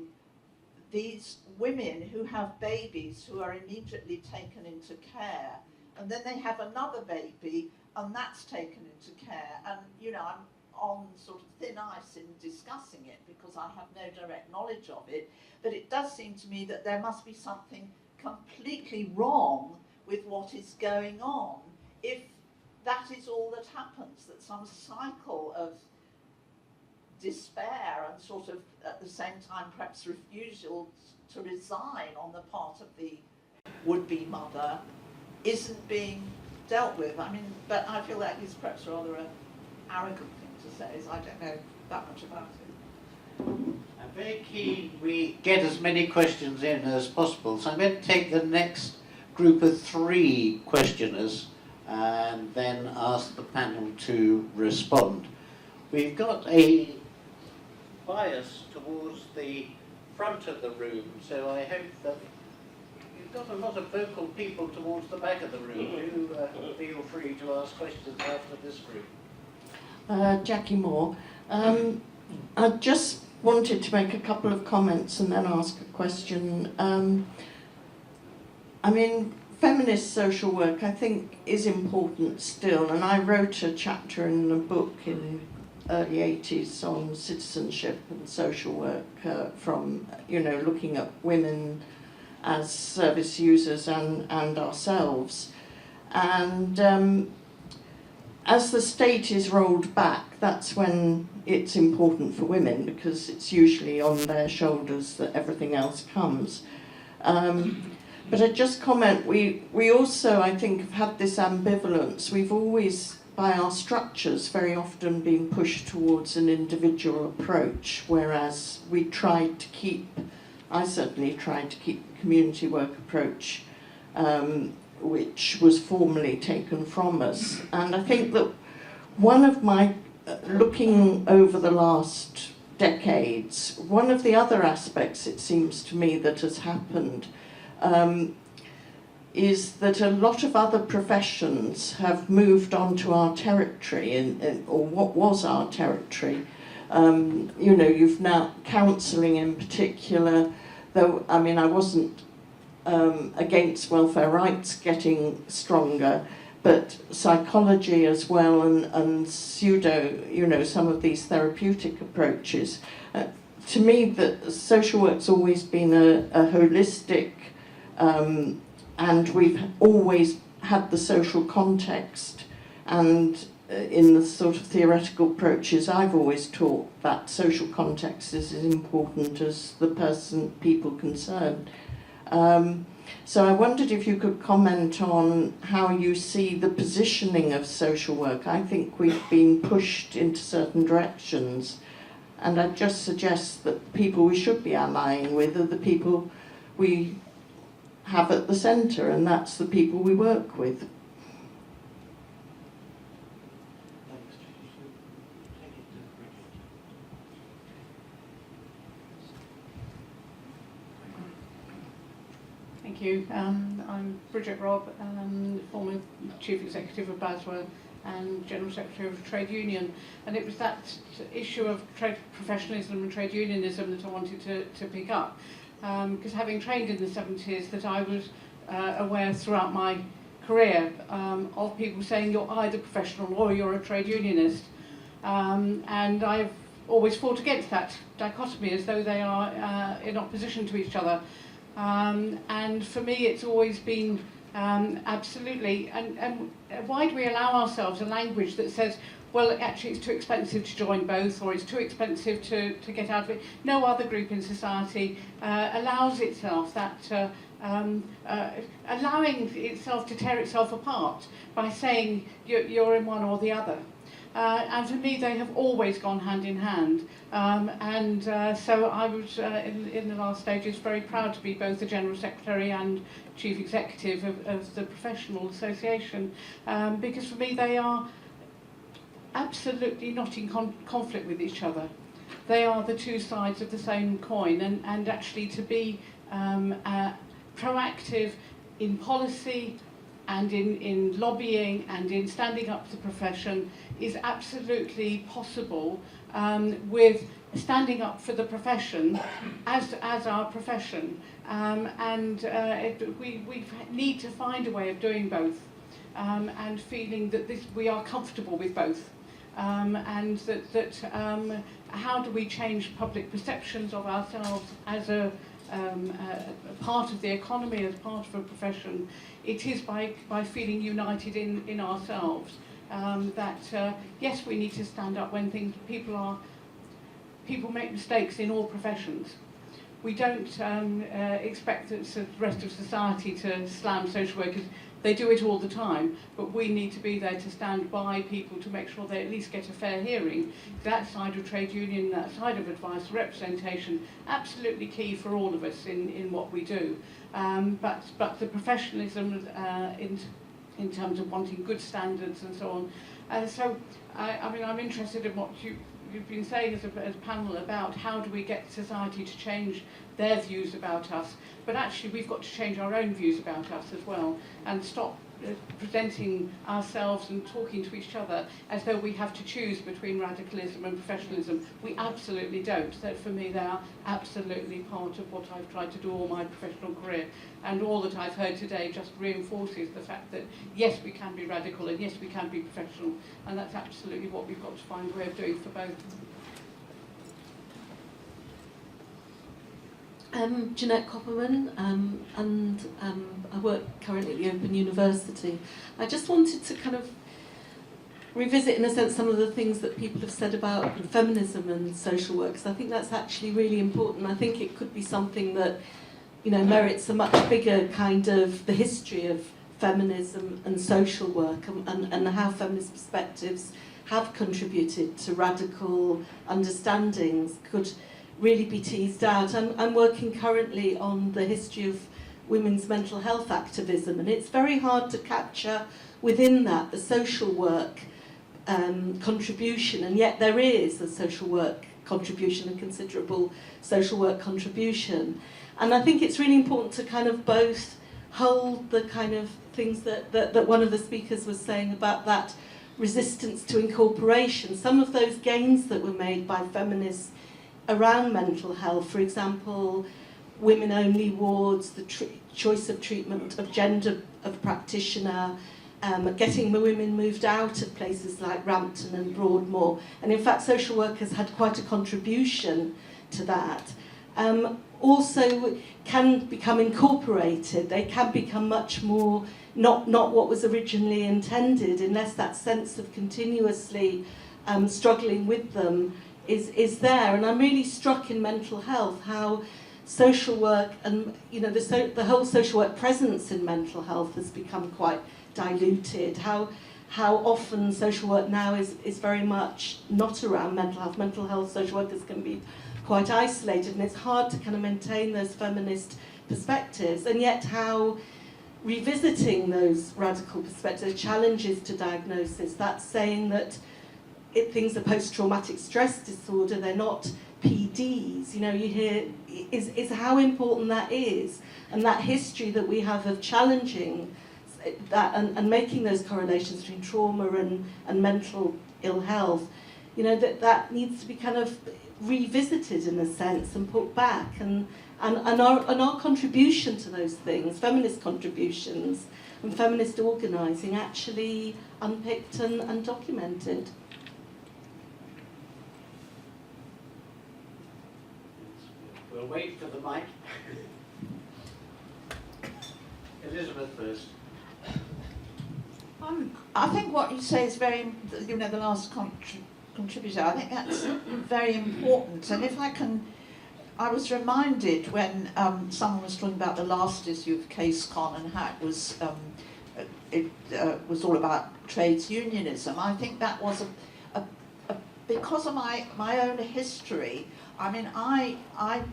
these women who have babies who are immediately taken into care, and then they have another baby and that's taken into care. And, you know, I'm on sort of thin ice in discussing it because I have no direct knowledge of it, but it does seem to me that there must be something completely wrong with what is going on if that is all that happens, that some cycle of despair and sort of at the same time perhaps refusal to resign on the part of the would-be mother isn't being dealt with. I mean, but I feel that is perhaps rather an arrogant thing to say, as I don't know that much about it. I'm very keen we get as many questions in as possible, so I'm going to take the next group of 3 questioners and then ask the panel to respond. We've got a bias towards the front of the room, so I hope that you've got a lot of vocal people towards the back of the room. Do feel free to ask questions after this group. Jackie Moore. I just wanted to make a couple of comments and then ask a question. I mean, feminist social work, I think, is important still, and I wrote a chapter in a book in early 80s on citizenship and social work from, you know, looking at women as service users and ourselves. And as the state is rolled back, that's when it's important for women, because it's usually on their shoulders that everything else comes. But I just comment, we also, I think, have had this ambivalence. We've always, by our structures, very often been pushed towards an individual approach, whereas we tried to keep I certainly tried to keep the community work approach, which was formally taken from us. And I think that one of my, looking over the last decades, one of the other aspects, it seems to me, that has happened is that a lot of other professions have moved onto our territory, or what was our territory. You know, you've now, counselling in particular, though, I mean, I wasn't against welfare rights getting stronger, but psychology as well, and pseudo, you know, some of these therapeutic approaches. To me, the social work's always been a holistic, and we've always had the social context, and in the sort of theoretical approaches I've always taught that social context is as important as the people concerned. So I wondered if you could comment on how you see the positioning of social work. I think we've been pushed into certain directions, and I'd just suggest that the people we should be allying with are the people we have at the centre, and that's the people we work with. Thank you. I'm Bridget Robb, former Chief Executive of BASWA and General Secretary of a trade union. And it was that issue of trade professionalism and trade unionism that I wanted to pick up. Because having trained in the 70s, that I was aware throughout my career of people saying you're either professional or you're a trade unionist. And I've always fought against that dichotomy as though they are in opposition to each other. And for me it's always been absolutely, and why do we allow ourselves a language that says, well, actually it's too expensive to join both, or it's too expensive to get out of it? No other group in society allows itself that, allowing itself to tear itself apart by saying you're in one or the other. And for me, they have always gone hand in hand. So I was, in the last stages, very proud to be both the General Secretary and Chief Executive of the Professional Association, because for me they are absolutely not in conflict with each other. They are the two sides of the same coin, and actually to be proactive in policy and in lobbying and in standing up to the profession is absolutely possible with standing up for the profession as our profession. We need to find a way of doing both and feeling that we are comfortable with both. And that how do we change public perceptions of ourselves as a part of the economy, as part of a profession? It is by feeling united in ourselves that yes, we need to stand up when people make mistakes in all professions. We don't expect the rest of society to slam social workers. They do it all the time, but we need to be there to stand by people to make sure they at least get a fair hearing. That side of trade union, that side of advice, representation, absolutely key for all of us in what we do. But the professionalism in terms of wanting good standards and so on. So I mean, I'm interested in what you've been saying as a panel about how do we get society to change their views about us, but actually we've got to change our own views about us as well and stop presenting ourselves and talking to each other as though we have to choose between radicalism and professionalism. We absolutely don't. So for me they are absolutely part of what I've tried to do all my professional career, and all that I've heard today just reinforces the fact that yes, we can be radical and yes, we can be professional, and that's absolutely what we've got to find a way of doing for both. Jeanette Copperman, and I work currently at the Open University. I just wanted to kind of revisit, in a sense, some of the things that people have said about feminism and social work, because I think that's actually really important. I think it could be something that, you know, merits a much bigger kind of the history of feminism and social work, and how feminist perspectives have contributed to radical understandings. really be teased out. I'm working currently on the history of women's mental health activism, and it's very hard to capture within that the social work contribution, and yet there is a social work contribution, a considerable social work contribution. And I think it's really important to kind of both hold the kind of things that one of the speakers was saying about that resistance to incorporation. Some of those gains that were made by feminists around mental health, for example, women-only wards, the choice of treatment of gender of practitioner, getting the women moved out of places like Rampton and Broadmoor. And in fact, social work has had quite a contribution to that. Also can become incorporated. They can become much more not what was originally intended, unless that sense of continuously struggling with them is there. And I'm really struck in mental health how social work and the whole social work presence in mental health has become quite diluted. How often social work now is very much not around mental health. Mental health social workers can be quite isolated, and it's hard to kind of maintain those feminist perspectives, and yet how revisiting those radical perspectives, challenges to diagnosis, that's saying that things are post-traumatic stress disorder, they're not PDs, you hear, is how important that is, and that history that we have of challenging that and making those correlations between trauma and mental ill health, that needs to be kind of revisited in a sense and put back, and our contribution to those things, feminist contributions and feminist organising, actually unpicked and documented. We'll wait for the mic. Elizabeth first. I think what you say is very, the last contributor, I think that's very important. And if I was reminded when someone was talking about the last issue of Case Con and how it was all about trades unionism. I think that was because of my own history. I mean, I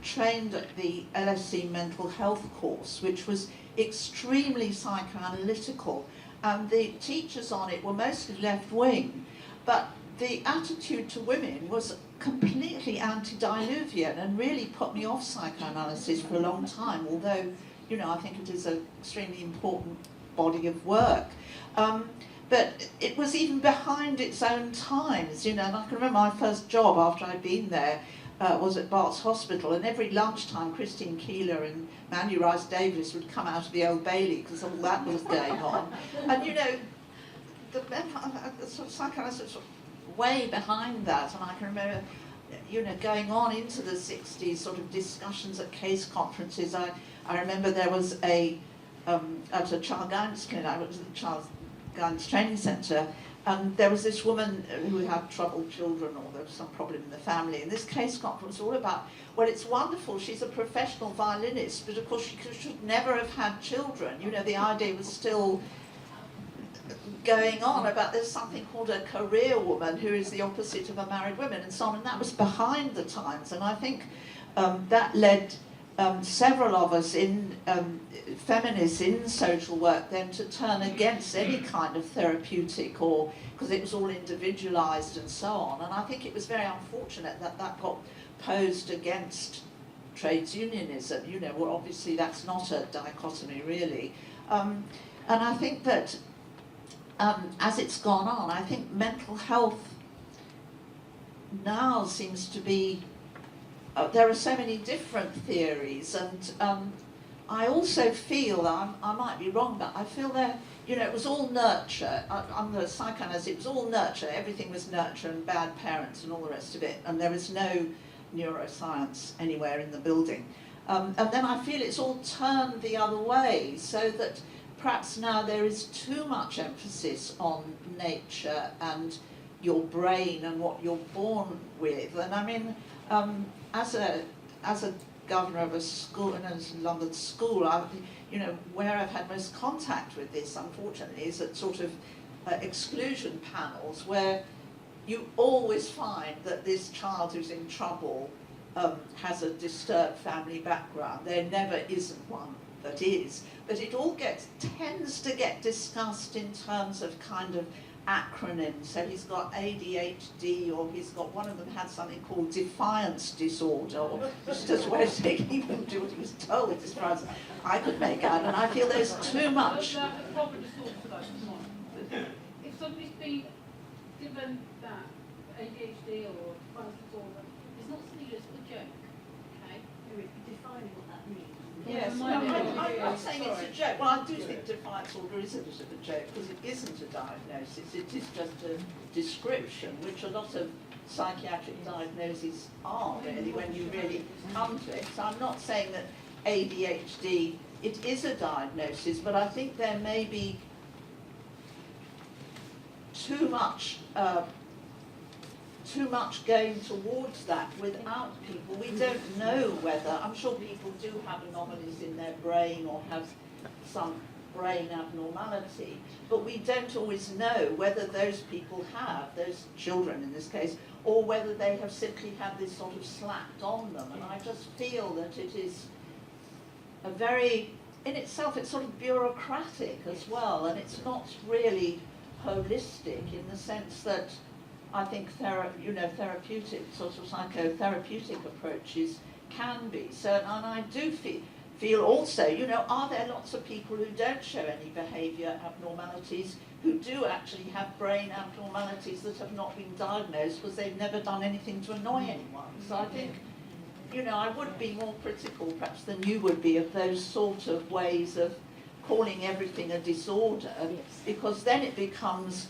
trained at the LSE mental health course, which was extremely psychoanalytical, and the teachers on it were mostly left-wing, but the attitude to women was completely antediluvian and really put me off psychoanalysis for a long time, although, I think it is an extremely important body of work. But it was even behind its own times, and I can remember my first job after I'd been there was at Bart's Hospital, and every lunchtime Christine Keeler and Manu Rice Davis would come out of the Old Bailey because all that was going on. And the sort of psychoanalysis was way behind that, and I can remember going on into the 60s, sort of discussions at case conferences. I remember there was at a child guidance clinic, I was at the Child Guidance Training Centre, and there was this woman who had troubled children, or there was some problem in the family, and this case conference was all about, well, it's wonderful, she's a professional violinist, but of course she should never have had children. The idea was still going on about there's something called a career woman who is the opposite of a married woman, and so on, and that was behind the times. And I think that led several of us in feminists in social work then to turn against any kind of therapeutic, or because it was all individualised and so on. And I think it was very unfortunate that that got posed against trades unionism. Well, obviously that's not a dichotomy really. And I think that as it's gone on, I think mental health now seems to be, there are so many different theories, and I also feel, I might be wrong, but I feel that, it was all nurture. I'm the psychoanalyst, it was all nurture, everything was nurture and bad parents and all the rest of it, and there is no neuroscience anywhere in the building. And then I feel it's all turned the other way, so that perhaps now there is too much emphasis on nature and your brain and what you're born with. And I mean, as a governor of a school, and as a London school, where I've had most contact with this, unfortunately, is at sort of exclusion panels, where you always find that this child who's in trouble has a disturbed family background. There never isn't one that is. But it all tends to get discussed in terms of kind of acronyms. So he's got ADHD, or he's got, one of them had something called defiance disorder, or just where he wouldn't do what he was told, as far as I could make out. And I feel there's too much. If somebody's been given that ADHD or defiance disorder, it's not seen as a joke, okay? You're defining what that means. Yes, no, I'm not saying it's a joke. Well, I do think defiance disorder is a bit of a joke, because it isn't a diagnosis, it is just a description, which a lot of psychiatric diagnoses are, really, when you really come to it. So I'm not saying that ADHD, it is a diagnosis, but I think there may be too much going towards that without people. We don't know whether, I'm sure people do have anomalies in their brain or have some brain abnormality, but we don't always know whether those people have, those children in this case, or whether they have simply had this sort of slapped on them. And I just feel that it is a very, in itself, it's sort of bureaucratic as well, and it's not really holistic in the sense that I think therapeutic, sort of psychotherapeutic approaches can be. So, and I do feel also, are there lots of people who don't show any behaviour abnormalities, who do actually have brain abnormalities that have not been diagnosed because they've never done anything to annoy anyone? So I think, I would be more critical perhaps than you would be of those sort of ways of calling everything a disorder, because then it becomes,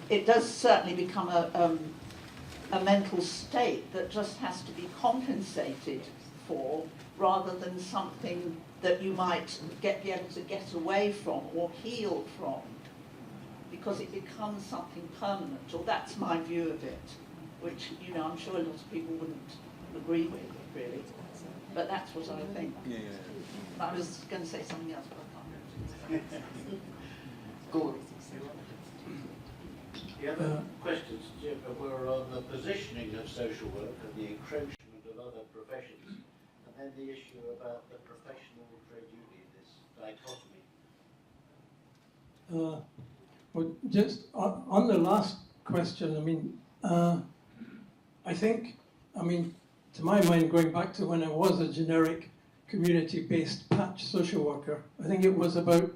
it does certainly become a mental state that just has to be compensated for, rather than something that you might be able to get away from or heal from, because it becomes something permanent. Or that's my view of it, which I'm sure a lot of people wouldn't agree with, really. But that's what I think. Yeah. I was going to say something else, but I can't. Go on. The other questions were on the positioning of social work and the encroachment of other professions, and then the issue about the professional trade union, this dichotomy. Well, just on the last question, I think, to my mind, going back to when I was a generic community-based patch social worker, I think it was about,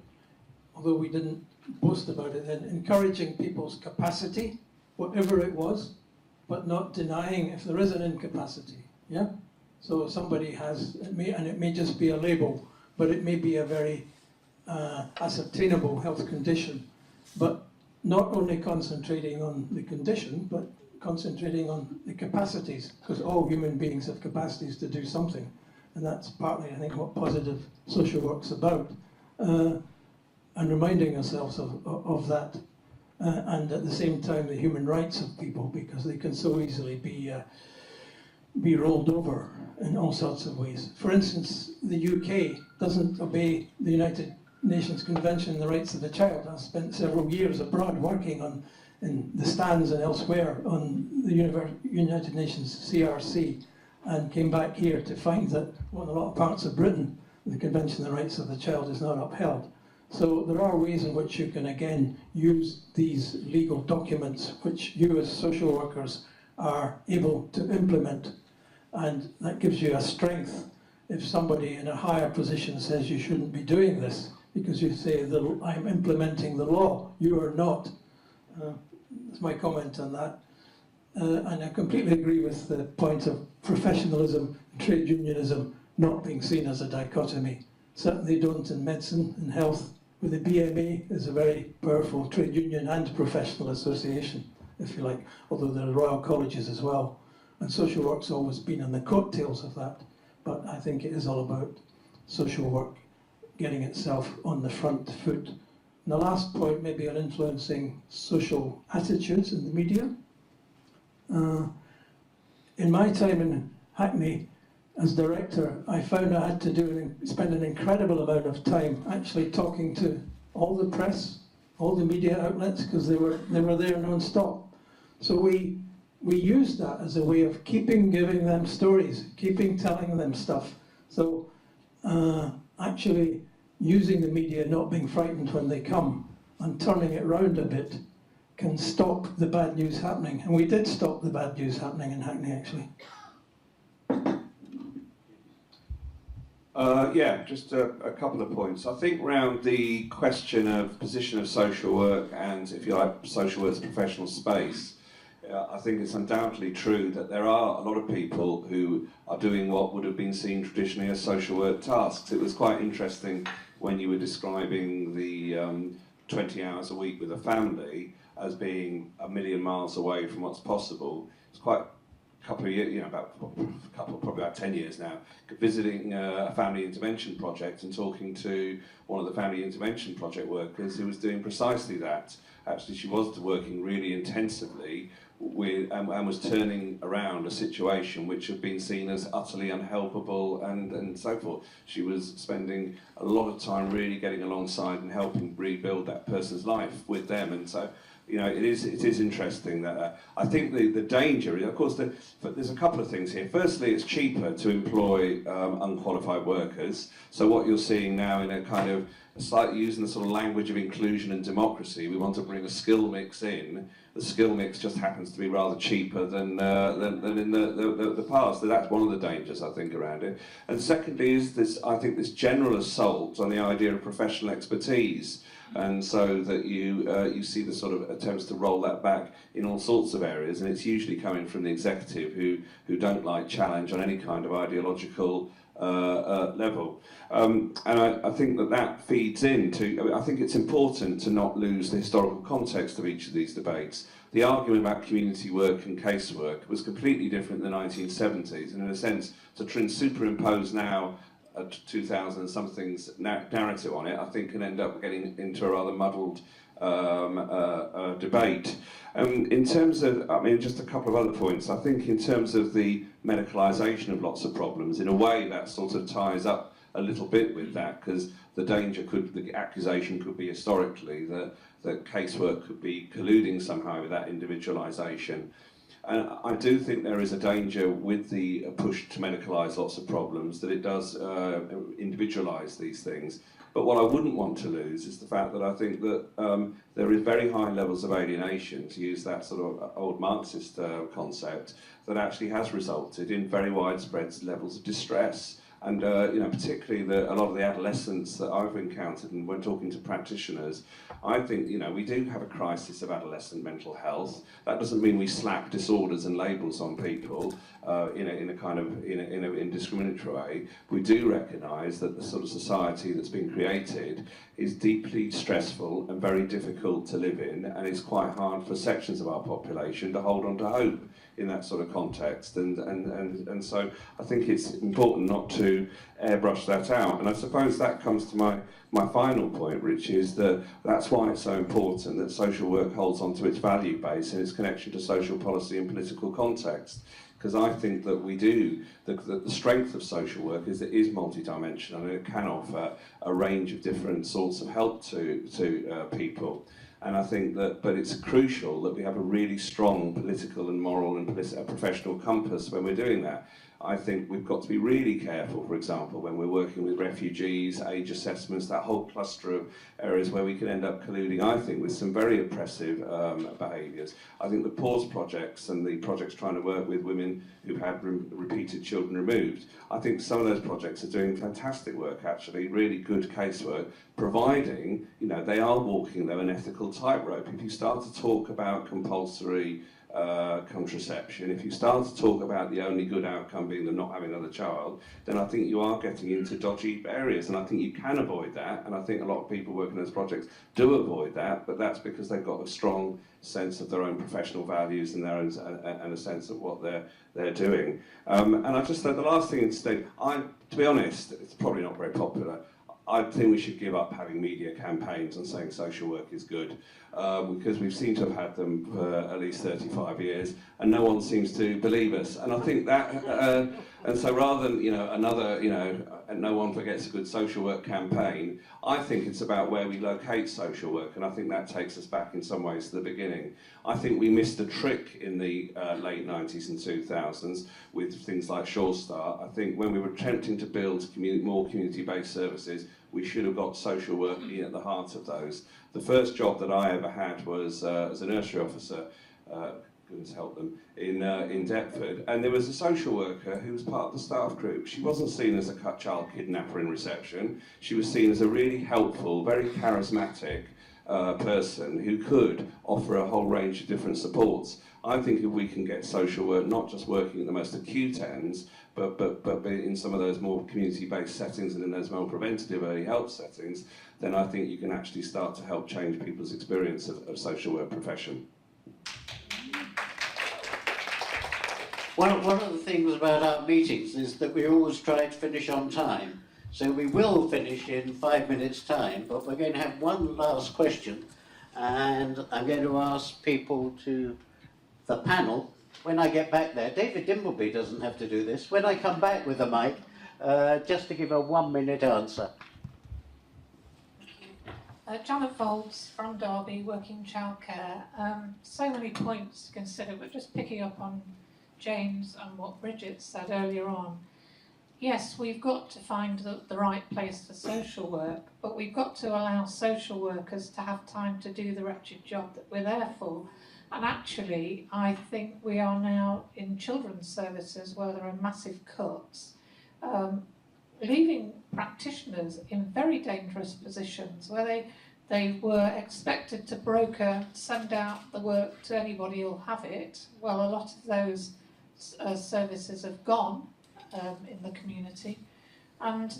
although we didn't boast about it then, encouraging people's capacity, whatever it was, but not denying if there is an incapacity, yeah? So somebody has, and it may just be a label, but it may be a very ascertainable health condition, but not only concentrating on the condition, but concentrating on the capacities, because all human beings have capacities to do something, and that's partly, I think, what positive social work's about, and reminding ourselves of that, and at the same time the human rights of people, because they can so easily be rolled over in all sorts of ways. For instance, the UK doesn't obey the United Nations Convention on the Rights of the Child. I spent several years abroad working in the stands and elsewhere on the United Nations CRC, and came back here to find that in a lot of parts of Britain, the Convention on the Rights of the Child is not upheld. So there are ways in which you can, again, use these legal documents, which you as social workers are able to implement. And that gives you a strength if somebody in a higher position says you shouldn't be doing this, because you say, I'm implementing the law, you are not. That's my comment on that. And I completely agree with the point of professionalism and trade unionism not being seen as a dichotomy. Certainly don't in medicine and health, where the BMA is a very powerful trade union and professional association, if you like, although there are Royal Colleges as well. And social work's always been on the coattails of that, but I think it is all about social work getting itself on the front foot. And the last point maybe on influencing social attitudes in the media. In my time in Hackney as director, I found I had to spend an incredible amount of time actually talking to all the press, all the media outlets, because they were there non-stop. So we we used that as a way of keeping giving them stories, keeping telling them stuff. So actually using the media, not being frightened when they come, and turning it round a bit can stop the bad news happening. And we did stop the bad news happening in Hackney, actually. Yeah, just a couple of points. I think round the question of position of social work and, if you like, social work's professional space, I think it's undoubtedly true that there are a lot of people who are doing what would have been seen traditionally as social work tasks. It was quite interesting when you were describing the 20 hours a week with a family as being a million miles away from what's possible. It's quite a couple of years, probably about 10 years now, visiting a family intervention project and talking to one of the family intervention project workers who was doing precisely that. Actually, she was working really intensively with, and was turning around a situation which had been seen as utterly unhelpable and so forth. She was spending a lot of time really getting alongside and helping rebuild that person's life with them. And so, you know, it is interesting that I think the danger, of course, but there's a couple of things here. Firstly, it's cheaper to employ unqualified workers. So what you're seeing now in a kind of slightly using the sort of language of inclusion and democracy, we want to bring a skill mix in. The skill mix just happens to be rather cheaper than in the past. So that's one of the dangers, I think, around it. And secondly is this, I think, this general assault on the idea of professional expertise. And so that you see the sort of attempts to roll that back in all sorts of areas, and it's usually coming from the executive who don't like challenge on any kind of ideological level. And I think that feeds into, I think it's important to not lose the historical context of each of these debates. The argument about community work and casework was completely different in the 1970s, and in a sense, to try and superimpose now a 2000 and something's narrative on it, I think can end up getting into a rather muddled debate. In terms of, I mean, just a couple of other points. I think in terms of the medicalisation of lots of problems, in a way that sort of ties up a little bit with that, because the accusation could be historically that casework could be colluding somehow with that individualisation. And I do think there is a danger with the push to medicalise lots of problems, that it does individualise these things. But what I wouldn't want to lose is the fact that I think that there is very high levels of alienation, to use that sort of old Marxist concept, that actually has resulted in very widespread levels of distress. And you know, particularly a lot of the adolescents that I've encountered, and when talking to practitioners, I think, you know, we do have a crisis of adolescent mental health. That doesn't mean we slap disorders and labels on people in a kind of indiscriminatory way. We do recognise that the sort of society that's been created is deeply stressful and very difficult to live in, and it's quite hard for sections of our population to hold on to hope in that sort of context, and so I think it's important not to airbrush that out. And I suppose that comes to my final point, which is that's why it's so important that social work holds onto its value base and its connection to social policy and political context. Because I think that we do, the strength of social work is that it is multidimensional and it can offer a range of different sorts of help to people. And I think that, but it's crucial that we have a really strong political and moral and professional compass when we're doing that. I think we've got to be really careful, for example, when we're working with refugees, age assessments, that whole cluster of areas where we can end up colluding, I think, with some very oppressive behaviours. I think the pause projects and the projects trying to work with women who've had repeated children removed, I think some of those projects are doing fantastic work, actually, really good casework, providing, you know, they are walking, though, an ethical tightrope. If you start to talk about compulsory contraception, if you start to talk about the only good outcome being them not having another child, then I think you are getting into dodgy areas, and I think you can avoid that, and I think a lot of people working on those projects do avoid that, but that's because they've got a strong sense of their own professional values and their own, and a sense of what they're doing. And I just said the last thing instead, to be honest, it's probably not very popular, I think we should give up having media campaigns and saying social work is good, because we've seemed to have had them for at least 35 years, and no one seems to believe us. And I think that, and so rather than, you know, another, you know, and no one forgets a good social work campaign. I think it's about where we locate social work, and I think that takes us back in some ways to the beginning. I think we missed a trick in the late 90s and 2000s with things like Sure Start. I think when we were attempting to build more community-based services, we should have got social work in at the heart of those. The first job that I ever had was as a nursery officer, goodness help them, in Deptford, and there was a social worker who was part of the staff group. She wasn't seen as a child kidnapper in reception. She was seen as a really helpful, very charismatic person who could offer a whole range of different supports. I think if we can get social work not just working at the most acute ends, but in some of those more community-based settings and in those more preventative early help settings, then I think you can actually start to help change people's experience of social work profession. One of the things about our meetings is that we always try to finish on time. So we will finish in 5 minutes' time, but we're going to have one last question, and I'm going to ask people to, the panel, when I get back there, David Dimbleby doesn't have to do this, when I come back with the mic, just to give a 1 minute answer. Janet Volz from Derby, working childcare. So many points to consider, but just picking up on James and what Bridget said earlier on. Yes, we've got to find the right place for social work, but we've got to allow social workers to have time to do the wretched job that we're there for. And actually, I think we are now in children's services where there are massive cuts, leaving practitioners in very dangerous positions where they were expected to broker, send out the work to anybody who'll have it. Well, a lot of those services have gone in the community, and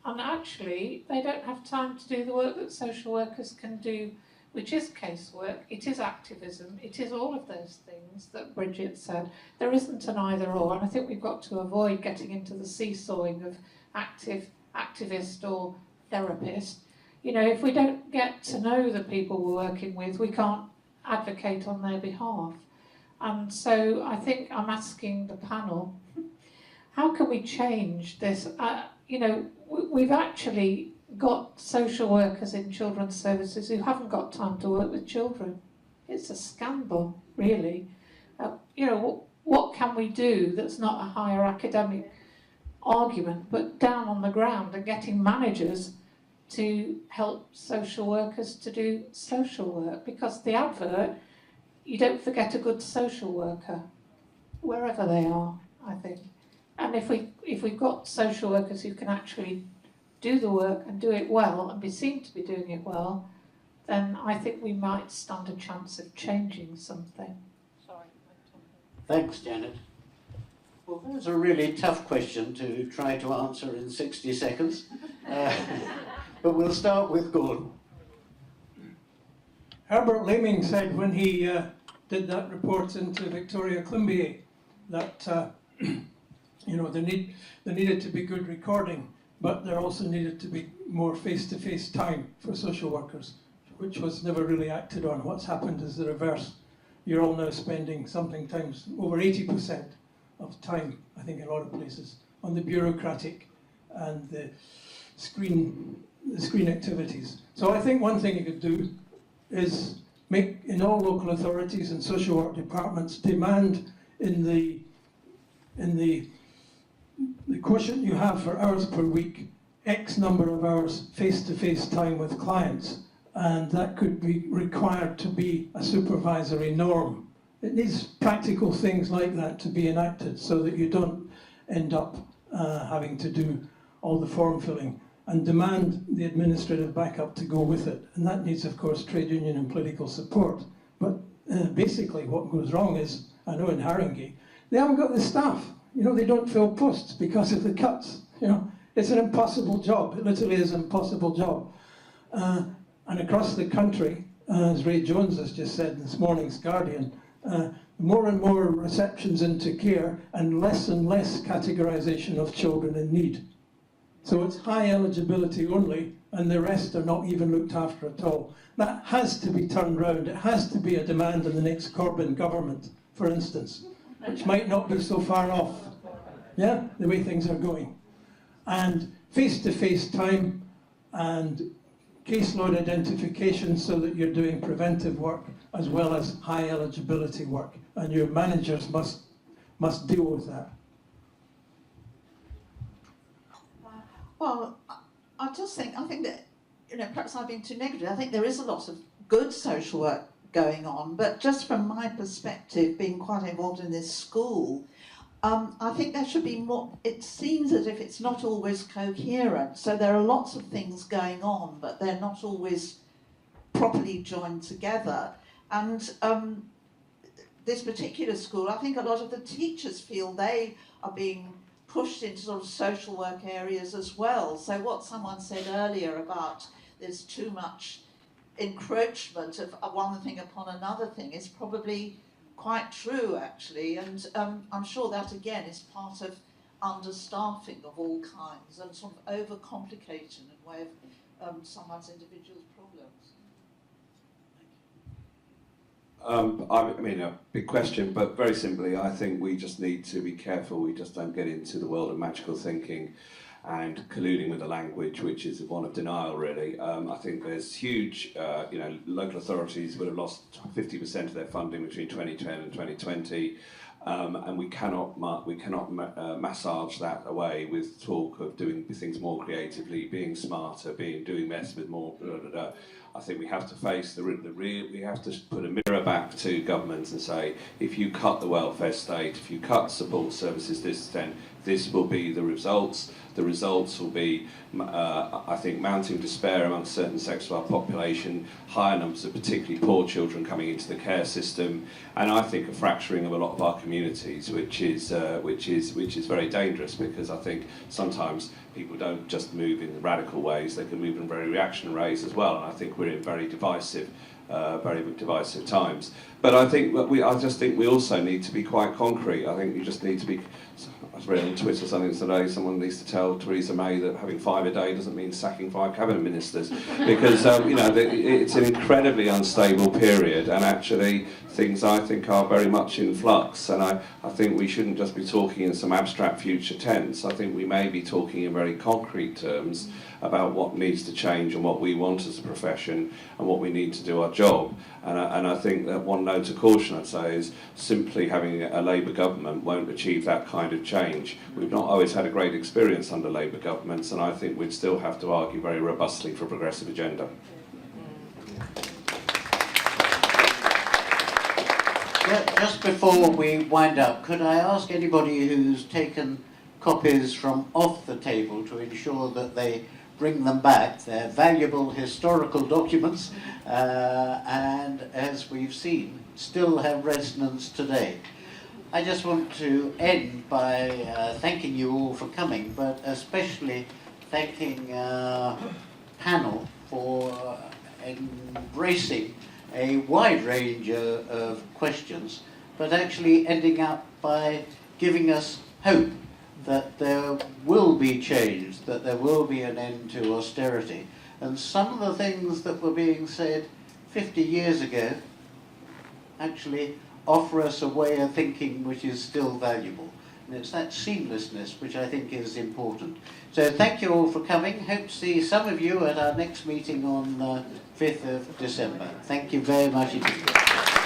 actually they don't have time to do the work that social workers can do, which is casework, it is activism, it is all of those things that Bridget said. There isn't an either or, and I think we've got to avoid getting into the seesawing of activist or therapist. You know, if we don't get to know the people we're working with, we can't advocate on their behalf. And so I think I'm asking the panel, how can we change this? You know, we've actually got social workers in children's services who haven't got time to work with children. It's a scandal, really. You know, what can we do that's not a higher academic argument, but down on the ground and getting managers to help social workers to do social work? Because the advert, you don't forget a good social worker, wherever they are, I think. And if we've got social workers who can actually do the work and do it well and be seen to be doing it well, then I think we might stand a chance of changing something. Sorry. Thanks, Janet. Well, that was a really tough question to try to answer in 60 seconds. But we'll start with Gordon. Herbert Laming said when he did that report into Victoria Climbié that you know, there needed to be good recording, but there also needed to be more face-to-face time for social workers, which was never really acted on. What's happened is the reverse. You're all now spending sometimes over 80% of time, I think in a lot of places, on the bureaucratic and the screen activities. So I think one thing you could do is make, in all local authorities and social work departments, demand in the quotient you have for hours per week, X number of hours face-to-face time with clients, and that could be required to be a supervisory norm. It needs practical things like that to be enacted so that you don't end up having to do all the form filling, and demand the administrative backup to go with it. And that needs, of course, trade union and political support. But basically what goes wrong is, I know in Haringey, they haven't got the staff. You know, they don't fill posts because of the cuts. You know, it's an impossible job. It literally is an impossible job. And across the country, as Ray Jones has just said in this morning's Guardian, more and more receptions into care and less categorisation of children in need. So it's high eligibility only, and the rest are not even looked after at all. That has to be turned round. It has to be a demand in the next Corbyn government, for instance, which might not be so far off, yeah, the way things are going. and face-to-face time and caseload identification so that you're doing preventive work as well as high eligibility work, and your managers must deal with that. Well, I think that, perhaps I've been too negative. I think there is a lot of good social work going on, but just from my perspective, being quite involved in this school, I think there should be more. It seems as if it's not always coherent. So there are lots of things going on, but they're not always properly joined together. And this particular school, I think a lot of the teachers feel they are being pushed into sort of social work areas as well. So what someone said earlier about there's too much encroachment of one thing upon another thing is probably quite true, actually, and I'm sure that again is part of understaffing of all kinds and sort of overcomplication in way of someone's individual problems. I mean, a big question, but very simply, I think we just need to be careful we just don't get into the world of magical thinking and colluding with the language, which is one of denial, really. I think there's huge, local authorities would have lost 50% of their funding between 2010 and 2020, and we cannot massage that away with talk of doing things more creatively, being smarter, doing less with more. I think we have to face the real. We have to put a mirror back to governments and say, if you cut the welfare state, if you cut support services this extent, this will be the results. The results will be, I think, mounting despair amongst certain sectors of our population, higher numbers of particularly poor children coming into the care system, and I think a fracturing of a lot of our communities, which is very dangerous, because I think sometimes people don't just move in radical ways; they can move in very reactionary ways as well. And I think we're in very divisive times. But I just think we also need to be quite concrete. I think you just need to be. I read on Twitter something today, someone needs to tell Theresa May that having 5 a day doesn't mean sacking 5 cabinet ministers, because it's an incredibly unstable period, and actually things I think are very much in flux, and I think we shouldn't just be talking in some abstract future tense. I think we may be talking in very concrete terms about what needs to change and what we want as a profession and what we need to do our job. And I think that one note of caution I'd say is simply having a Labour government won't achieve that kind of change. We've not always had a great experience under Labour governments, and I think we'd still have to argue very robustly for a progressive agenda. Just before we wind up, could I ask anybody who's taken copies from off the table to ensure that they bring them back? They're valuable historical documents, and as we've seen, still have resonance today. I just want to end by thanking you all for coming, but especially thanking our panel for embracing a wide range of questions, but actually ending up by giving us hope that there will be change, that there will be an end to austerity. And some of the things that were being said 50 years ago actually offer us a way of thinking which is still valuable. And it's that seamlessness which I think is important. So thank you all for coming. Hope to see some of you at our next meeting on 5th of December. Thank you very much indeed.